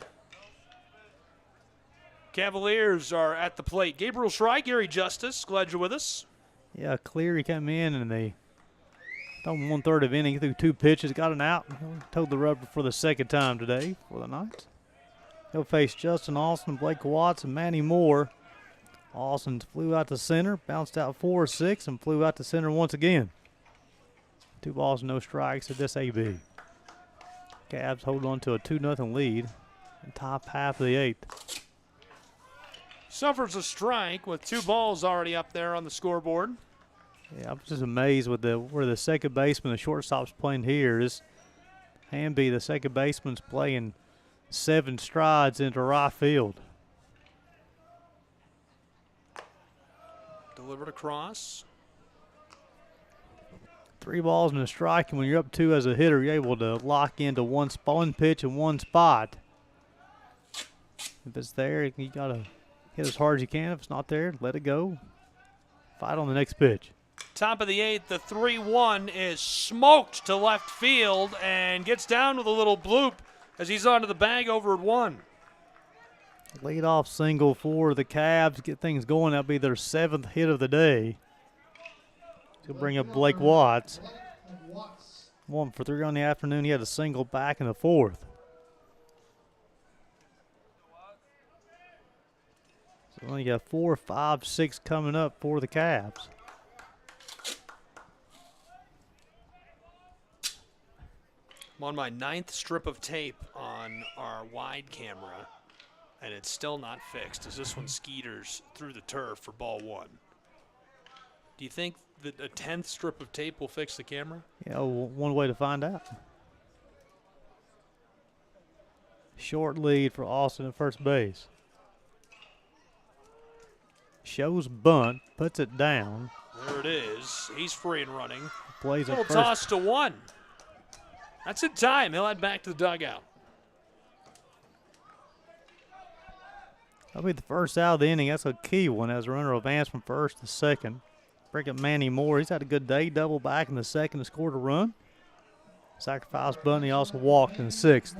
Cavaliers are at the plate. Gabriel Schrei, Gary Justice, glad you're with us. Yeah, Cleary came in and they done 1/3 of inning, threw 2 pitches, got an out, towed the rubber for the second time today for the Knights. He'll face Justin Austin, Blake Watts, and Manny Moore. Austin flew out to center, bounced out 4-6, and flew out to center once again. 2 balls, no strikes at this AB. Cavs hold on to a 2-0 lead in top half of the 8th. Suffers a strike with 2 balls already up there on the scoreboard. Yeah, I'm just amazed with where the second baseman, the shortstop's playing here. This Hamby, the second baseman's playing 7 strides into right field. Delivered across. 3 balls and a strike, and when you're up 2 as a hitter, you're able to lock into one pitch in one spot. If it's there, you got to hit as hard as you can. If it's not there, let it go. Fight on the next pitch. Top of the 8th, the 3-1 is smoked to left field and gets down with a little bloop as he's onto the bag over at 1. Leadoff single for the Cavs, get things going. That'll be their 7th hit of the day. He'll bring up Blake Watts. 1 for 3 on the afternoon. He had a single back in the 4th. So you got 4, 5, 6 coming up for the Cavs. I'm on my 9th strip of tape on our wide camera, and it's still not fixed as this one skeeters through the turf for ball 1. Do you think that a 10th strip of tape will fix the camera? Yeah, one way to find out. Short lead for Austin at first base. Shows bunt, puts it down. There it is. He's free and running. Plays a at little first. toss to 1. That's in time. He'll head back to the dugout. That'll be the first out of the inning. That's a key one as a runner advance from first to second. Bring up Manny Moore. He's had a good day. Double back in the second and scored a run. Sacrifice bunt. He also walked in the 6th.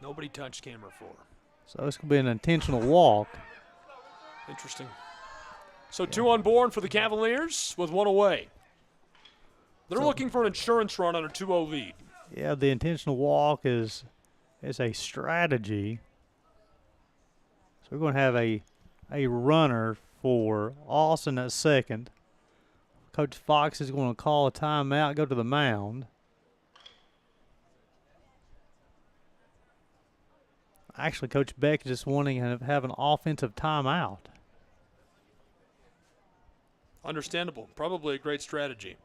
Nobody touched camera 4. So this could be an intentional walk. Interesting. So 2 on board for the Cavaliers with 1 away. They're looking for an insurance run on a 2-0 lead. Yeah, the intentional walk is a strategy. So we're going to have a runner for Austin at second. Coach Fox is going to call a timeout, go to the mound. Actually, Coach Beck is just wanting to have an offensive timeout. Understandable. Probably a great strategy.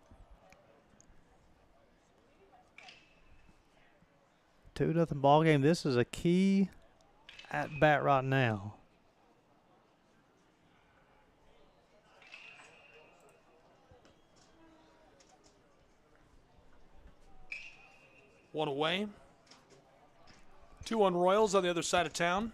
2-0 ball game. This is a key at bat right now. One away. 2 on Royals on the other side of town.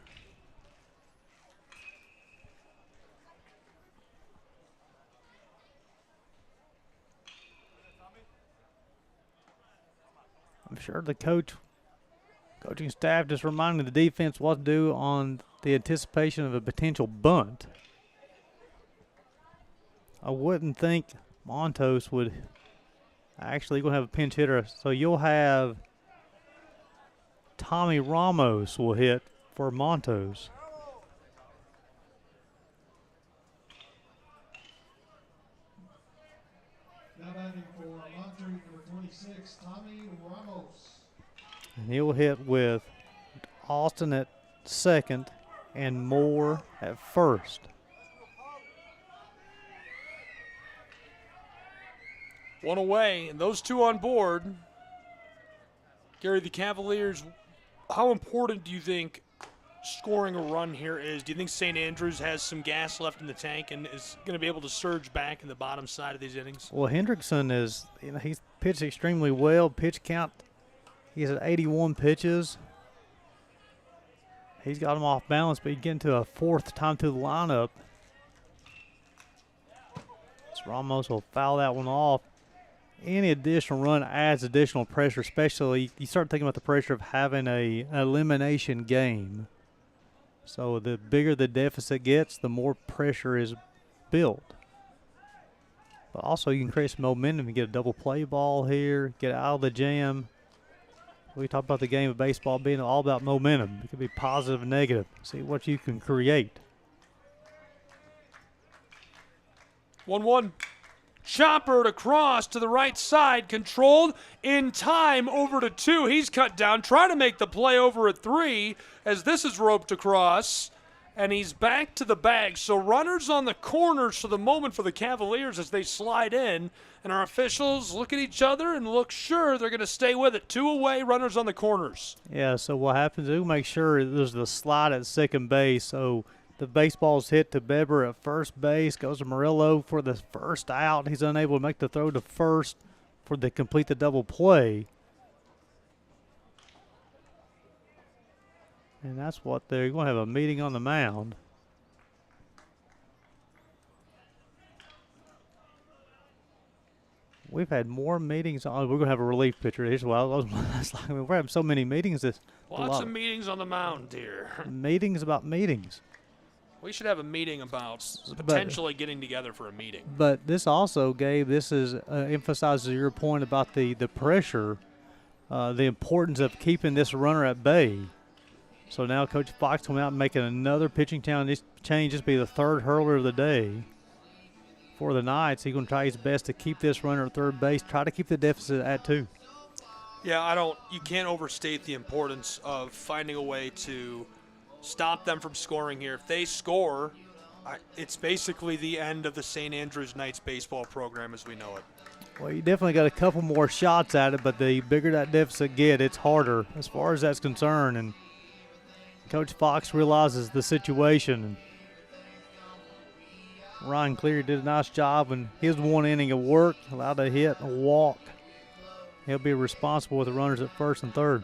I'm sure the coaching staff just reminding the defense what to do on the anticipation of a potential bunt. I wouldn't think Montos would actually going to have a pinch hitter. So you'll have Tommy Ramos will hit for Montos. Now batting for Montreat, number 26, Tommy Ramos. And he'll hit with Austin at second and Moore at first. One away, and those 2 on board. Gary, the Cavaliers, how important do you think scoring a run here is, do you think St. Andrews has some gas left in the tank and is going to be able to surge back in the bottom side of these innings? Well, Hendrickson is, he's pitched extremely well. Pitch count, he's at 81 pitches. He's got him off balance, but he's getting to a fourth time to the lineup. So Ramos will foul that one off. Any additional run adds additional pressure, especially you start thinking about the pressure of having an elimination game. So the bigger the deficit gets, the more pressure is built. But also you can create some momentum. You get a double play ball here, get out of the jam. We talked about the game of baseball being all about momentum. It could be positive and negative. See what you can create. 1-1. Chopper across to the right side, controlled in time over to 2. He's cut down, trying to make the play over at 3 as this is roped across, and he's back to the bag. So runners on the corners for the moment for the Cavaliers as they slide in, and our officials look at each other and look sure they're going to stay with it. 2 away, runners on the corners. Yeah, so what happens is we make sure there's the slide at second base, so the baseball's hit to Beber at first base, goes to Murillo for the first out. He's unable to make the throw to first for the complete the double play. And that's what they're going to have a meeting on the mound. We've had more meetings on. We're going to have a relief pitcher as well. We're having so many meetings. Lots of meetings on the mound here. Meetings about meetings. We should have a meeting about potentially getting together for a meeting. But this also, Gabe, this is emphasizes your point about the pressure, the importance of keeping this runner at bay. So now Coach Fox coming out and making another pitching change. This be the third hurler of the day for the Knights. He's going to try his best to keep this runner at third base, try to keep the deficit at 2. Yeah, you can't overstate the importance of finding a way to stop them from scoring here. If they score, it's basically the end of the St. Andrews Knights baseball program as we know it. Well, you definitely got a couple more shots at it, but the bigger that deficit get, it's harder as far as that's concerned. And Coach Fox realizes the situation. And Ryan Cleary did a nice job in his one inning of work, allowed a hit, a walk. He'll be responsible with the runners at first and third.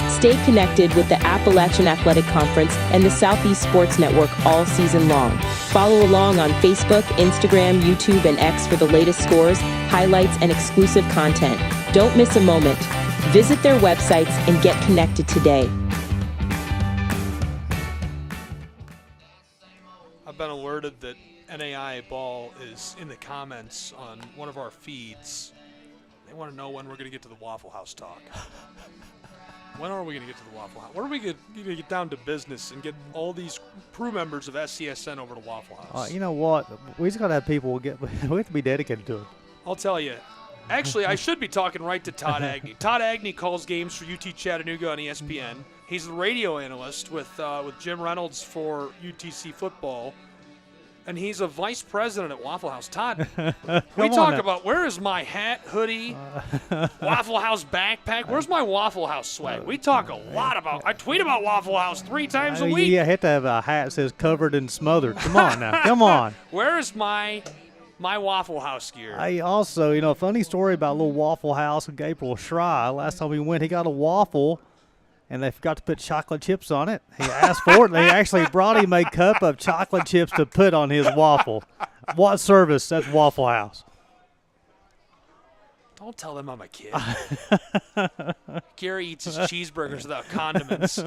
Stay connected with the Appalachian Athletic Conference and the Southeast Sports Network all season long. Follow along on Facebook, Instagram, YouTube, and X for the latest scores, highlights, and exclusive content. Don't miss a moment. Visit their websites and get connected today. I've been alerted that NAIA ball is in the comments on one of our feeds. They want to know when we're going to get to the Waffle House talk. When are we going to get to the Waffle House? When are we going to get down to business and get all these crew members of SCSN over to Waffle House? You know what? We just got to have people we have to be dedicated to it. I'll tell you. Actually, I should be talking right to Todd Agnew. Todd Agnew calls games for UT Chattanooga on ESPN. He's the radio analyst with Jim Reynolds for UTC football. And he's a vice president at Waffle House. Todd, we talk about where is my hat, hoodie, Waffle House backpack? Where's my Waffle House swag? We talk a lot about. I tweet about Waffle House 3 times a week. Yeah, I have to have a hat that says covered and smothered. Come on now, come on. Where is my Waffle House gear? I also, a funny story about a little Waffle House with Gabriel Schry. Last time we went, he got a waffle. And they forgot to put chocolate chips on it. He asked for it, and they actually brought him a cup of chocolate chips to put on his waffle. What service? That's Waffle House. Don't tell them I'm a kid. Gary eats his cheeseburgers without condiments.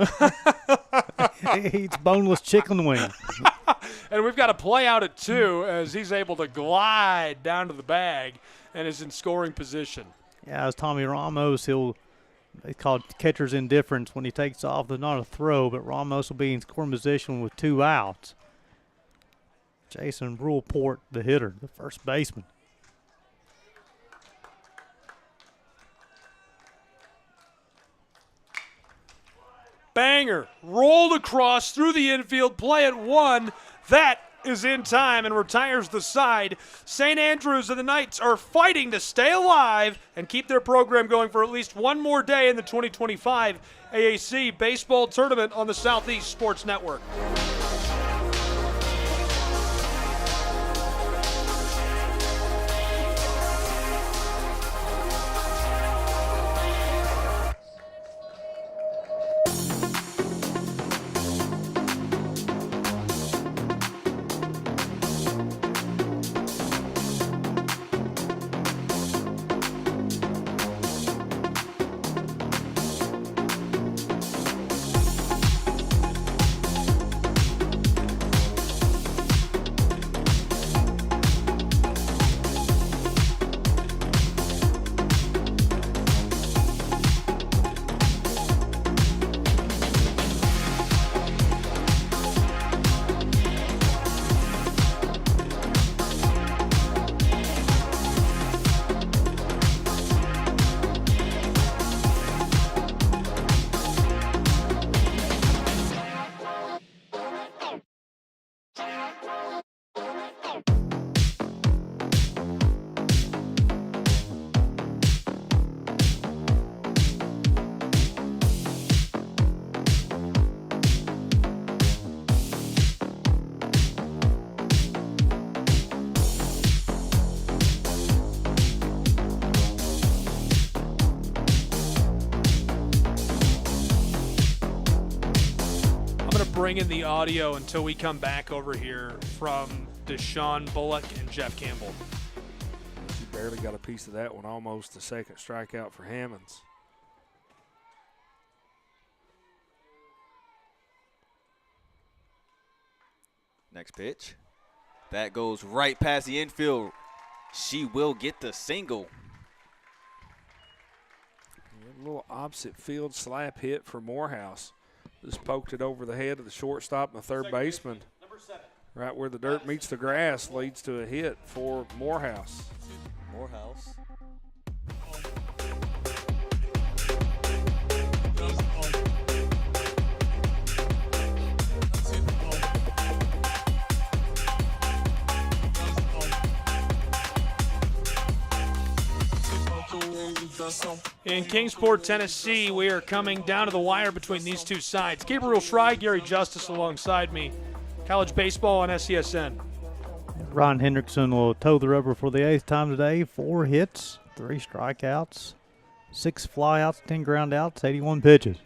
He eats boneless chicken wings. And we've got a play out at 2 as he's able to glide down to the bag and is in scoring position. Yeah, as Tommy Ramos, they call it catcher's indifference when he takes off. There's not a throw, but Ramos will be in scoring position with 2 outs. Jason Brulport, the hitter, the first baseman. Banger, rolled across through the infield, play at 1. That is in time and retires the side. St. Andrews and the Knights are fighting to stay alive and keep their program going for at least one more day in the 2025 AAC Baseball Tournament on the Southeast Sports Network. Bring in the audio until we come back over here from Deshaun Bullock and Jeff Campbell. She barely got a piece of that one, almost a second strikeout for Hammonds. Next pitch. That goes right past the infield. She will get the single. A little opposite field slap hit for Morehouse. Just poked it over the head of the shortstop and the third baseman. Right where the dirt meets the grass leads to a hit for Morehouse. Morehouse. In Kingsport, Tennessee, we are coming down to the wire between these two sides. Gabriel Schrei, Gary Justice alongside me. College baseball on SESN. Ron Hendrickson will toe the rubber for the 8th time today. 4 hits, 3 strikeouts, 6 flyouts, 10 groundouts, 81 pitches.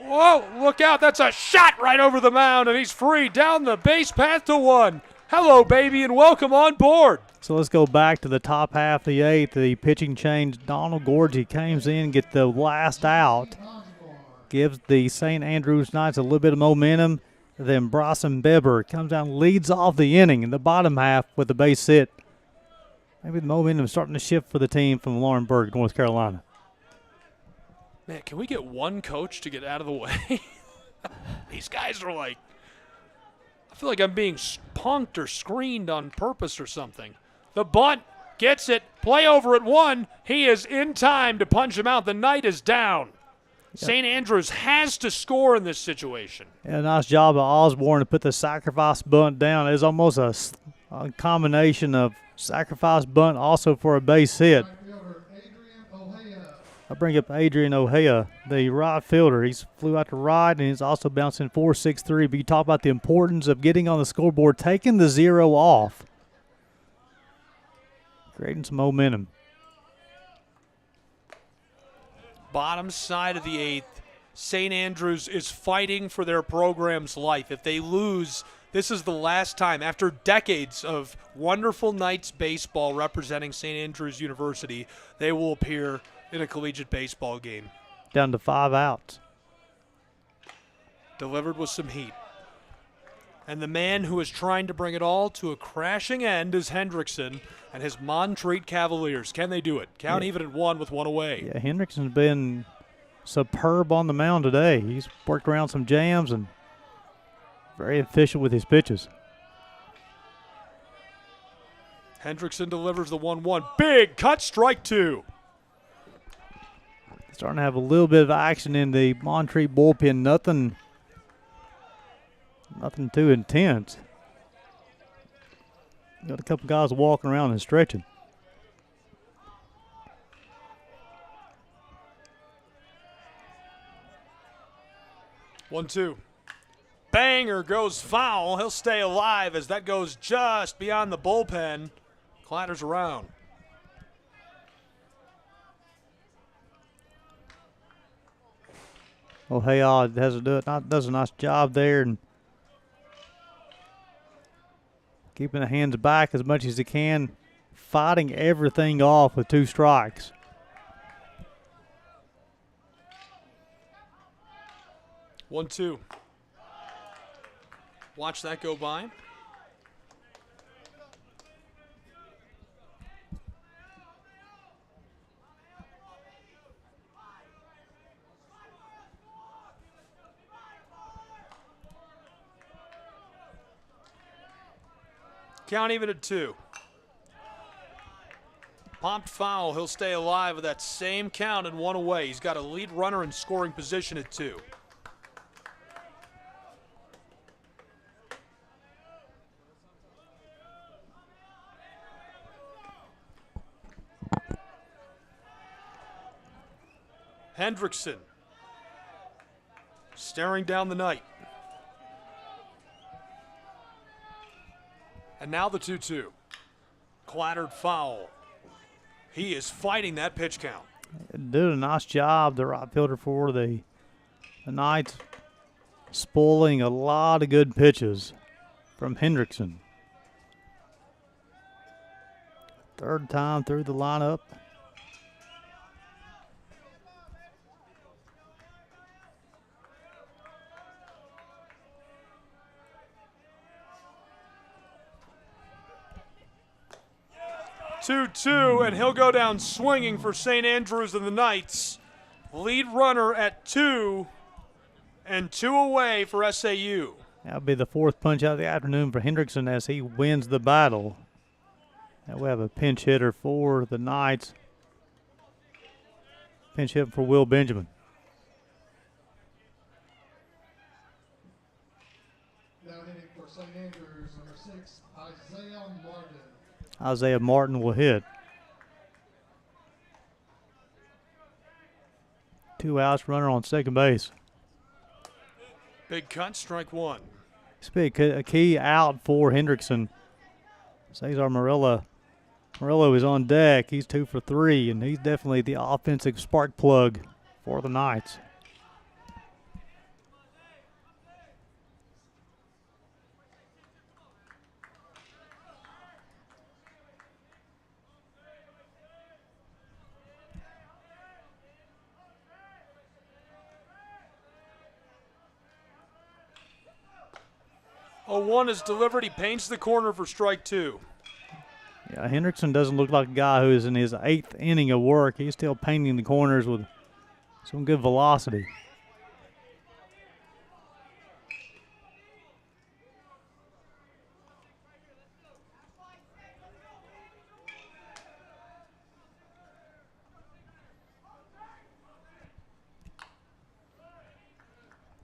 Whoa, look out. That's a shot right over the mound, and he's free down the base path to 1. Hello, baby, and welcome on board. So let's go back to the top half of the 8th. The pitching change, Donald Gorgie comes in, get the last out, gives the St. Andrews Knights a little bit of momentum. Then Bryson Beber comes down, leads off the inning in the bottom half with the base hit. Maybe the momentum starting to shift for the team from Laurinburg, North Carolina. Man, can we get one coach to get out of the way? These guys are like, I feel like I'm being punked or screened on purpose or something. The bunt gets it. Play over at 1. He is in time to punch him out. The Knight is down. Yep. St. Andrews has to score in this situation. Yeah, nice job of Osborne to put the sacrifice bunt down. It's almost a combination of sacrifice bunt also for a base hit. I bring up Adrian Ohea, the right fielder. He's flew out to right, and he's also bouncing 4.63. But you talk about the importance of getting on the scoreboard, taking the 0 off, creating some momentum. Bottom side of the 8th, St. Andrews is fighting for their program's life. If they lose, this is the last time, after decades of wonderful Knights baseball representing St. Andrews University, they will appear in a collegiate baseball game. Down to 5 outs. Delivered with some heat. And the man who is trying to bring it all to a crashing end is Hendrickson and his Montreat Cavaliers. Can they do it? Count even at 1 with 1 away. Yeah, Hendrickson's been superb on the mound today. He's worked around some jams and very efficient with his pitches. Hendrickson delivers the 1-1. Big cut, strike 2. Starting to have a little bit of action in the Montreat bullpen. Nothing Nothing too intense. Got a couple guys walking around and stretching. One, two. Banger goes foul. He'll stay alive as that goes just beyond the bullpen. Clatters around. Well, Hayod does a nice job there and keeping the hands back as much as he can, fighting everything off with 2 strikes. One, two. Watch that go by. Count even at 2. Popped foul. He'll stay alive with that same count and 1 away. He's got a lead runner in scoring position at 2. Hendrickson staring down the night. And now the 2-2. Clattered foul. He is fighting that pitch count. Did a nice job, the right fielder for the Knights, spoiling a lot of good pitches from Hendrickson. 3rd time through the lineup. Two, and he'll go down swinging for St. Andrews and the Knights. Lead runner at 2 and 2 away for SAU. That'll be the 4th punch out of the afternoon for Hendrickson as he wins the battle. Now we have a pinch hitter for the Knights. Pinch hit for Will Benjamin. Now hitting for St. Andrews, number 6, Isaiah Martin. Isaiah Martin will hit. 2 outs, runner on second base. Big cut, strike 1. This will be a key out for Hendrickson. Cesar Murillo is on deck. He's 2 for 3, and he's definitely the offensive spark plug for the Knights. A 1 is delivered. He paints the corner for strike 2. Yeah, Hendrickson doesn't look like a guy who is in his 8th inning of work. He's still painting the corners with some good velocity.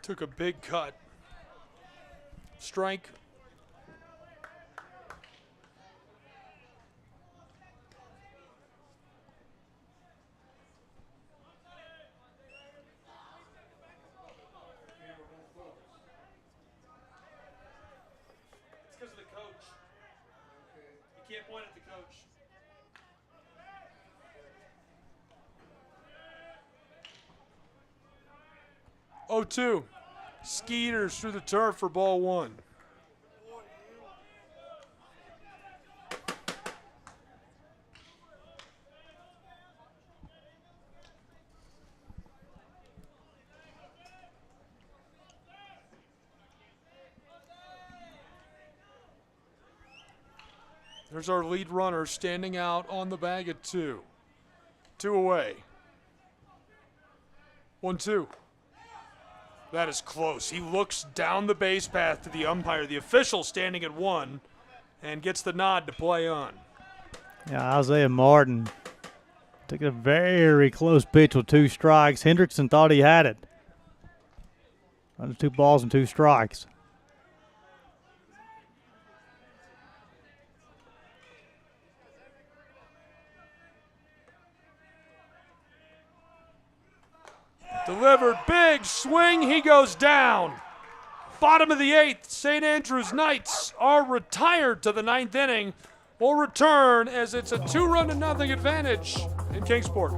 Took a big cut. Strike. It's because of the coach. You can't point at the coach. Oh, 2. Skeeters through the turf for ball 1. There's our lead runner standing out on the bag at 2. 2 away. 1-2. That is close. He looks down the base path to the umpire, the official standing at 1, and gets the nod to play on. Yeah, Isaiah Martin took a very close pitch with 2 strikes. Hendrickson thought he had it. Under 2 balls and 2 strikes. Delivered, big swing, he goes down. Bottom of the 8th, St. Andrews Knights are retired to the 9th inning. Will return as it's a 2-0 advantage in Kingsport.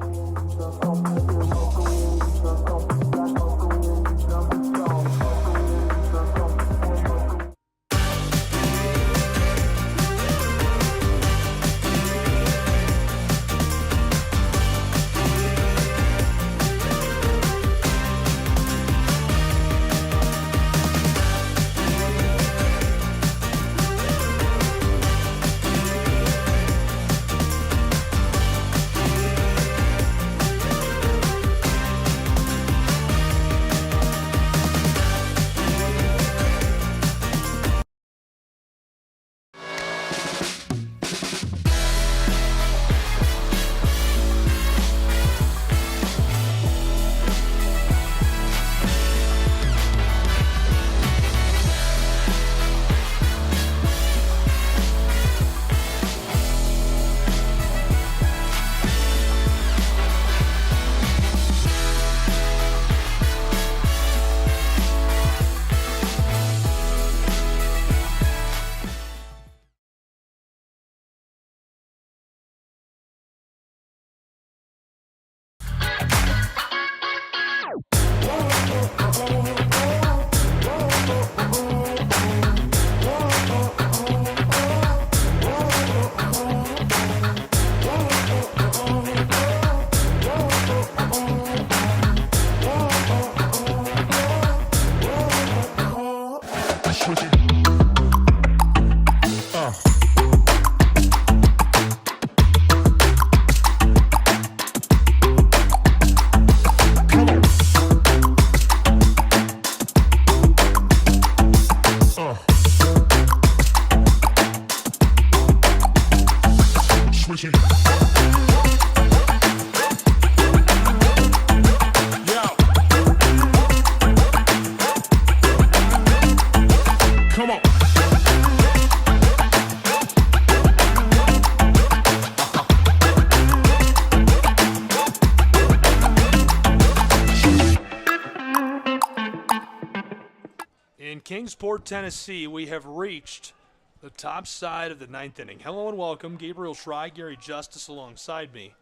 In Kingsport, Tennessee, we have reached the top side of the 9th inning. Hello and welcome. Gabriel Schrei, Gary Justice alongside me.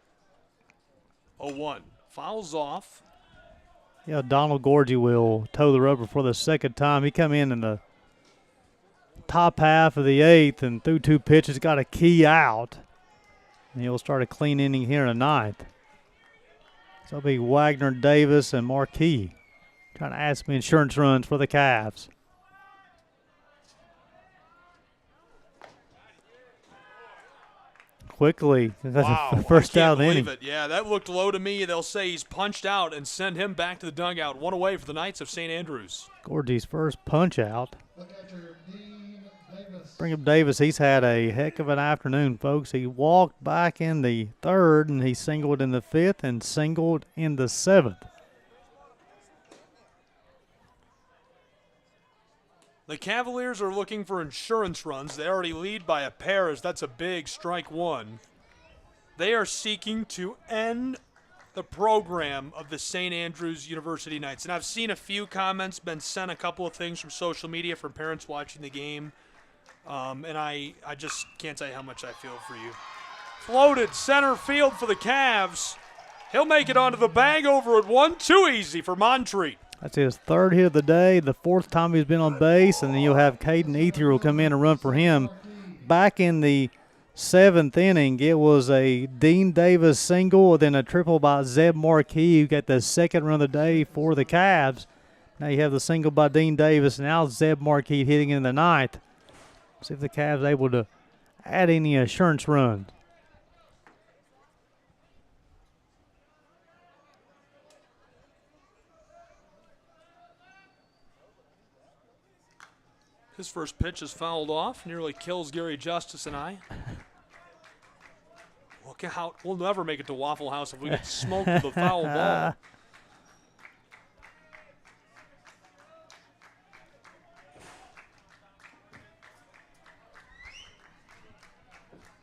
0-1. Fouls off. Yeah, Donald Gorgie will toe the rubber for the second time. He come in the top half of the 8th and threw 2 pitches, got a key out. And he'll start a clean inning here in the 9th. So it'll be Wagner, Davis, and Marquis trying to add some insurance runs for the Cavs. Quickly, Wow, first I out can't of the believe inning. it. Yeah, that looked low to me. They'll say he's punched out and send him back to the dugout. 1 away for the Knights of St. Andrews. Gorgie's first punch out. Look at your Dean Davis. Bring up Davis. He's had a heck of an afternoon, folks. He walked back in the 3rd, and he singled in the 5th and singled in the 7th. The Cavaliers are looking for insurance runs. They already lead by a pair, as that's a big strike one. They are seeking to end the program of the St. Andrews University Knights. And I've seen a few comments, been sent a couple of things from social media from parents watching the game. And I just can't tell you how much I feel for you. Floated center field for the Cavs. He'll make it onto the bag over at 1. Too easy for Montreat. That's his 3rd hit of the day, the 4th time he's been on base, and then you'll have Caden Ethier will come in and run for him. Back in the 7th inning, it was a Dean Davis single, then a triple by Zeb Marquis, who got the 2nd run of the day for the Cavs. Now you have the single by Dean Davis, and now Zeb Marquis hitting in the 9th. See if the Cavs able to add any assurance runs. His first pitch is fouled off, nearly kills Gary Justice and I. Look out. We'll never make it to Waffle House if we get smoked with a foul ball.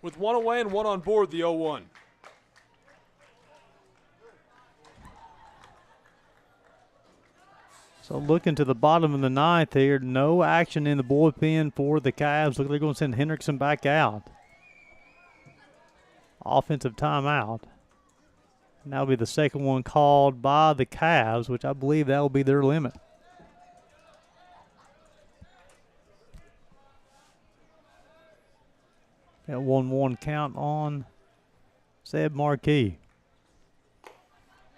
With 1 away and 1 on board, the 0-1. So looking to the bottom of the ninth here, no action in the bullpen for the Cavs. Look, they're going to send Hendrickson back out. Offensive timeout. And that'll be the second one called by the Cavs, which I believe that will be their limit. That 1-1 count on Zeb Marquis.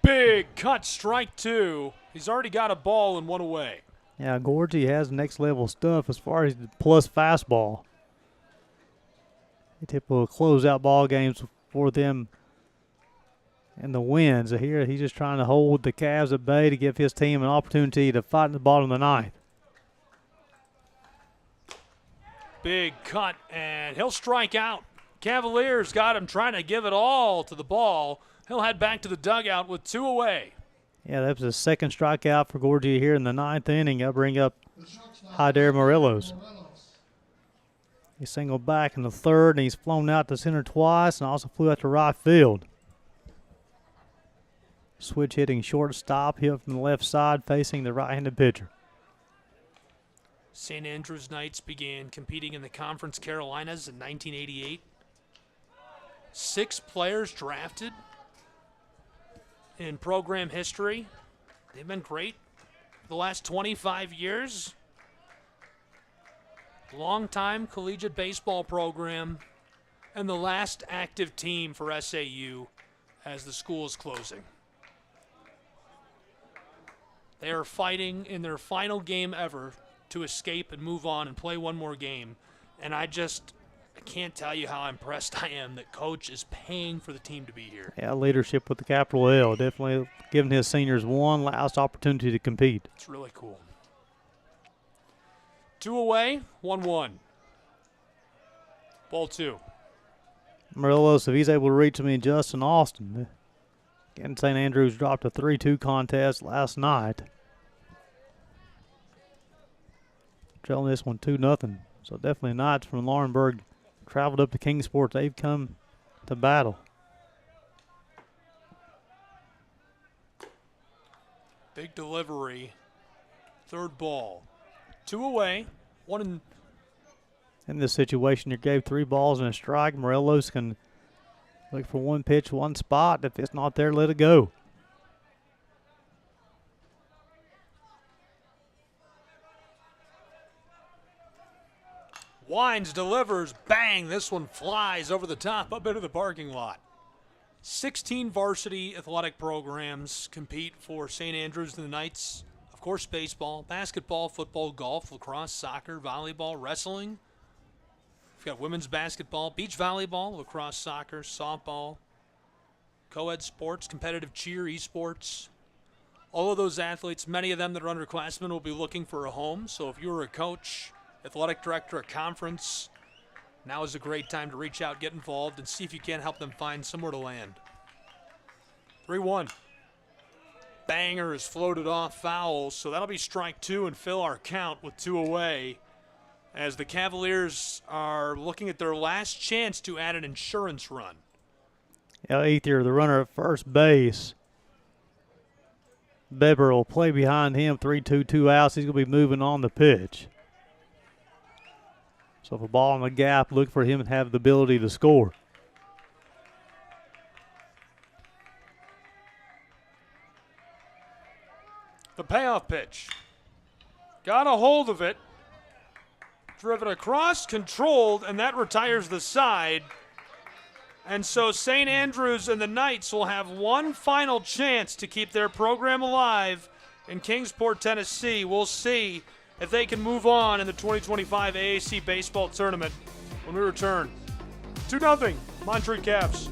Big cut, strike two. He's already got a ball and one away. Yeah, Gorgie has next level stuff as far as the plus fastball. He typically close out ball games for them in the wins. Here he's just trying to hold the Cavs at bay to give his team an opportunity to fight in the bottom of the ninth. Big cut, and he'll strike out. Cavaliers got him trying to give it all to the ball. He'll head back to the dugout with 2 away. Yeah, that was his second strikeout for Gorgie here in the ninth inning. I'll bring up Hyder Morelos. He singled back in the third, and he's flown out to center twice and also flew out to right field. Switch hitting shortstop, hit from the left side facing the right-handed pitcher. St. Andrews Knights began competing in the Conference Carolinas in 1988. 6 players drafted in program history. They've been great the last 25 years. Long-time collegiate baseball program and the last active team for SAU as the school is closing. They are fighting in their final game ever to escape and move on and play one more game. And I can't tell you how impressed I am that Coach is paying for the team to be here. Yeah, leadership with the capital L. Definitely giving his seniors one last opportunity to compete. It's really cool. 2 away, 1-1. Ball 2. Morelos, if he's able to reach me, Justin Austin. Again, St. Andrews dropped a 3-2 contest last night. Trailing this one 2-0. So definitely Knights from Laurinburg traveled up to Kingsport. They've come to battle. Big delivery. Third ball. 2 away. 1 in this situation. You gave 3 balls and a strike. Morelos can look for one pitch, one spot. If it's not there, let it go. Wines delivers, bang, this one flies over the top up into the parking lot. 16 varsity athletic programs compete for St. Andrews and the Knights. Of course, baseball, basketball, football, golf, lacrosse, soccer, volleyball, wrestling. We've got women's basketball, beach volleyball, lacrosse, soccer, softball, co-ed sports, competitive cheer, esports. All of those athletes, many of them that are underclassmen, will be looking for a home. So if you're a coach, athletic director, a conference, now is a great time to reach out, get involved, and see if you can help them find somewhere to land. 3-1. Banger is floated off foul, so that'll be strike 2 and fill our count with 2 away as the Cavaliers are looking at their last chance to add an insurance run. Yeah, Ether, the runner at first base. Beber will play behind him, 3-2, 2 outs. He's going to be moving on the pitch. So if a ball in the gap, look for him to have the ability to score. The payoff pitch. Got a hold of it. Driven across, controlled, and that retires the side. And so St. Andrews and the Knights will have one final chance to keep their program alive in Kingsport, Tennessee. We'll see if they can move on in the 2025 AAC Baseball Tournament when we return. 2-0, Montreat Cavs.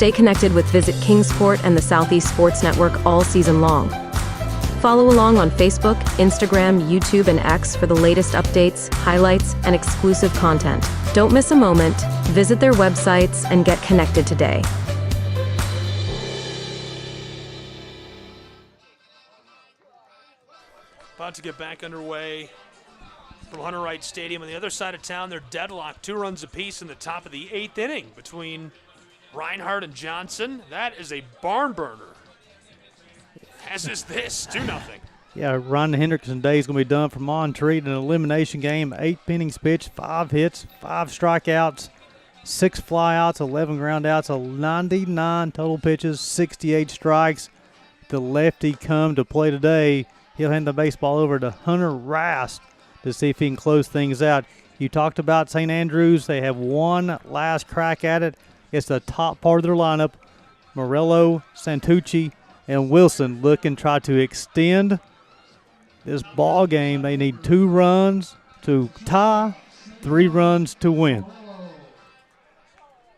Stay connected with Visit Kingsport and the Southeast Sports Network all season long. Follow along on Facebook, Instagram, YouTube, and X for the latest updates, highlights, and exclusive content. Don't miss a moment. Visit their websites and get connected today. About to get back underway from Hunter Wright Stadium. On the other side of town, they're deadlocked, 2 runs apiece in the top of the 8th inning between Reinhardt and Johnson. That is a barn burner. As is this, 2-0. Yeah, Ron Hendrickson Day is going to be done for Montreat in an elimination game. 8 innings pitched, 5 hits, 5 strikeouts, 6 flyouts, 11 groundouts, 99 total pitches, 68 strikes. The lefty come to play today. He'll hand the baseball over to Hunter Rast to see if he can close things out. You talked about St. Andrews. They have one last crack at it. It's the top part of their lineup. Morello, Santucci, and Wilson looking to try to extend this ball game. They need 2 runs to tie, 3 runs to win.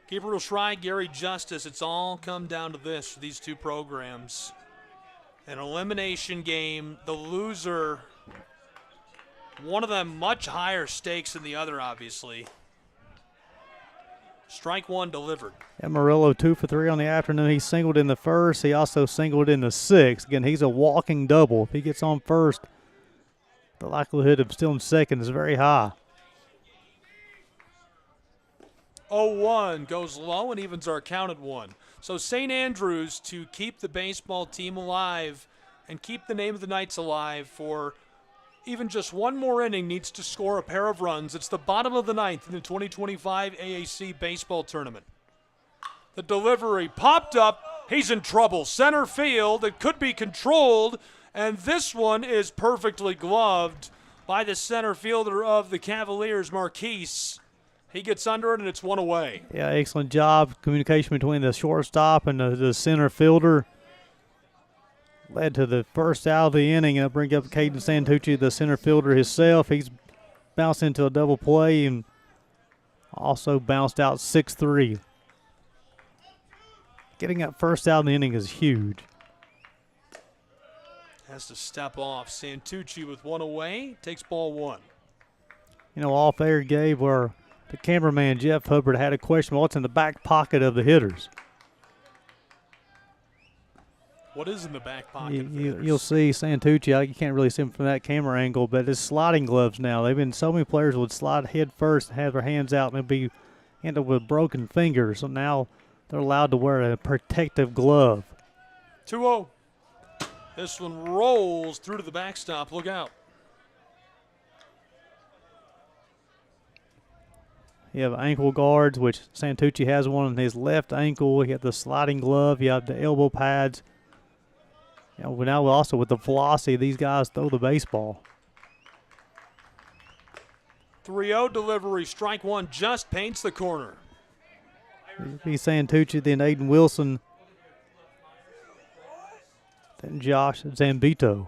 Gabriel Schrei, Gary Justice, it's all come down to this for these 2 programs. An elimination game, the loser, one of them much higher stakes than the other, obviously. Strike 1 delivered. And Morello 2 for 3 on the afternoon. He singled in the first. He also singled in the 6th. Again, he's a walking double. If he gets on first, the likelihood of still in second is very high. 0-1 goes low and evens our count at 1. So St. Andrews, to keep the baseball team alive and keep the name of the Knights alive for even just one more inning, needs to score a pair of runs. It's the bottom of the 9th in the 2025 AAC baseball tournament. The delivery popped up. He's in trouble. Center field. It could be controlled. And this one is perfectly gloved by the center fielder of the Cavaliers, Marquise. He gets under it, and it's 1 away. Yeah, excellent job. Communication between the shortstop and the center fielder led to the first out of the inning. I'll bring up Caden Santucci, the center fielder himself. He's bounced into a double play and also bounced out 6-3. Getting that first out in the inning is huge. Has to step off. Santucci with 1 away, takes ball 1. You know, off air, Gabe, where the cameraman, Jeff Hubbard, had a question, what's in the back pocket of the hitters? What is in the back pocket? You'll see Santucci. You can't really see him from that camera angle, but it's sliding gloves now. They've been so many players would slide head first, have their hands out, and they'd end up with broken fingers. So now they're allowed to wear a protective glove. 2-0. This one rolls through to the backstop. Look out. You have ankle guards, which Santucci has one on his left ankle. You have the sliding glove. You have the elbow pads. You know, now also with the velocity, these guys throw the baseball. 3-0 delivery. Strike 1 just paints the corner. Be Santucci, then Aiden Wilson, then Josh Zambito.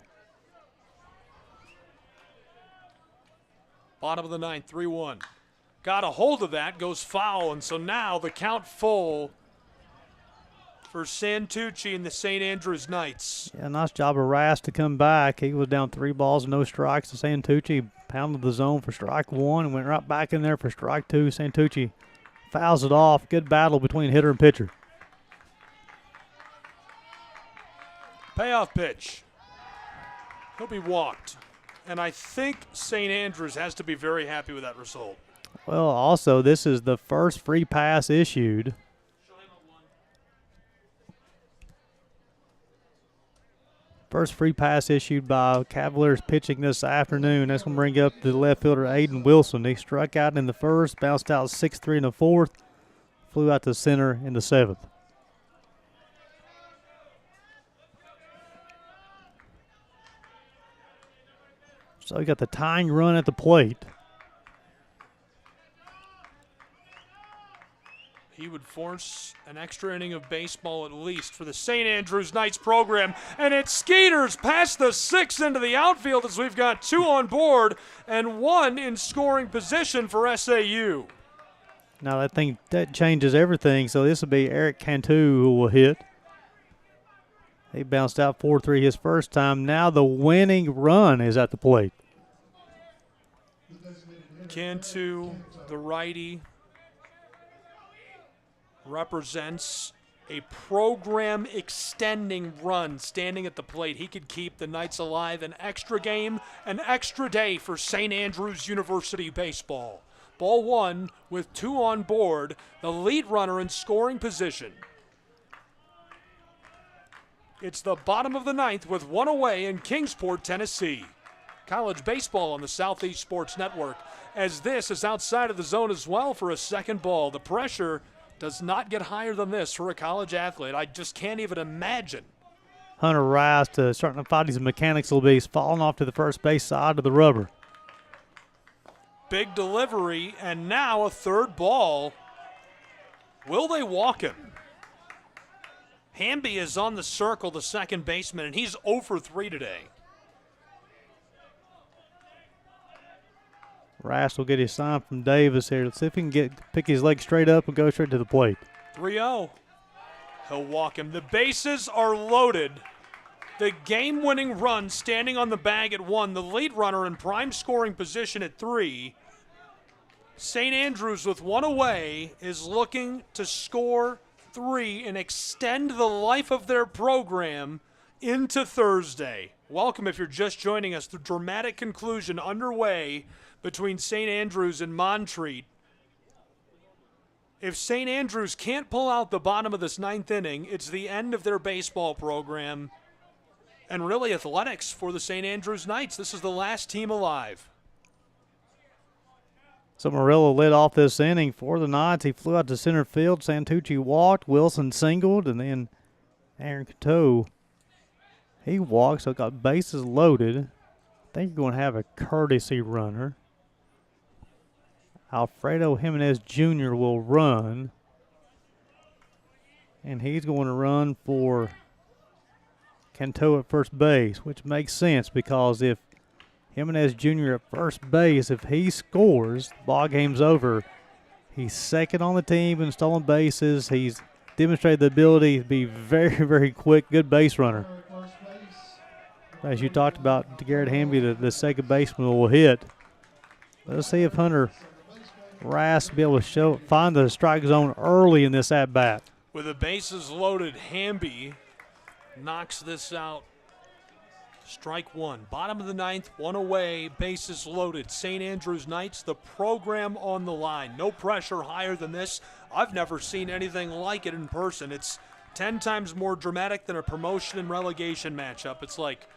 Bottom of the 9th, 3-1. Got a hold of that, goes foul, and so now the count full for Santucci and the St. Andrews Knights. Yeah, nice job of Rast to come back. He was down 3 balls, no strikes to Santucci. Pounded the zone for strike 1 and went right back in there for strike 2. Santucci fouls it off. Good battle between hitter and pitcher. Payoff pitch. He'll be walked. And I think St. Andrews has to be very happy with that result. Well, also, this is the first free pass issued. First free pass issued by Cavaliers pitching this afternoon. That's going to bring up the left fielder, Aiden Wilson. He struck out in the first, bounced out 6-3 in the 4th, flew out to center in the 7th. So we got the tying run at the plate. He would force an extra inning of baseball at least for the St. Andrews Knights program. And it skaters past the 6th into the outfield as we've got 2 on board and 1 in scoring position for SAU. Now, I think that changes everything. So this will be Eric Cantu who will hit. He bounced out 4-3 his first time. Now the winning run is at the plate. Cantu, the righty, represents a program-extending run standing at the plate. He could keep the Knights alive an extra game, an extra day for St. Andrews University baseball. Ball one with 2 on board, the lead runner in scoring position. It's the bottom of the 9th with 1 away in Kingsport, Tennessee. College baseball on the Southeast Sports Network, as this is outside of the zone as well for a second ball. The pressure does not get higher than this for a college athlete. I just can't even imagine. Hunter Rice starting to fight his mechanics a little bit. He's falling off to the first base side of the rubber. Big delivery, and now a third ball. Will they walk him? Hamby is on the circle, the second baseman, and he's 0 for 3 today. Rice will get his sign from Davis here. Let's see if he can pick his leg straight up and go straight to the plate. 3-0. He'll walk him. The bases are loaded. The game-winning run standing on the bag at 1. The lead runner in prime scoring position at 3. St. Andrews with 1 away is looking to score 3 and extend the life of their program into Thursday. Welcome if you're just joining us. The dramatic conclusion underway between St. Andrews and Montreat. If St. Andrews can't pull out the bottom of this 9th inning, it's the end of their baseball program and really athletics for the St. Andrews Knights. This is the last team alive. So Murillo led off this inning for the Knights. He flew out to center field. Santucci walked. Wilson singled. And then Aaron Cateau, he walked, so got bases loaded. I think you're going to have a courtesy runner. Alfredo Jimenez Jr. will run. And he's going to run for Cantu at first base, which makes sense because if Jimenez Jr. at first base, if he scores, the ball game's over. He's second on the team in stolen bases. He's demonstrated the ability to be very, very quick, good base runner. As you talked about, Garrett Hamby, the second baseman, will hit. Let's see if Hunter Rice will be able to find the strike zone early in this at-bat. With the bases loaded, Hamby knocks this out. Strike 1. Bottom of the 9th, 1 away, bases loaded. St. Andrews Knights, the program on the line. No pressure higher than this. I've never seen anything like it in person. It's 10 times more dramatic than a promotion and relegation matchup. It's like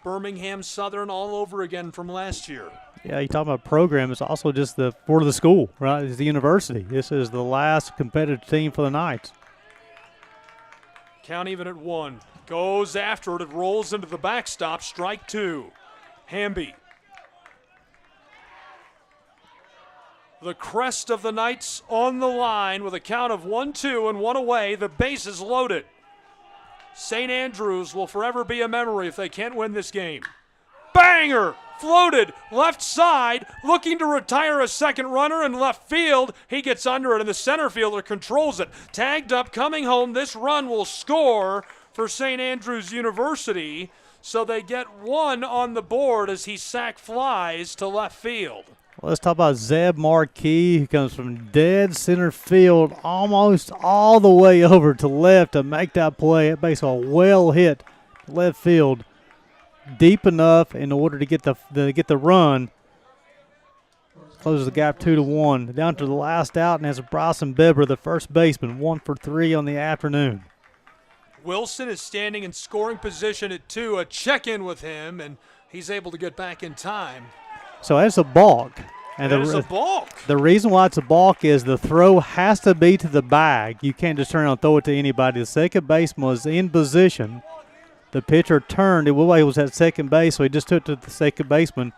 Birmingham Southern all over again from last year. Yeah, you talk about program. It's also just for the school, right? It's the university. This is the last competitive team for the Knights. Count even at 1. Goes after it. It rolls into the backstop. Strike 2. Hamby. The crest of the Knights on the line with a count of 1-2 and 1 away. The base is loaded. St. Andrews will forever be a memory if they can't win this game. Banger! Floated left side, looking to retire a second runner in left field. He gets under it, and the center fielder controls it. Tagged up, coming home. This run will score for St. Andrews University. So they get 1 on the board as he sack flies to left field. Well, let's talk about Zeb Marquis, who comes from dead center field almost all the way over to left to make that play. That baseball well hit left field, deep enough in order to get the run. Closes the gap 2-1. Down to the last out, and has Bryson Beber, the first baseman, 1 for 3 on the afternoon. Wilson is standing in scoring position at 2. A check-in with him, and he's able to get back in time. So that's a balk. And that is a balk. The reason why it's a balk is the throw has to be to the bag. You can't just turn around and throw it to anybody. The second baseman was in position. The pitcher turned. He was at second base, so he just took it to the second baseman,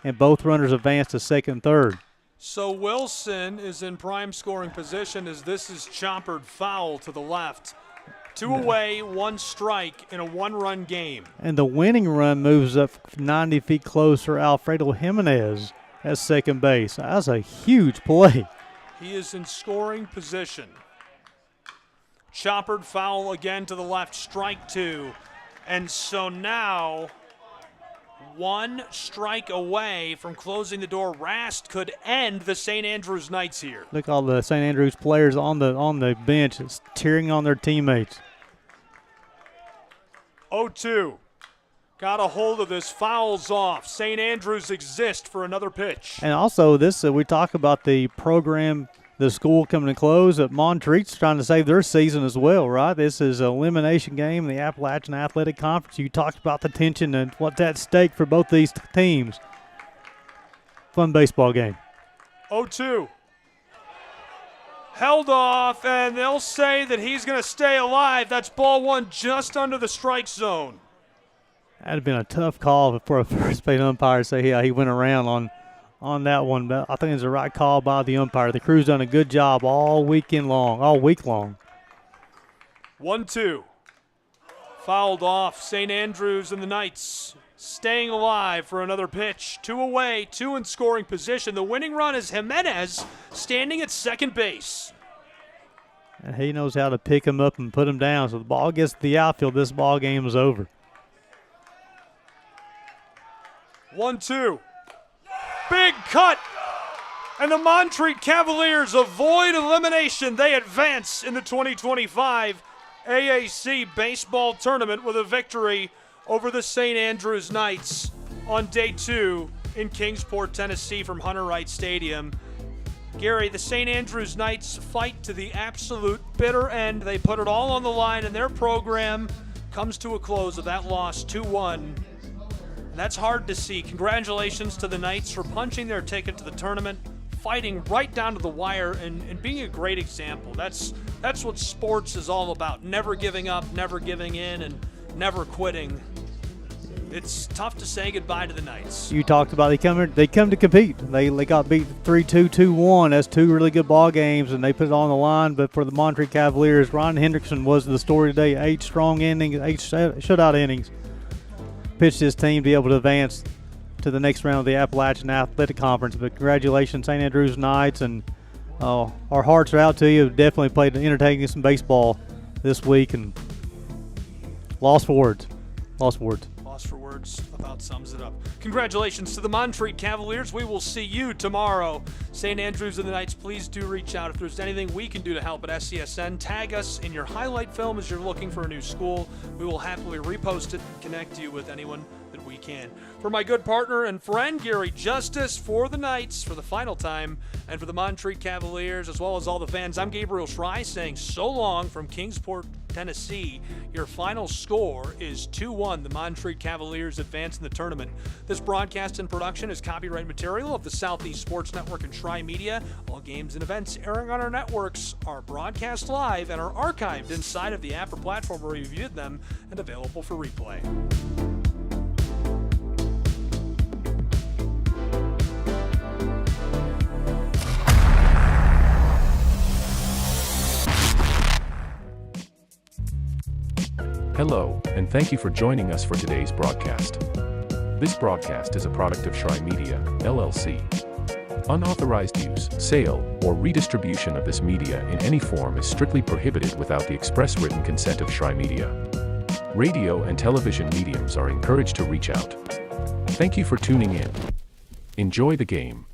and both runners advanced to second and third. So Wilson is in prime scoring position as this is choppered foul to the left. 2 away, 1 strike in a 1-run game. And the winning run moves up 90 feet closer. Alfredo Jimenez at second base. That's a huge play. He is in scoring position. Choppered foul again to the left, strike 2. And so now 1 strike away from closing the door. Rast could end the St. Andrews Knights here. Look, all the St. Andrews players on the bench cheering on their teammates. 0-2. Got a hold of this, fouls off. St. Andrews exist for another pitch. And also this, we talk about the program, the school coming to close. Montreat's trying to save their season as well, right? This is an elimination game in the Appalachian Athletic Conference. You talked about the tension and what's at stake for both these teams. Fun baseball game. 0-2. Held off, and they'll say that he's going to stay alive. That's ball 1 just under the strike zone. That would have been a tough call for a first base umpire to say, yeah, he went around on that one. But I think it's the right call by the umpire. The crew's done a good job all week long. 1-2. Fouled off. St. Andrews and the Knights staying alive for another pitch. 2 away, 2 in scoring position. The winning run is Jimenez standing at second base. And he knows how to pick him up and put him down. So the ball gets to the outfield. This ball game is over. 1-2. Big cut. And the Montreat Cavaliers avoid elimination. They advance in the 2025 AAC Baseball Tournament with a victory over the St. Andrews Knights on day 2 in Kingsport, Tennessee from Hunter Wright Stadium. Gary, the St. Andrews Knights fight to the absolute bitter end. They put it all on the line, and their program comes to a close with that loss 2-1. That's hard to see. Congratulations to the Knights for punching their ticket to the tournament, fighting right down to the wire, and being a great example. That's what sports is all about. Never giving up, never giving in, and never quitting. It's tough to say goodbye to the Knights. You talked about they come to compete. They got beat 3-2, 2-1. That's 2 really good ball games, and they put it on the line. But for the Montreat Cavaliers, Ron Hendrickson was the story today. 8 strong innings, 8 shutout innings. Pitched his team to be able to advance to the next round of the Appalachian Athletic Conference. But congratulations, St. Andrews Knights, and our hearts are out to you. Definitely played entertaining some baseball this week, and lost for words. Lost for words about sums it up. Congratulations to the Montreat Cavaliers. We will see you tomorrow. St. Andrews and the Knights, please do reach out if there's anything we can do to help at SCSN. Tag us in your highlight film as you're looking for a new school. We will happily repost it and connect you with anyone that we can. For my good partner and friend, Gary Justice, for the Knights for the final time, and for the Montreat Cavaliers, as well as all the fans, I'm Gabriel Schrei saying so long from Kingsport, Tennessee. Your final score is 2-1. The Montreat Cavaliers advance in the tournament. This broadcast and production is copyright material of the Southeast Sports Network and Schrei Media. All games and events airing on our networks are broadcast live and are archived inside of the app or platform where you viewed them and available for replay. Hello, and thank you for joining us for today's broadcast. This broadcast is a product of Schrei Media, LLC. Unauthorized use, sale, or redistribution of this media in any form is strictly prohibited without the express written consent of Schrei Media. Radio and television mediums are encouraged to reach out. Thank you for tuning in. Enjoy the game.